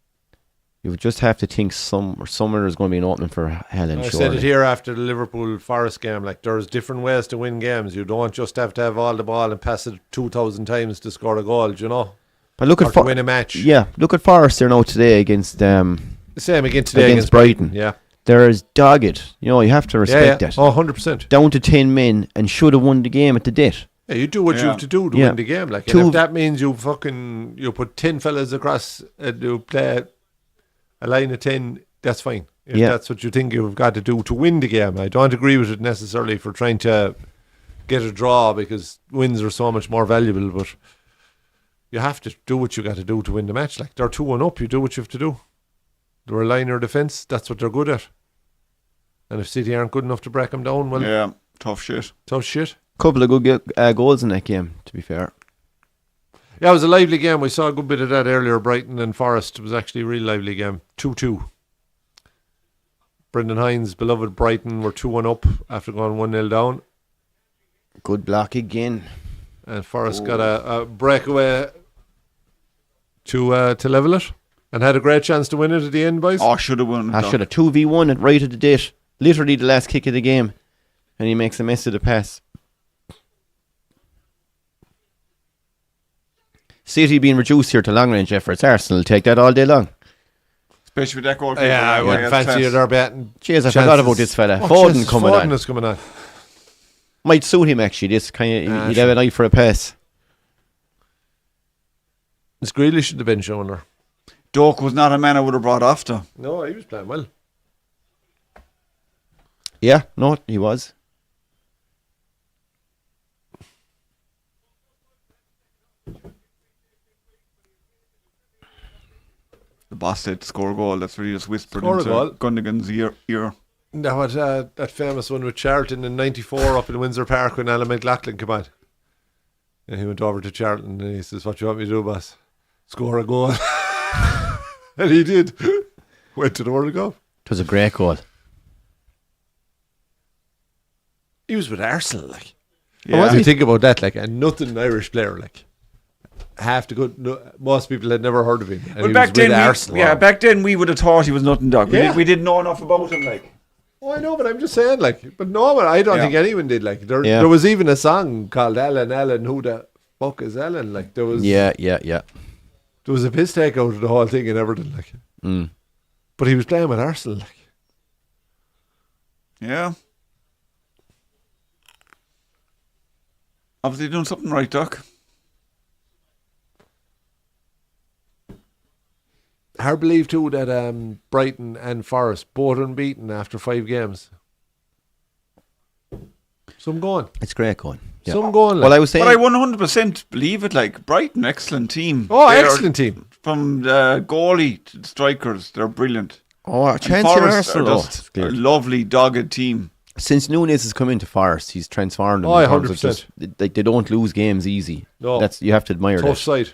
You would just have to think somewhere there's going to be an opening for Helen. I said it here after the Liverpool Forest game. Like, there's different ways to win games. You don't just have to have all the ball and pass it 2,000 times to score a goal. Do you know? But look or at to win a match. Yeah, look at Forest there now today against Same again today against Brighton. Yeah. They're as dogged. You know, you have to respect that. Oh, 100%. Down to 10 men and should have won the game at the death. Yeah, you do what you have to do to Yeah. win the game. Like, Two- and if that means you put 10 fellas across and you play a line of 10, that's fine. If that's what you think you've got to do to win the game. I don't agree with it necessarily for trying to get a draw because wins are so much more valuable, but you have to do what you got to do to win the match. Like, they're 2-1 up, you do what you have to do. They're a liner defence, that's what they're good at. And if City aren't good enough to break them down, well, Yeah. Tough shit. tough shit. Couple of good goals in that game, to be fair. Yeah, it was a lively game. We saw a good bit of that earlier. Brighton and Forest. It was actually a really lively game. 2-2. Brendan Hines' beloved Brighton were 2-1 up after going 1-0 down. Good block again. And Forest got a breakaway to level it. And had a great chance to win it at the end, boys. Oh, should have won. I should have 2v1 it right at the date. Literally the last kick of the game. And he makes a mess of the pass. City being reduced here to long range efforts. Arsenal will take that all day long. Especially with that goal. Yeah, I wouldn't fancy it. They're betting. Jeez, I forgot about this fella. Oh, Foden Jesus, coming Foden on. is coming on. Might suit him actually. This kind of, he'd sure. have an eye for a pass. It's Grealish at the bench owner. Doak was not a man I would have brought off to. No, he was playing well. Yeah, no, he was. The boss said to score a goal. That's what he just whispered Score a into goal. Gundogan's ear. That was that famous one with Charlton in '94 up in Windsor Park when Alan McLaughlin came on. And he went over to Charlton and he says, "What do you want me to do, boss? Score a goal." And he did. Went to the World Cup. It was a great goal. He was with Arsenal, like. Oh, was You he? think about that, like, and nothing Irish player, like. Half the good. No, most people had never heard of him. And But he back was with then, Arsenal. back then we would have thought he was nothing, dog. Yeah. We didn't know enough about him, like. Oh, I know, but I'm just saying, like, but no, but I don't Yeah. think anyone did. Like, there was even a song called Alan. Who the fuck is Alan? Like, there was Yeah. there was a piss take out of the whole thing and everything. Like, but he was playing with Arsenal. Like, Yeah. Obviously doing something right, Doc. hard to believe too that Brighton and Forest both unbeaten after 5 games. Some going. It's great going. Yeah. Some going. Like. Well, I was saying. But I 100% believe it. Like Brighton, excellent team. Oh, They are- excellent team. From the goalie to the strikers, they're brilliant. Oh, a And chance here, Forest are Arsenal. just a lovely, dogged team. Since Nunes has come into Forest, he's transformed them. Oh, in terms of 100%. just, they don't lose games easy. No. That's you have to admire Tough that. side.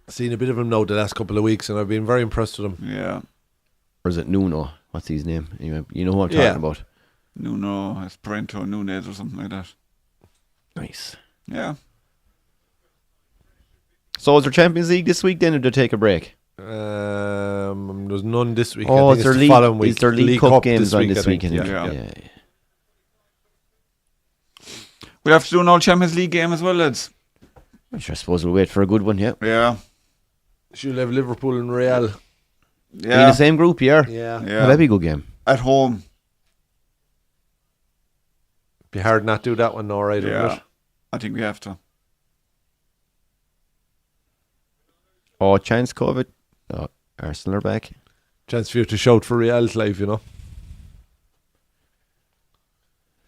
Seen a bit of him now the last couple of weeks, and I've been very impressed with him. Yeah. Or is it Nuno? What's his name? You know who I'm Yeah. talking about. Nuno Espirito Nunes or something like that. Nice. Yeah. So is there Champions League this week then, or do they take a break? There's none this week. Oh, I is think there it's league? the following week. Is there League Cup games on this I think. weekend? Yeah. We have to do an all Champions League game as well, lads. Which I suppose we'll wait for a good one. Yeah. Yeah. Should have Liverpool and Real. In Yeah. the same group, yeah. Yeah. Well, that'd be a good game. At home. Be hard not to do that one now, right? Yeah. It? I think we have to. Oh, chance COVID. Oh, Arsenal are back. Chance for you to shout for Real's life, you know.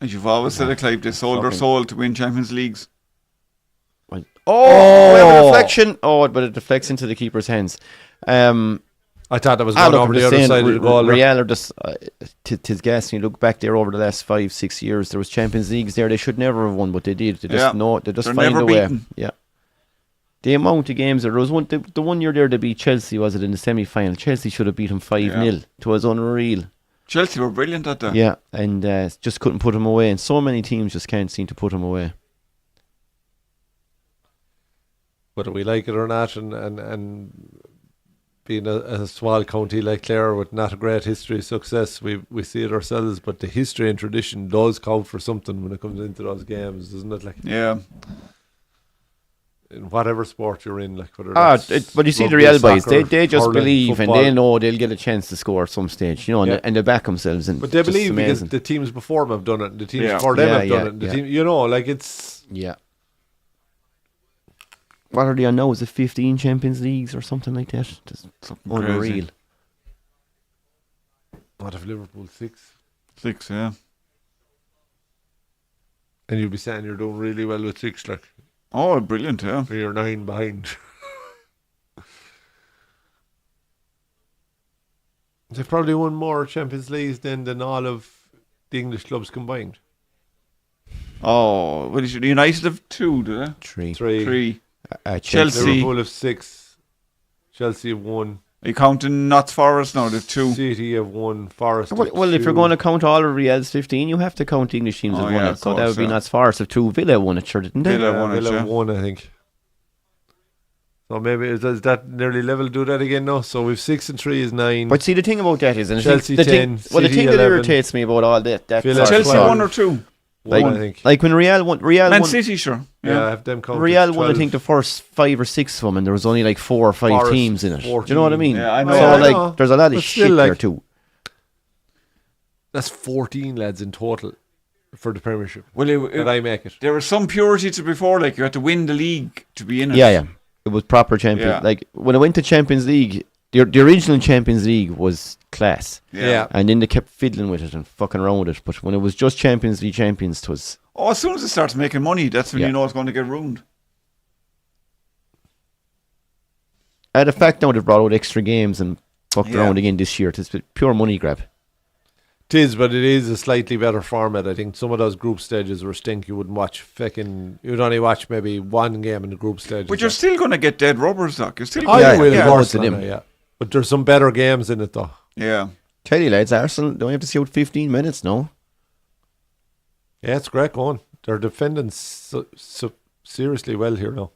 As you've always said, Clive, they sold their soul to win Champions Leagues. Oh, we have a deflection. Oh, but it deflects into the keeper's hands. I thought that was going over the other side of the goal. Real are just tis gas. You look back there over the last 5-6 years. There was Champions Leagues there. They should never have won, but they did. They just They just They're find never a way. beaten. Yeah. The amount of games there was one. The 1 year there to beat Chelsea, was it, in the semi-final? Chelsea should have beat them 5-0. It was unreal. Chelsea were brilliant at that. Yeah, and just couldn't put him away. And so many teams just can't seem to put him away. Whether we like it or not, and being a small county like Clare with not a great history of success, we see it ourselves. But the history and tradition does count for something when it comes into those games, doesn't it? Like, Yeah. in whatever sport you're in, like whether But you see the rugby, Real boys, soccer, they just hurling, believe football. and they know they'll get a chance to score at some stage, you know, Yeah. and they back themselves. And But they just believe because amazing. the teams before them have done it, and the teams Yeah. before them Yeah, have done yeah, it. And the yeah. team, you know, like it's Yeah. What are they on now? Is it 15 Champions Leagues or something like that? Just Something unreal. crazy. what if Liverpool 6, 6, yeah. and you'll be saying you're doing really well with 6, like Oh, brilliant, yeah. you're 9 behind. They've probably won more Champions Leagues than all of the English clubs combined. Oh, what is it? United have 2, do they? 3. 3. Chelsea. Liverpool have 6. Chelsea have 1. Are you counting Notts Forest now? They've 2. City have 1. Forest. Well, have well, if you're 2. going to count all of Real's 15, you have to count English teams Oh, as yeah, one. of So that course, would be yeah. Notts Forest of 2. Villa won it, sure, didn't they? Villa won it, Villa yeah. have 1, I think. So maybe does that nearly level do that again? No. So we've 6 and 3 is 9. But see, the thing about that is, and I Chelsea think the 10, thing, well, the City thing that 11. irritates me about all that, Villa sort of Chelsea stuff, 1 or 2? like, I think. like when Real won, Man City, sure. Yeah, I have them counted. Real won, I 12. think, the first 5 or 6 of them, and there was only like 4 or 5 Forest, teams in it. Do you 14. know what I mean? Yeah, I know. So Yeah, I like, know. there's a lot of But shit still, there like- too. That's 14 lads in total for the Premiership. Well, Did I make it? there was some purity to before, like you had to win the league to be in it. Yeah, yeah. It was proper champion. Yeah. Like when I went to Champions League, the original Champions League was class, Yeah. and then they kept fiddling with it and fucking around with it. But when it was just Champions League champions, it was Oh, as soon as it starts making money, that's when Yeah. you know it's going to get ruined. the fact now they've brought out extra games and fucked Yeah. around again this year. It's a pure money grab. It is, but it is a slightly better format. I think some of those group stages were stink. You wouldn't watch you'd only watch maybe one game in the group stages. But you're still going to get dead rubbers, Doc. You're still I Yeah, will, yeah, of course, loads of them. Anna, yeah. But there's some better games in it, though. Yeah. Tell you lads, Arsenal don't have to see out 15 minutes now. Yeah, it's great going. They're defending so seriously well here now.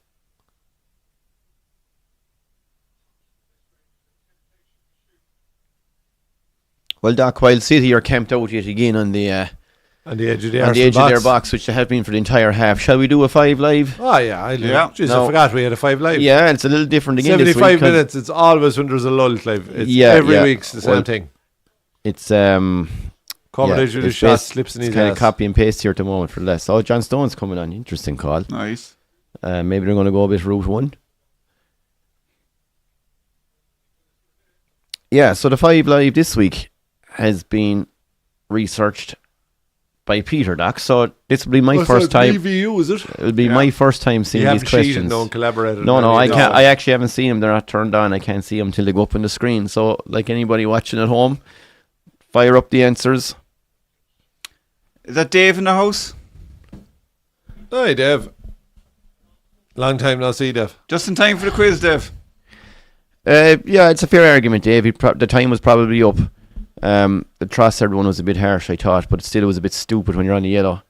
Well, Doc, while City are camped out yet again on the On the edge of the on the Arsenal edge of their box, which they have been for the entire half, shall we do a 5 live? Oh, yeah. Yeah. Jeez, No. I forgot we had a 5 live. Yeah, it's a little different again this week. 75 'cause minutes. It's always when there's a lull, Clive. It's Yeah, every yeah. week's the same Well, thing. It's Combination of the it's shot bas- slips in it's his kind ass. of copy and paste here at the moment for less. Oh, John Stone's coming on. Interesting call. Nice. Maybe they're going to go a bit Route 1. Yeah, so the 5 live this week has been researched by Peter Doc. So this will be my first time. VU, is it? It'll be my first time seeing You these haven't cheated, questions. no one collaborated. No, I Maybe can't. no. I actually haven't seen them. They're not turned on. I can't see them till they go up on the screen. So, like anybody watching at home, fire up the answers. Is that Dave in the house? Hi, Dev. Long time no see, Dev. Just in time for the quiz, Dave. Yeah, it's a fair argument, Dave. The time was probably up. The Trossard one was a bit harsh, I thought, but still it was a bit stupid when you're on the yellow.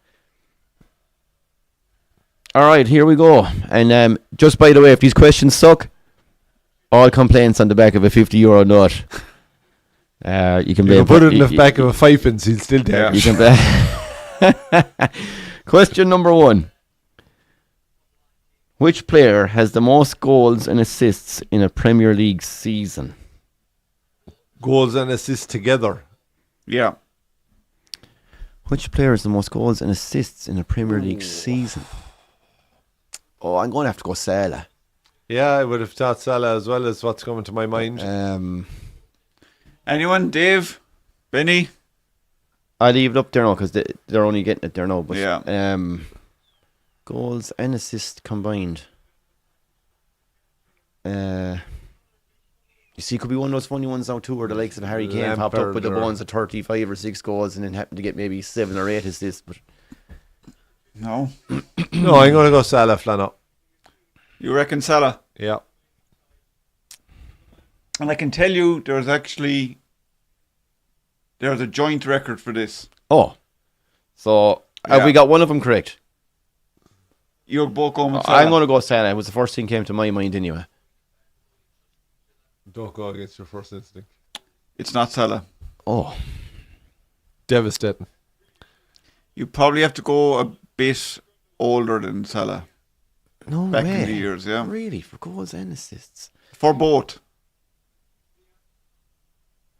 All right, here we go. And just by the way, if these questions suck, all complaints on the back of a €50 note. You can put it in the back of a 5-pence, he'll still take it. You can Question number 1. Which player has the most goals and assists in a Premier League season? Goals and assists together. Yeah. Which player has the most goals and assists in a Premier League season? Oh, I'm going to have to go Salah. Yeah, I would have thought Salah as well as what's coming to my mind. Anyone? Dave? Benny? I leave it up there now because they're only getting it there now. But Yeah. goals and assists combined. You see, it could be one of those funny ones now too, where the likes of Harry Kane popped up with the ones of 35 or 6 goals and then happened to get maybe 7 or 8 assists. But No. No, I'm going to go Salah, Flano. You reckon Salah? Yeah. And I can tell you there's a joint record for this. oh, so have Yeah. we got one of them correct? You're both going with Salah. I'm going to go Salah. It was the first thing came to my mind anyway. Don't go against your first instinct. It's not Salah. Oh, Devastating. You probably have to go a bit older than Salah. no Back way. in the years, yeah. Really, for goals and assists. For both.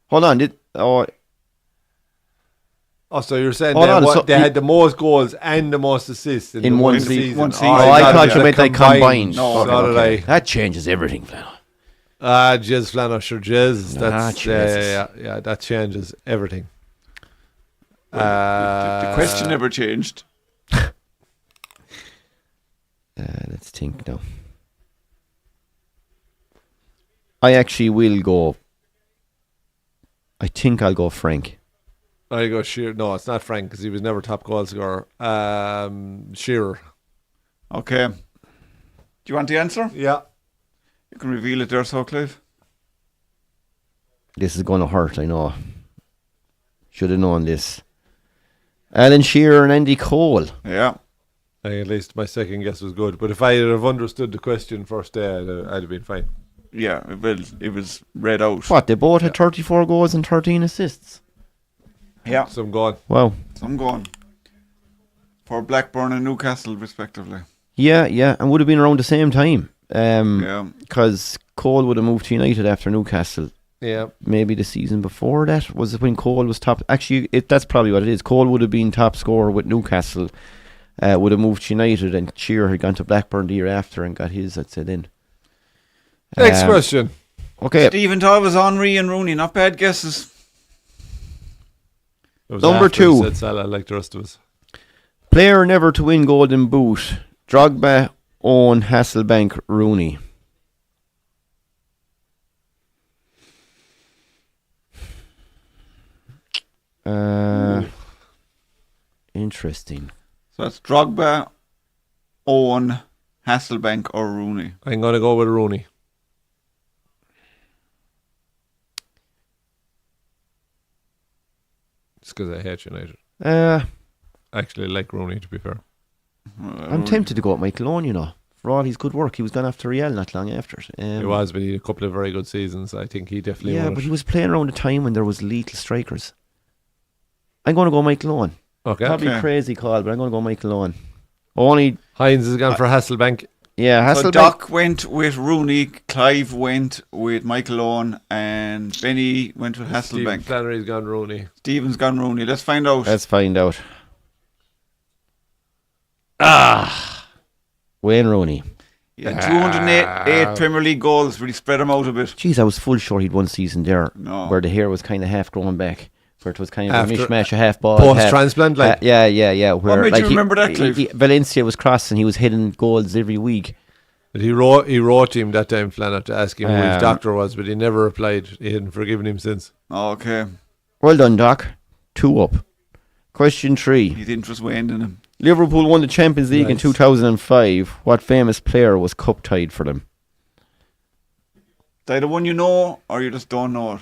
Hold on. Oh, so you're saying Hold on, so they had the most goals and the most assists in In the one season? one season. Oh, Oh, I thought you meant they combined. No, Okay, so did okay. I. That changes everything, Flano. Jez Flano, sure, Jez. That's Jesus. yeah, that changes everything. The question never changed. Let's think now. I actually will go. I think I'll go Frank. I go Shearer. No, it's not Frank because he was never top goal scorer. Shearer. Okay. Do you want the answer? Yeah. You can reveal it there, so Clive. This is going to hurt, I know. Should have known this. Alan Shearer and Andy Cole. Yeah. At least my second guess was good. But if I had have understood the question first day, I'd have been fine. Yeah, it was read out. What, they both had 34 goals and 13 assists? Yeah. So I'm going. Wow. So I'm going for Blackburn and Newcastle, respectively. Yeah, and would have been around the same time. Yeah. Because Cole would have moved to United after Newcastle. Yeah. Maybe the season before that. Was it when Cole was top? Actually, that's probably what it is. Cole would have been top scorer with Newcastle. Would have moved to United, and Shearer had gone to Blackburn the year after and got his, I'd say then. Next question. Okay. Stephen thought it was Henry and Rooney. Not bad guesses. It was Number after he 2. said Salah like the rest of us. Player never to win Golden Boot. Drogba, Owen, Hasselbank, Rooney. Interesting. So that's Drogba, Owen, Hasselbank, or Rooney. I'm going to go with Rooney. It's because I hate United. Actually, I like Rooney, to be fair. I'm tempted to go with Michael Owen, you know. For all his good work, he was gone after Real not long after it. It was, but he had a couple of very good seasons. I think he definitely Yeah, won but it. he was playing around a time when there was lethal strikers. I'm going to go Michael Owen. Okay. Probably Okay. a crazy call, but I'm going to go Michael Owen. Only, Hines has gone for Hasselbank. yeah, So Hasselbank. Doc went with Rooney, Clive went with Michael Owen, and Benny went with Stephen Hasselbank. Flannery's gone Rooney. Stephen's gone Rooney. Let's find out. Let's find out. Wayne Rooney. Yeah, 208 Premier League goals. Really spread him out a bit. Jeez, I was full sure he'd one season there No. where the hair was kind of half growing back. where it was kind of After- a mishmash, a half ball, Post-transplant, like. yeah. Where made like you remember that, Clive? Valencia was crossing, he was hitting goals every week. But he wrote him that time, Flannel, to ask him who his Um, doctor was, but he never replied. He hadn't forgiven him since. Okay. Well done, Doc. 2 up. Question 3. His interest waned in him. Liverpool won the Champions League in Nice. 2005. What famous player was cup tied for them? Is that the one you know, or you just don't know it?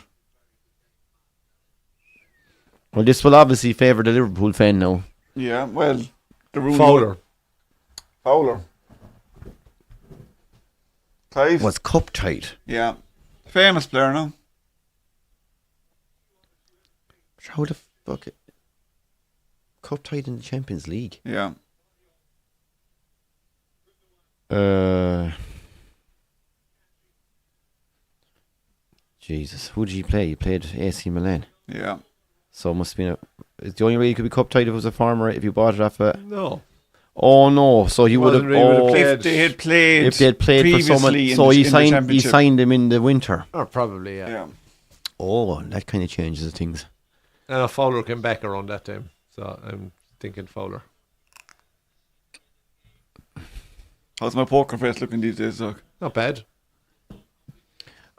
Well, this will obviously favour the Liverpool fan now. Yeah, well, the rule. Fowler. Clive? Was cup tied. Yeah. Famous player now. How the fuck? Cup tied in the Champions League. Yeah. Jesus, who did he play? He played AC Milan. Yeah. So it must have been it's the only way you could be cup tied if it was a farmer, if you bought it off a. No. Oh no! So he would have. Wasn't really Oh, played. If they had played, if they had played for someone, previously so in he the signed. He championship. signed him in the winter. Or probably, yeah. Yeah. Oh, that kind of changes things. And Fowler came back around that time. So I'm thinking Fowler. How's my poker face looking these days, Doc? Not bad.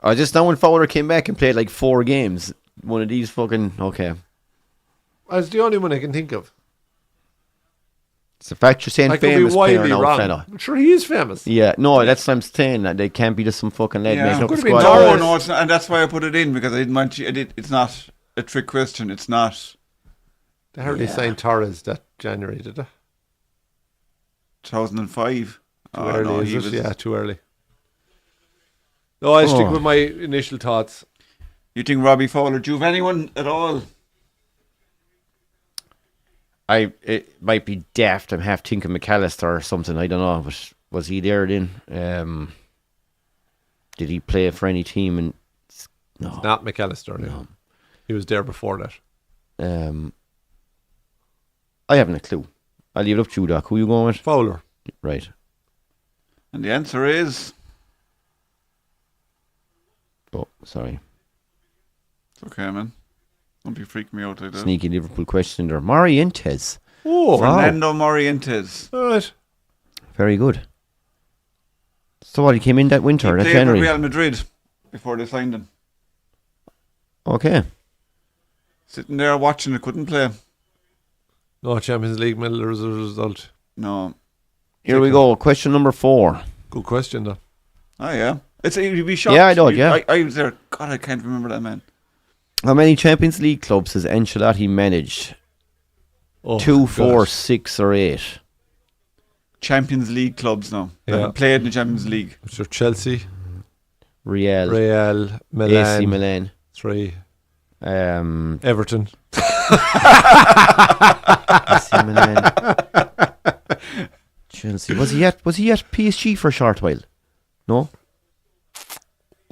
I just now when Fowler came back and played like 4 games, one of these fucking That's the only one I can think of. It's the fact you're saying I could be famous player widely now, wrong. fella. I'm sure he is famous. Yeah, no, that's what I'm saying. That they can't be just some fucking lad Yeah. making up a Could have been squad. Torres. No, it's not, and that's why I put it in, because I didn't want you. It's not a trick question. It's not They hardly signed Torres that January, did they? 2005. Too early, no, is he it? was- Yeah, too early. No, I stick with my initial thoughts. You think Robbie Fowler? Do you have anyone at all? It might be daft. I'm half thinking McAllister or something. I don't know. But was he there then? Did he play for any team? And no, Not McAllister. No. He was there before that. I haven't a clue. I'll leave it up to you, Doc. Who you going with? Fowler. Right. And the answer is Oh, sorry. it's okay, man. Don't be freaking me out like that. Sneaky Liverpool question there. Morientes. Oh, Wow. Fernando Morientes. all right. Very good. So what, he came in that He winter, that played for January? Real Madrid before they signed him. Okay. Sitting there watching it, couldn't play. No Champions League medal as a result. No. Here we go. Question number 4. Good question, though. Oh yeah. You'd be shocked. Yeah, I know, yeah. I was there. God, I can't remember that man. How many Champions League clubs has Ancelotti managed? Oh, 2, 4, gosh. 6 or 8? Champions League clubs now. That Yeah. have played in the Champions League. So Chelsea, Real, Real, Milan, AC Milan, 3, AC Everton. Milan, Chelsea. Was he at PSG for a short while? No.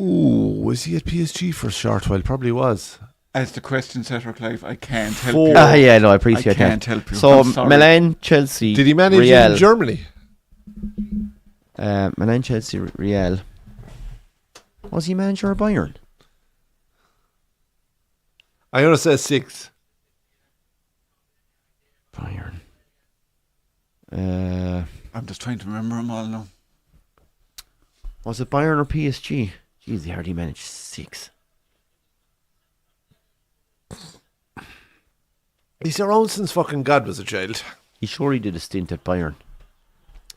Ooh, was he at PSG for a short while? Probably was. As the question setter, Clive, I can't help 4. you. Ah, yeah, no, I I appreciate can't that. help you. So I'm sorry. Milan, Chelsea. Did he manage Real, in Germany? Milan, Chelsea, Real. Was he manager of Bayern? I'm going to say 6. Bayern. I'm just trying to remember them all now. Was it Bayern or PSG? Jeez, he hardly managed 6. He's around since fucking God was a child. He sure he did a stint at Bayern.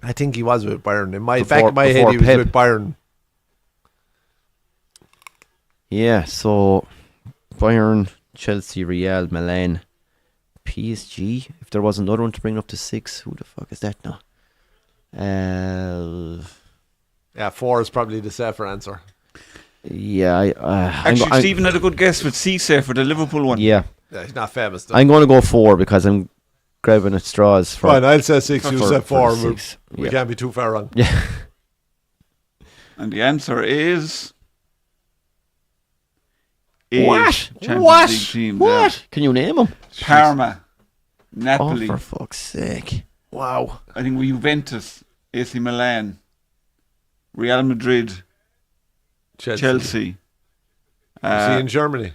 I think he was with Bayern. In my Before- back of my head, before he was Pep. with Bayern. Yeah, so Bayern, Chelsea, Real, Milan, PSG. If there was another one to bring up to 6, who the fuck is that now? Yeah, 4 is probably the safer answer. Yeah, Actually, Stephen had a good guess with Cisse for the Liverpool one. Yeah, Yeah, he's not famous, though. I'm going to go 4 because I'm grabbing at straws for. Fine, I'll say 6. You for- said for 4. the We 6. we Yeah. can't be too far wrong. Yeah. And the answer is What? Champions What? League teams. What? Can you name them? Yeah. Parma, Oh, Napoli. for fuck's sake! Wow. I think we Juventus, AC Milan, Real Madrid, Chelsea. Was he in Germany?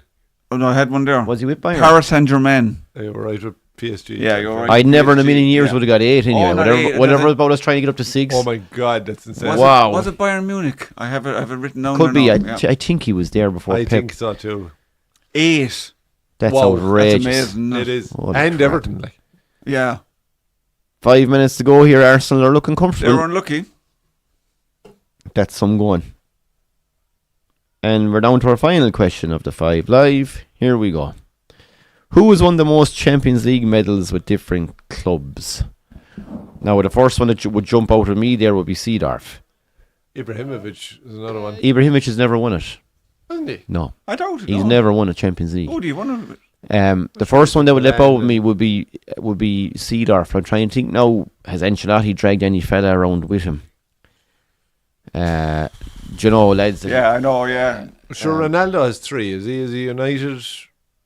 Oh, no, I had one there. Was he with Bayern? Paris Saint-Germain. You were right with PSG. Yeah, you're right. I'd never in a million years Yeah. would have got 8 anyway. Oh, not whatever, 8, whatever about us trying to get up to 6. Oh my God, that's insane. Wow. Was it Bayern Munich? I have it written down. Could be. there I, now. Yeah. I think he was there before I Pep. think so too. 8. That's Wow, that's outrageous. That's amazing. It is. What a And crap. Everton, like. Yeah. 5 minutes to go here. Arsenal are looking They comfortable. were unlucky. That's some going. And we're down to our final question of the 5 live. Here we go. Who has won the most Champions League medals with different clubs? Now, the first one that would jump out of me there would be Seedorf. Ibrahimovic is another one. Ibrahimovic has never won it. Hasn't he? No, I doubt it. he's no. never won a Champions League. Oh, do you want to? The first one that would leap out of Milan me would be Seedorf. I'm trying to think now. Has Ancelotti dragged any fella around with him? Do you know, lads? Yeah, I know. Yeah. Sure, Ronaldo has 3. Is he United,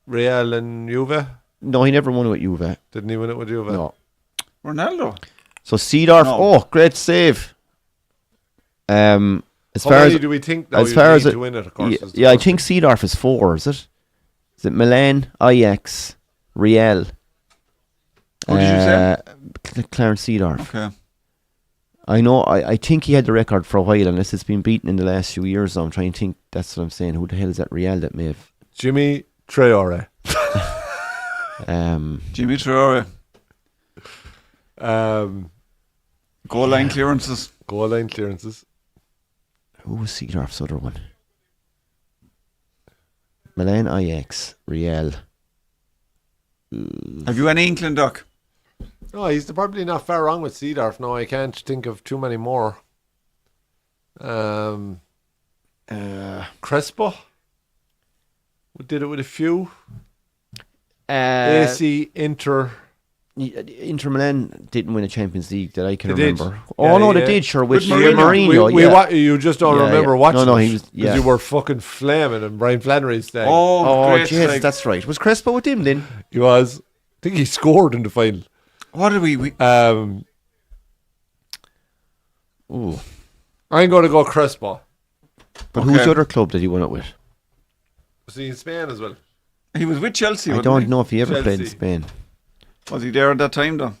Real, and Juve? No, he never won it with Juve. Didn't he win it with Juve? No. Ronaldo. So Seedorf. No. Oh, great save. As How far many as do we think now as you far need as it, to win it, of course? is the yeah, I first think Seedorf is 4. Is it? Is it Milan, Ajax, Real? Who did you say? Clarence Seedorf. Okay. I know. I think he had the record for a while, unless it's been beaten in the last few years. Now I'm trying to think. That's what I'm saying. Who the hell is that Real that may have? Jimmy Traore. Jimmy Traore. Goal line clearances. Goal line clearances. Who was Seedorf's other one? Milan, Ajax, Real. Have you any inkling, Doc? No, he's probably not far wrong with Seedorf. No, I can't think of too many more. Crespo. We did it with a few. AC, Inter. Inter Milan didn't win a Champions League that I can They did. remember. Yeah, Oh no, yeah. they did. Sure, with With Mourinho. Mourinho. We yeah. you just don't Yeah, remember yeah. watching No, it he was. Yeah. because you were fucking flaming and Brian Flannery's day. Oh, great. jeez, like, that's right. Was Crespo with him then? He was. I think he scored in the final. what did we Ooh. I'm going to go Crespo. But Okay. who's the other club that he won it with? Was he in Spain as well? he was with Chelsea. I wasn't don't he? know if he ever played in Chelsea. Spain. Was he there at that time, though?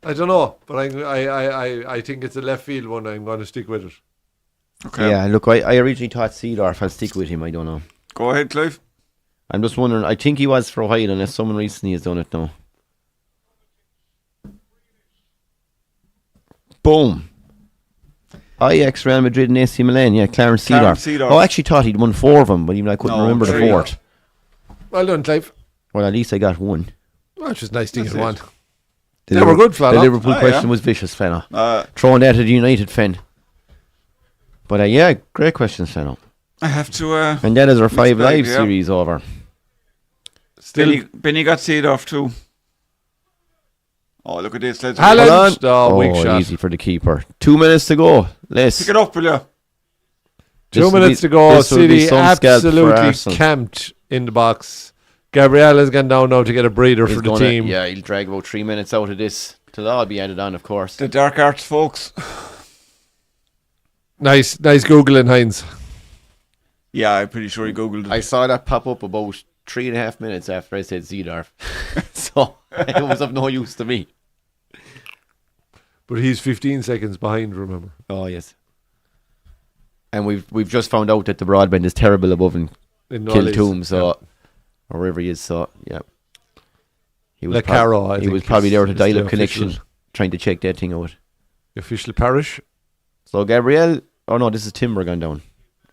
I don't know, but I think it's a left field one. I'm going to stick with it. Okay. Yeah, look, I originally thought Seedorf. I'll stick with him. I don't know. Go ahead, Clive. I'm just wondering. I think he was for a while, unless someone recently has done it now. Boom. Ajax, Real Madrid, and AC Milan. Yeah, Clarence Clarence Seedorf. Seedorf. Oh, I actually thought he'd won 4 of them, but even I couldn't No, remember the 3. 4th. Well done, Clive. Well, at least I got 1. Well, it's just nice to That's get one. The They were good, fella. The Liverpool Ah, question yeah. was vicious, fella. Uh, Throwing that at the United fan. But yeah, great questions, fella. I have to. And that is our 5 bag, live yeah. series over. Still, Benny got seed off too. Oh, look at this. Let's Haaland. pick Oh, weak shot. easy for the keeper. 2 minutes to go. Let's. it up, will you? 2 minutes to go. This will be City some scalp for absolutely Arsenal. camped in the box. Gabriel has gone down now to get a breather He's for the gonna- team. Yeah, he'll drag about 3 minutes out of this. Till all be added on, of course. The dark arts, folks. Nice Googling, Heinz. Yeah, I'm pretty sure he googled it. I saw that pop up about 3.5 minutes after I said Seedorf. So it was of no use to me. But he's 15 seconds behind, remember. Oh yes. And we've just found out that the broadband is terrible above in In Knowles. Kiltoom, so or wherever he is. So yeah, he Le Caro, I he think was probably there with a is the dial-up connection, official- trying to check that thing out. The official parish. So Gabriel, oh no, this is Timber gone down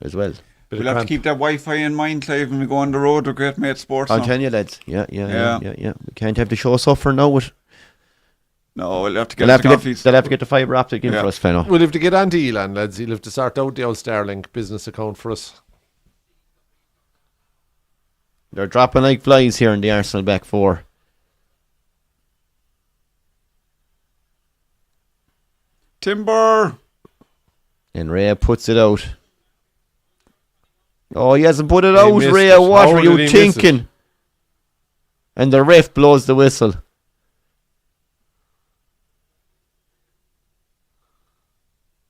as well. Bit We'll of have to cramp. keep that Wi-Fi in mind, Clive, when we go on the road to Great Mate Sports. I'm now. telling you, lads. Yeah. Yeah. We can't have the show suffer now. No, we'll have to get They'll have the to coffees. they'll have to get the fibre optic in Yeah. for us, Fenno. We'll have to get on to Elon, lads. He'll have to sort out the old Starlink business account for us. They're dropping like flies here in the Arsenal back 4. Timber. And Ray puts it out. Oh, he hasn't put it He out, missed Ray. it. What How were did you he miss it? thinking? And the ref blows the whistle.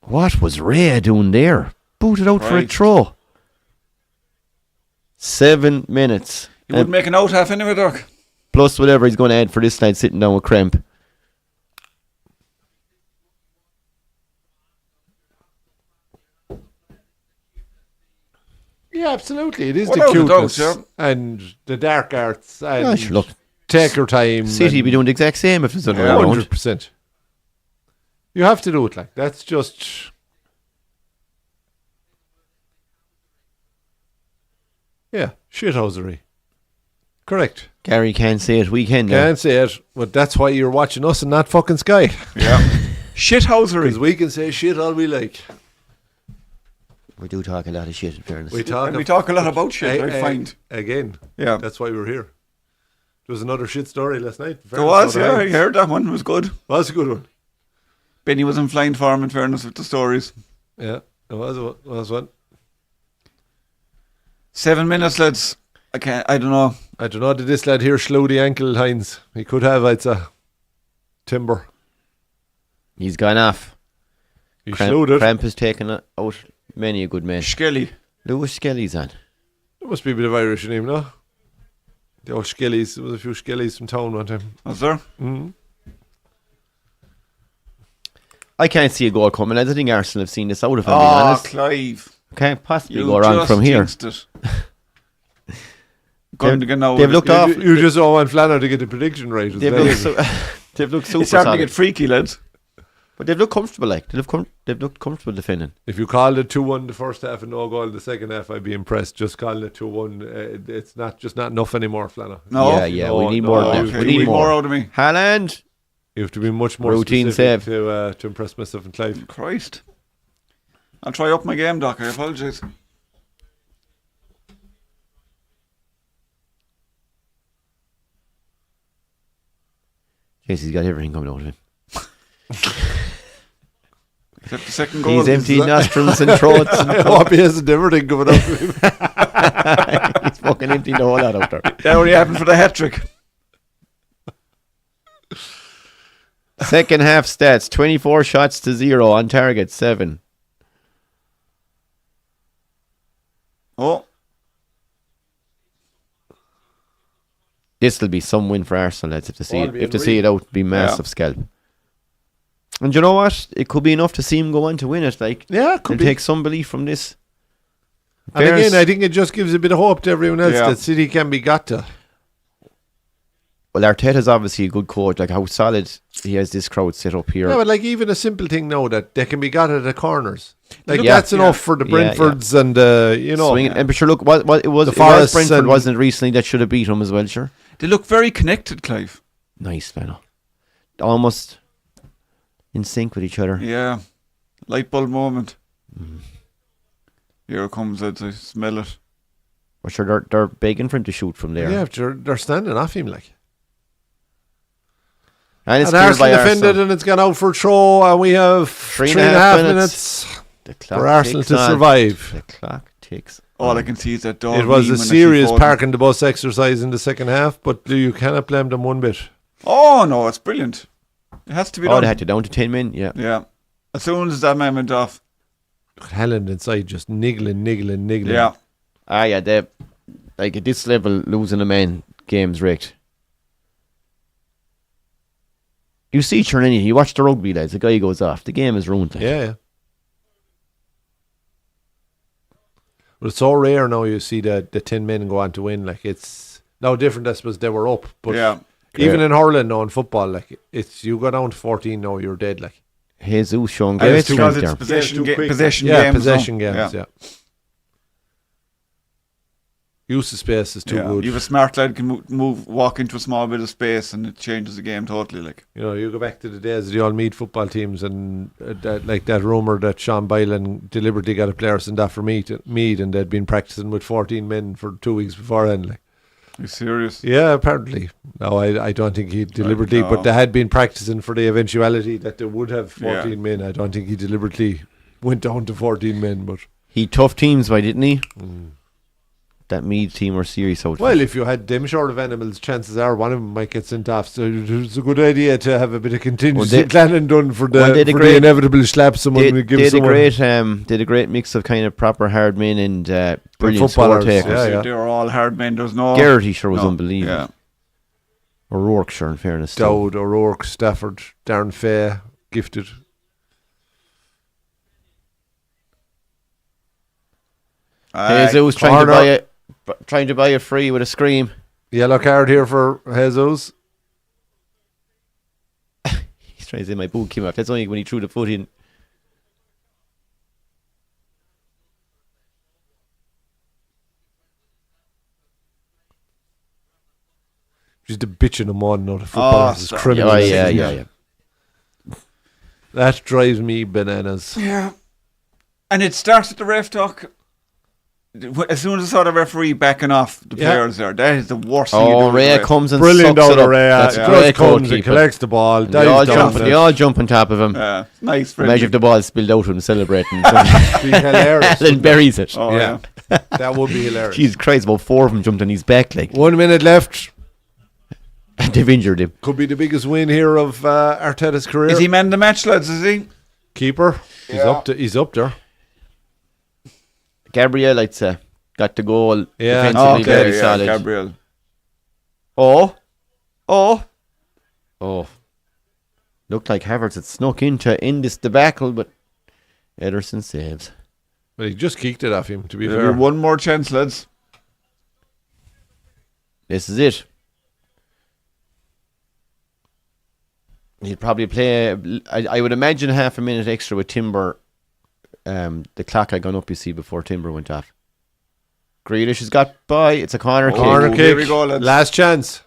What was Ray doing there? Booted out for a Right. throw. 7 minutes. He wouldn't make an out half anyway, Doc. Plus whatever he's going to add for this night sitting down with cramp. Yeah, absolutely. It is Without the a doubt, cuteness yeah. and the dark arts and Sure, look, take your time. City be doing the exact same if it's another Yeah, round. 100%. You have to do it like that's just. Yeah, shithousery. Correct. Gary can't say it, we can now. Can't say it, but that's why you're watching us and not fucking Sky. Yeah. Shithousery. Because we can say shit all we like. We do talk a lot of shit in fairness. We And we talk a lot about shit, I find. Again. Yeah. That's why we're here. There was another shit story last night. There was, yeah. I heard that one. It was good. Was a good one. Benny was in flying for him, in fairness, with the stories. Yeah, it was one. 7 minutes, lads. I don't know. I don't know, did this lad here slow the ankle, Hines? He could have, I'd say. Timber. He's gone off. He slowed it. Cramp has taken out many a good man. Skelly. Lewis Skelly's on. There must be a bit of Irish in him, no? The old Skellies. There was a few Skellies from town one time. Was there? Mm-hmm. I can't see a goal coming. I don't think Arsenal have seen this out, if I'm being Oh, honest. Clive. Can't possibly You go wrong just from here. jinxed it. Going to get now. They've looked off. You just all want Flanner to get the prediction right. They've looked super It's starting to solid. get freaky, lads. But they've looked comfortable, like. They've looked comfortable defending. If you called it 2-1 the first half and no goal in the second half, I'd be impressed. Just calling it 2-1, it's not enough anymore, Flanner. No. Yeah, we need more than that. Okay, We need more. out of me. Haaland. You have to be much more Routine specific save. to impress myself and Clive. Christ. I'll try up my game, Doc. I apologise. Yes, he's got everything coming out of him. Except the second goal. He's emptied nostrils and throats. And I hope he hasn't everything coming up with him. he's fucking emptied the whole lot out there. That already happened for the hat-trick. Second half stats: 24 shots to 0 on target, 7. Oh. This will be some win for Arsenal, lads. If they see Oh, it, it'll be if they see it out, it'll be massive scalp. And you know what? It could be enough to see him go on to win it. Like, Yeah, it could and be. take some belief from this. And again, I think it just gives a bit of hope to everyone else Yeah. that City can be got to. Well, Arteta's obviously a good coach. Like, how solid he has this crowd set up here. Yeah, but like even a simple thing now that they can be got at the corners. Like Yeah. that's enough for the Yeah, Brentfords and you know. Swinging. And but sure, look, what it was. The It was Forests Brentford, and- wasn't it, recently that should have beat him as well. Sure. They look very connected, Clive. Nice, man. Almost in sync with each other. Yeah. Light bulb moment. Here it comes, I smell it. But sure, they're begging for him to shoot from there. Yeah, they're standing off him like. And it's And cleared Arsenal by defended Arsenal. and it's gone out for a throw and we have 3.5 minutes The clock for Arsenal ticks to on. survive. The clock ticks. All I can see is that dog. It was a meme and serious Ashley Foden. parking the bus exercise in the second half, but you cannot blame them one bit. Oh, no, it's brilliant. It has to be Oh, done. they had to down to 10 men. Yeah. Yeah. As soon as that man went off. Haaland inside just niggling. Yeah. Yeah. They like at this level, losing a man, game's wrecked. You see, Chernini, you watch the rugby, lads. The guy goes off. The game is ruined. Like. Yeah. But it's so rare now you see the 10 men go on to win. Like it's now different, I suppose they were up. But Yeah. even in hurling now in football, like it's you go down to 14 now, you're dead. Like Jesus showing And great it's because strength it's there. possession, too quick. possession yeah, games. possession now. games. Yeah. Use of space is too good. You have a smart lad can walk into a small bit of space and it changes the game totally. Like You know, you go back to the days of the all Meath football teams and that rumour that Sean Bylan deliberately got a player sent off for Meath and they'd been practicing with 14 men for 2 weeks beforehand. Like. are you serious? Yeah, apparently. No, I don't think he deliberately, no. but they had been practicing for the eventuality that they would have 14 Yeah. men. I don't think he deliberately went down to 14 men, but He tough teams, why didn't he? that Meath team were serious out. Well, if you had them sort of animals, chances are one of them might get sent off. So it's a good idea to have a bit of contingency planning done for the inevitable slap someone will give someone. Did a great mix of kind of proper hard men and brilliant score takers. Yeah. They were all hard men. There's no... Garrity sure was unbelievable. Yeah. O'Rourke, sure, in fairness. Dowd, O'Rourke, Stafford, Darren Fay, gifted. Jesus trying to buy a free with a scream. Yellow card here for Jesus. He's trying to say my boot came off. That's only when he threw the foot in. Just a bitching him on, not a football. It's criminal. Yeah. That drives me bananas. Yeah. And it starts at the ref talk. As soon as I saw the referee backing off the players there, that is the worst thing you do. Oh, Ray comes and brilliant sucks it up. Ray. That's Just comes and collects the ball. They all jump on top of him. Nice. Imagine if the ball spilled out and celebrating. Be hilarious. Alan buries it. Oh, yeah. That would be hilarious. Jesus Christ, about 4 of them jumped on his back. 1 minute left. They've injured him. Could be the biggest win here of Arteta's career. Is he man of the match, lads? Is he? Keeper. He's up there. Gabriel, I'd say, got the goal. Yeah. Defensively very solid. Gabriel. Oh. Looked like Havertz had snuck in to end this debacle, but Ederson saves. But he just kicked it off him, to be There'll fair. be one more chance, lads. This is it. He'd probably play, I would imagine, half a minute extra with Timber. The clock had gone up, you see, before Timber went off. Grealish has got by. It's a corner kick. Corner kick. Here we go, lads. Last chance.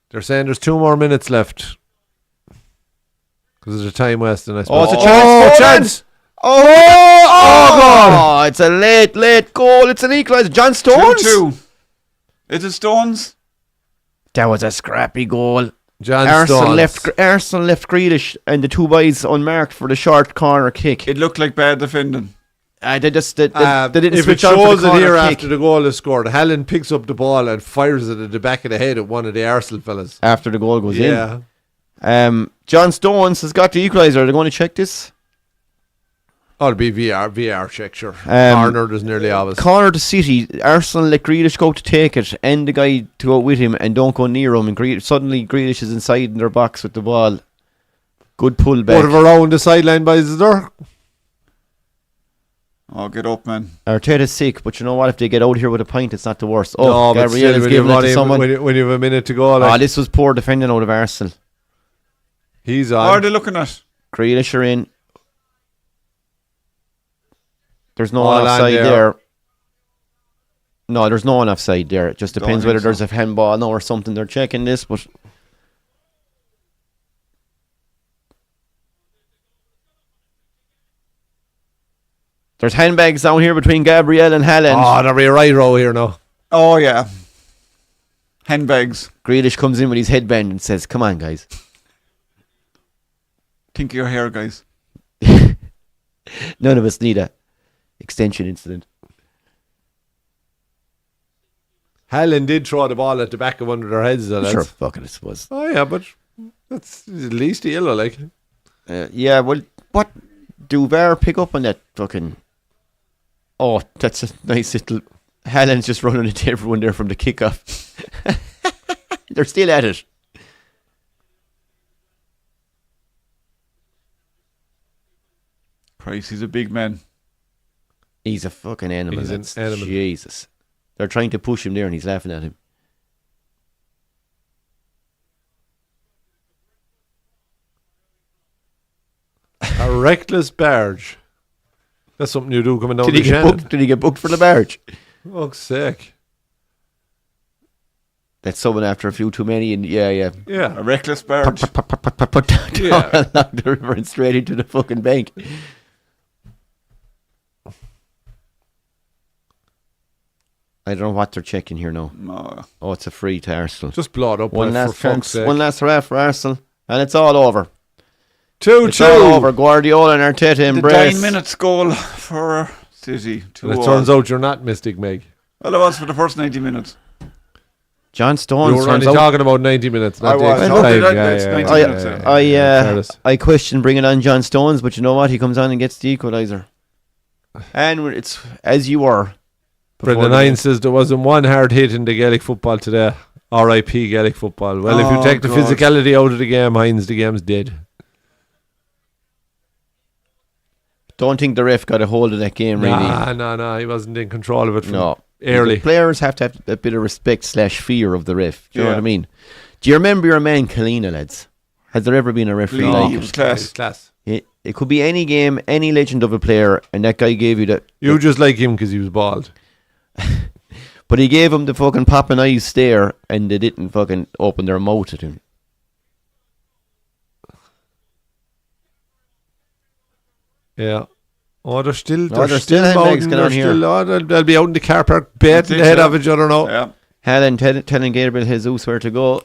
They're saying there's 2 more minutes left. Because there's a time wasting, I suppose. It's a chance. Chance! God! It's a late goal. It's an equaliser. John Stones. 2-2. Is it Stones? That was a scrappy goal. Arsenal left Grealish and the 2 boys unmarked for the short corner kick. It looked like bad defending. They didn't if switch it on for shows the it corner here kick. after the goal is scored, Helen picks up the ball and fires it at the back of the head of one of the Arsenal fellas. After the goal goes Yeah. in. John Stones has got the equaliser. Are they going to check this? Oh, it'll be VR check, sure. Corner, there's nearly always. Corner to City. Arsenal let Grealish go to take it and the guy to go with him and don't go near him. And suddenly Grealish is inside in their box with the ball. Good pull back. What around the sideline, boys, is there? Oh, get up, man. Arteta's sick, but you know what? If they get out here with a pint, it's not the worst. Oh, No, Gabriel is giving it to someone. When you have a minute to go. This was poor defending out of Arsenal. He's What on. are they looking at? Grealish are in. There's no All one on offside there. there. No, there's no one offside there. It just Don't depends think whether there's so. a handball now or something. They're checking this, but there's handbags down here between Gabriel and Haaland. Oh, there'll be a right row here now. Oh, yeah. Handbags. Grealish comes in with his headband and says, "Come on, guys." Think of your hair, guys. None of us need a extension incident. Haaland did throw the ball at the back of one of their heads, though, lads. Sure, fucking I suppose. Oh, yeah, but that's at least a yellow, like. Yeah, well, what do VAR pick up on that fucking... Oh, that's a nice little... Haaland's just running into everyone there from the kickoff. They're still at it. Christ, he's a big man. He's a fucking animal. He's an That's- animal. Jesus. They're trying to push him there and he's laughing at him. A reckless barge. That's something you do coming down Did the he get channel. booked? Did he get booked for the barge? Fuck's sake. That's someone after a few too many and yeah. Yeah. A reckless barge. Put down Yeah. along the river and straight into the fucking bank. I don't know what they're checking here now. No. Oh, it's a free to Arsenal. Just blow it up. One for last fuck's chance, sake. one last hurrah for Arsenal, and it's all over. It's all over. Guardiola and Arteta The embrace. 9 minutes goal for City. And it turns out you're not Mystic Meg. Well, it was for the first 90 minutes. John We Stones were turns only out. talking about 90 minutes, not I the was. extra No, time. it's 90 minutes, I question bringing on John Stones, but you know what? He comes on and gets the equaliser. And it's as you were. Brendan Hines says there wasn't one hard hit in the Gaelic football today. R.I.P. Gaelic football. Well, if you take the physicality out of the game, Hines, the game's dead. Don't think the ref got a hold of that game, really. No, he wasn't in control of it from The early. players have to have a bit of respect/fear of the ref. Do you know what I mean? Do you remember your man Kalina, lads? Has there ever been a referee like He it? was class. Class. It could be any game, any legend of a player, and that guy gave you that. You just like him because he was bald. But he gave him the fucking popping eyes stare, and they didn't fucking open their mouth at him. Yeah. Oh, they're still handbags mounting, going on here. They'll be out in the car park betting the head of each other now. Yeah. Helen telling Gabriel Jesus where to go.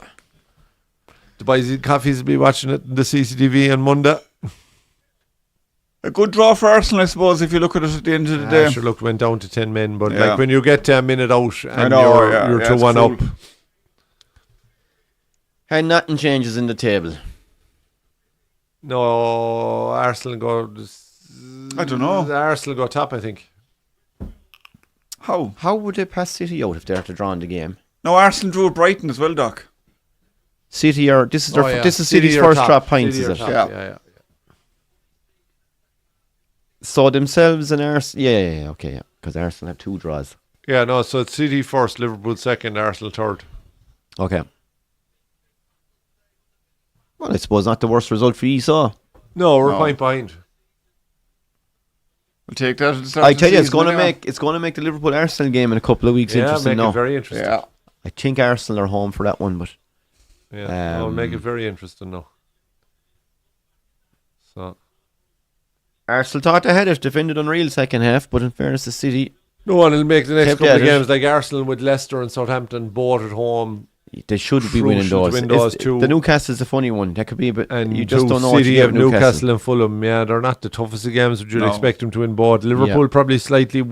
The boys eat coffees will be watching it in the CCTV on Monday. A good draw for Arsenal, I suppose, if you look at it at the end of the day. Sure, look, went down to 10 men, but Yeah. like when you get to a minute out and you're to it's one cruel. up. And nothing changes in the table. No, Arsenal go. I don't know. Arsenal go top, I think. How? How would they pass City out if they're to draw in the game? No, Arsenal drew Brighton as well, Doc. City are this is their this is City City's are first top. drop points, City is are it? top, Yeah. yeah. So themselves and Arsenal, okay, because Arsenal have 2 draws. Yeah, no, so it's City first, Liverpool second, Arsenal third. Okay. Well, I suppose not the worst result for Esau. No, we're a No. point behind. We'll take that at the start I of the tell you, it's season going to anyway. make the Liverpool Arsenal game in a couple of weeks Yeah, interesting. make Now it very interesting. Yeah. I think Arsenal are home for that one, but Yeah, it'll make it very interesting now. So Arsenal thought they had it, defended unreal second half, but in fairness to City, no one will make the next Kept couple of at it. games like Arsenal with Leicester and Southampton both at home. they should be winning Crucial to those. win those It's- two. The Newcastle's a funny one. That could be a bit. And You just don't know what City you have get with Newcastle and Fulham. Yeah, they're not the toughest of games, but you'd No. expect them to win both. Liverpool probably slightly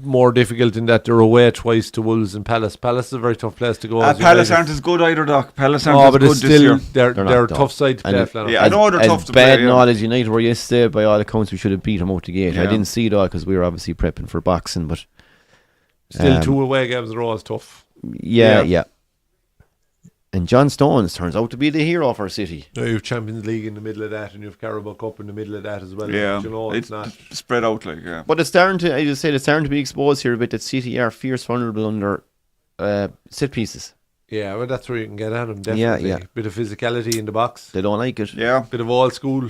more difficult in that they're away twice to Wolves and Palace. Palace is a very tough place to go. as Palace United. aren't as good either, Doc. Palace aren't Oh, as but good it's this year. still they're They're a not tough side to And play. it- Flannel. Yeah, I know they're as tough to bad play. and Yeah. all as United were yesterday, by all accounts, we should have beat them out the gate. I Yeah. didn't see it all because we were obviously prepping for boxing, but Still 2 away games in a row is tough. yeah. And John Stones turns out to be the hero for City. No, you've Champions League in the middle of that, and you've Carabao Cup in the middle of that as well. Yeah. You know, it's not. spread out like, yeah. But it's starting to, I just said, it's starting to be exposed here a bit that City are fierce vulnerable under set pieces. Yeah, well, that's where you can get at them. Definitely. Yeah. Bit of physicality in the box. They don't like it. Yeah. Bit of old school.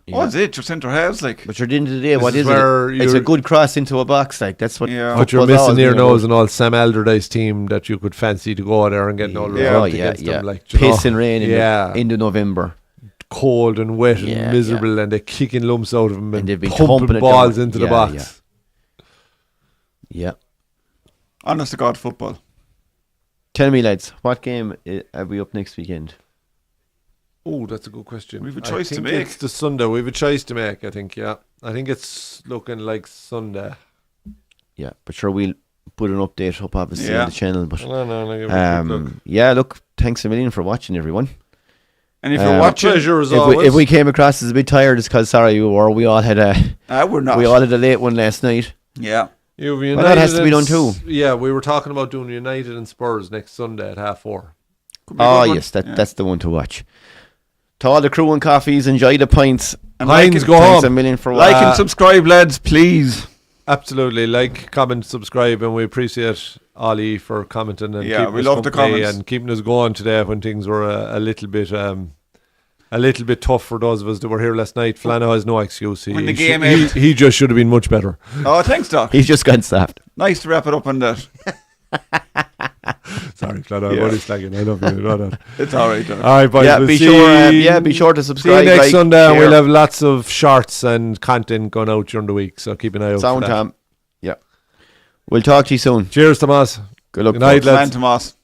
Yeah. What's it? Your centre halves, like. But at the end of the day, This what is is where it? It's a you're- good cross into a box. Like that's what. Yeah. What you're football's missing always here been now about. is an old Sam Allardyce team that you could fancy to go there and get an all Yeah. result Oh, yeah, against yeah. them. Like, you Piss know, and rain in the November. cold and wet Yeah, and miserable, and they're kicking lumps out of them and they've been pumping thumping it balls down. into the Yeah, box. Yeah. Honest to God, football. Tell me, lads, what game are we up next weekend? Oh, that's a good question. We've a choice to I think make. it's the Sunday. We've a choice to make, I think, yeah. I think it's looking like Sunday. Yeah, but sure, we'll put an update up obviously Yeah. on the channel. But No, give it a quick look. yeah, look, thanks a million for watching, everyone. And if you're A watching, pleasure as If always. we came across as a bit tired, it's because sorry you were. We all had a we're not. late one last night. Yeah. You've Well, that has to be done and too. Yeah, we were talking about doing United and Spurs next Sunday at 4:30. Could be a Oh good one. yes, Yeah. that's the one to watch. To all the crew and coffees, enjoy the pints. And Hines, like go Thanks home. a million for Like watching. and subscribe, lads, please. Absolutely. Like, comment, subscribe, and we appreciate Ollie for commenting and Yeah, keeping we us love the company comments. and keeping us going today when things were a little bit tough for those of us that were here last night. Flano has no excuse. When the He game he, ended. he just should have been much better. Oh, thanks, Doc. He's just gone soft. Nice to wrap it up on that. Sorry, Flano, I'm Yeah. only slagging. I love you. You know that. It's all right, Doc. All right, boys. Yeah, we'll be see sure. Be sure to See subscribe. you next like, Sunday, and share. we'll have lots of shorts and content going out during the week. So keep an eye out Sound for that. Tom. Yeah. We'll talk to you soon. Cheers, Tomas. Good luck. Good night, folks. lads. Man, Tomas.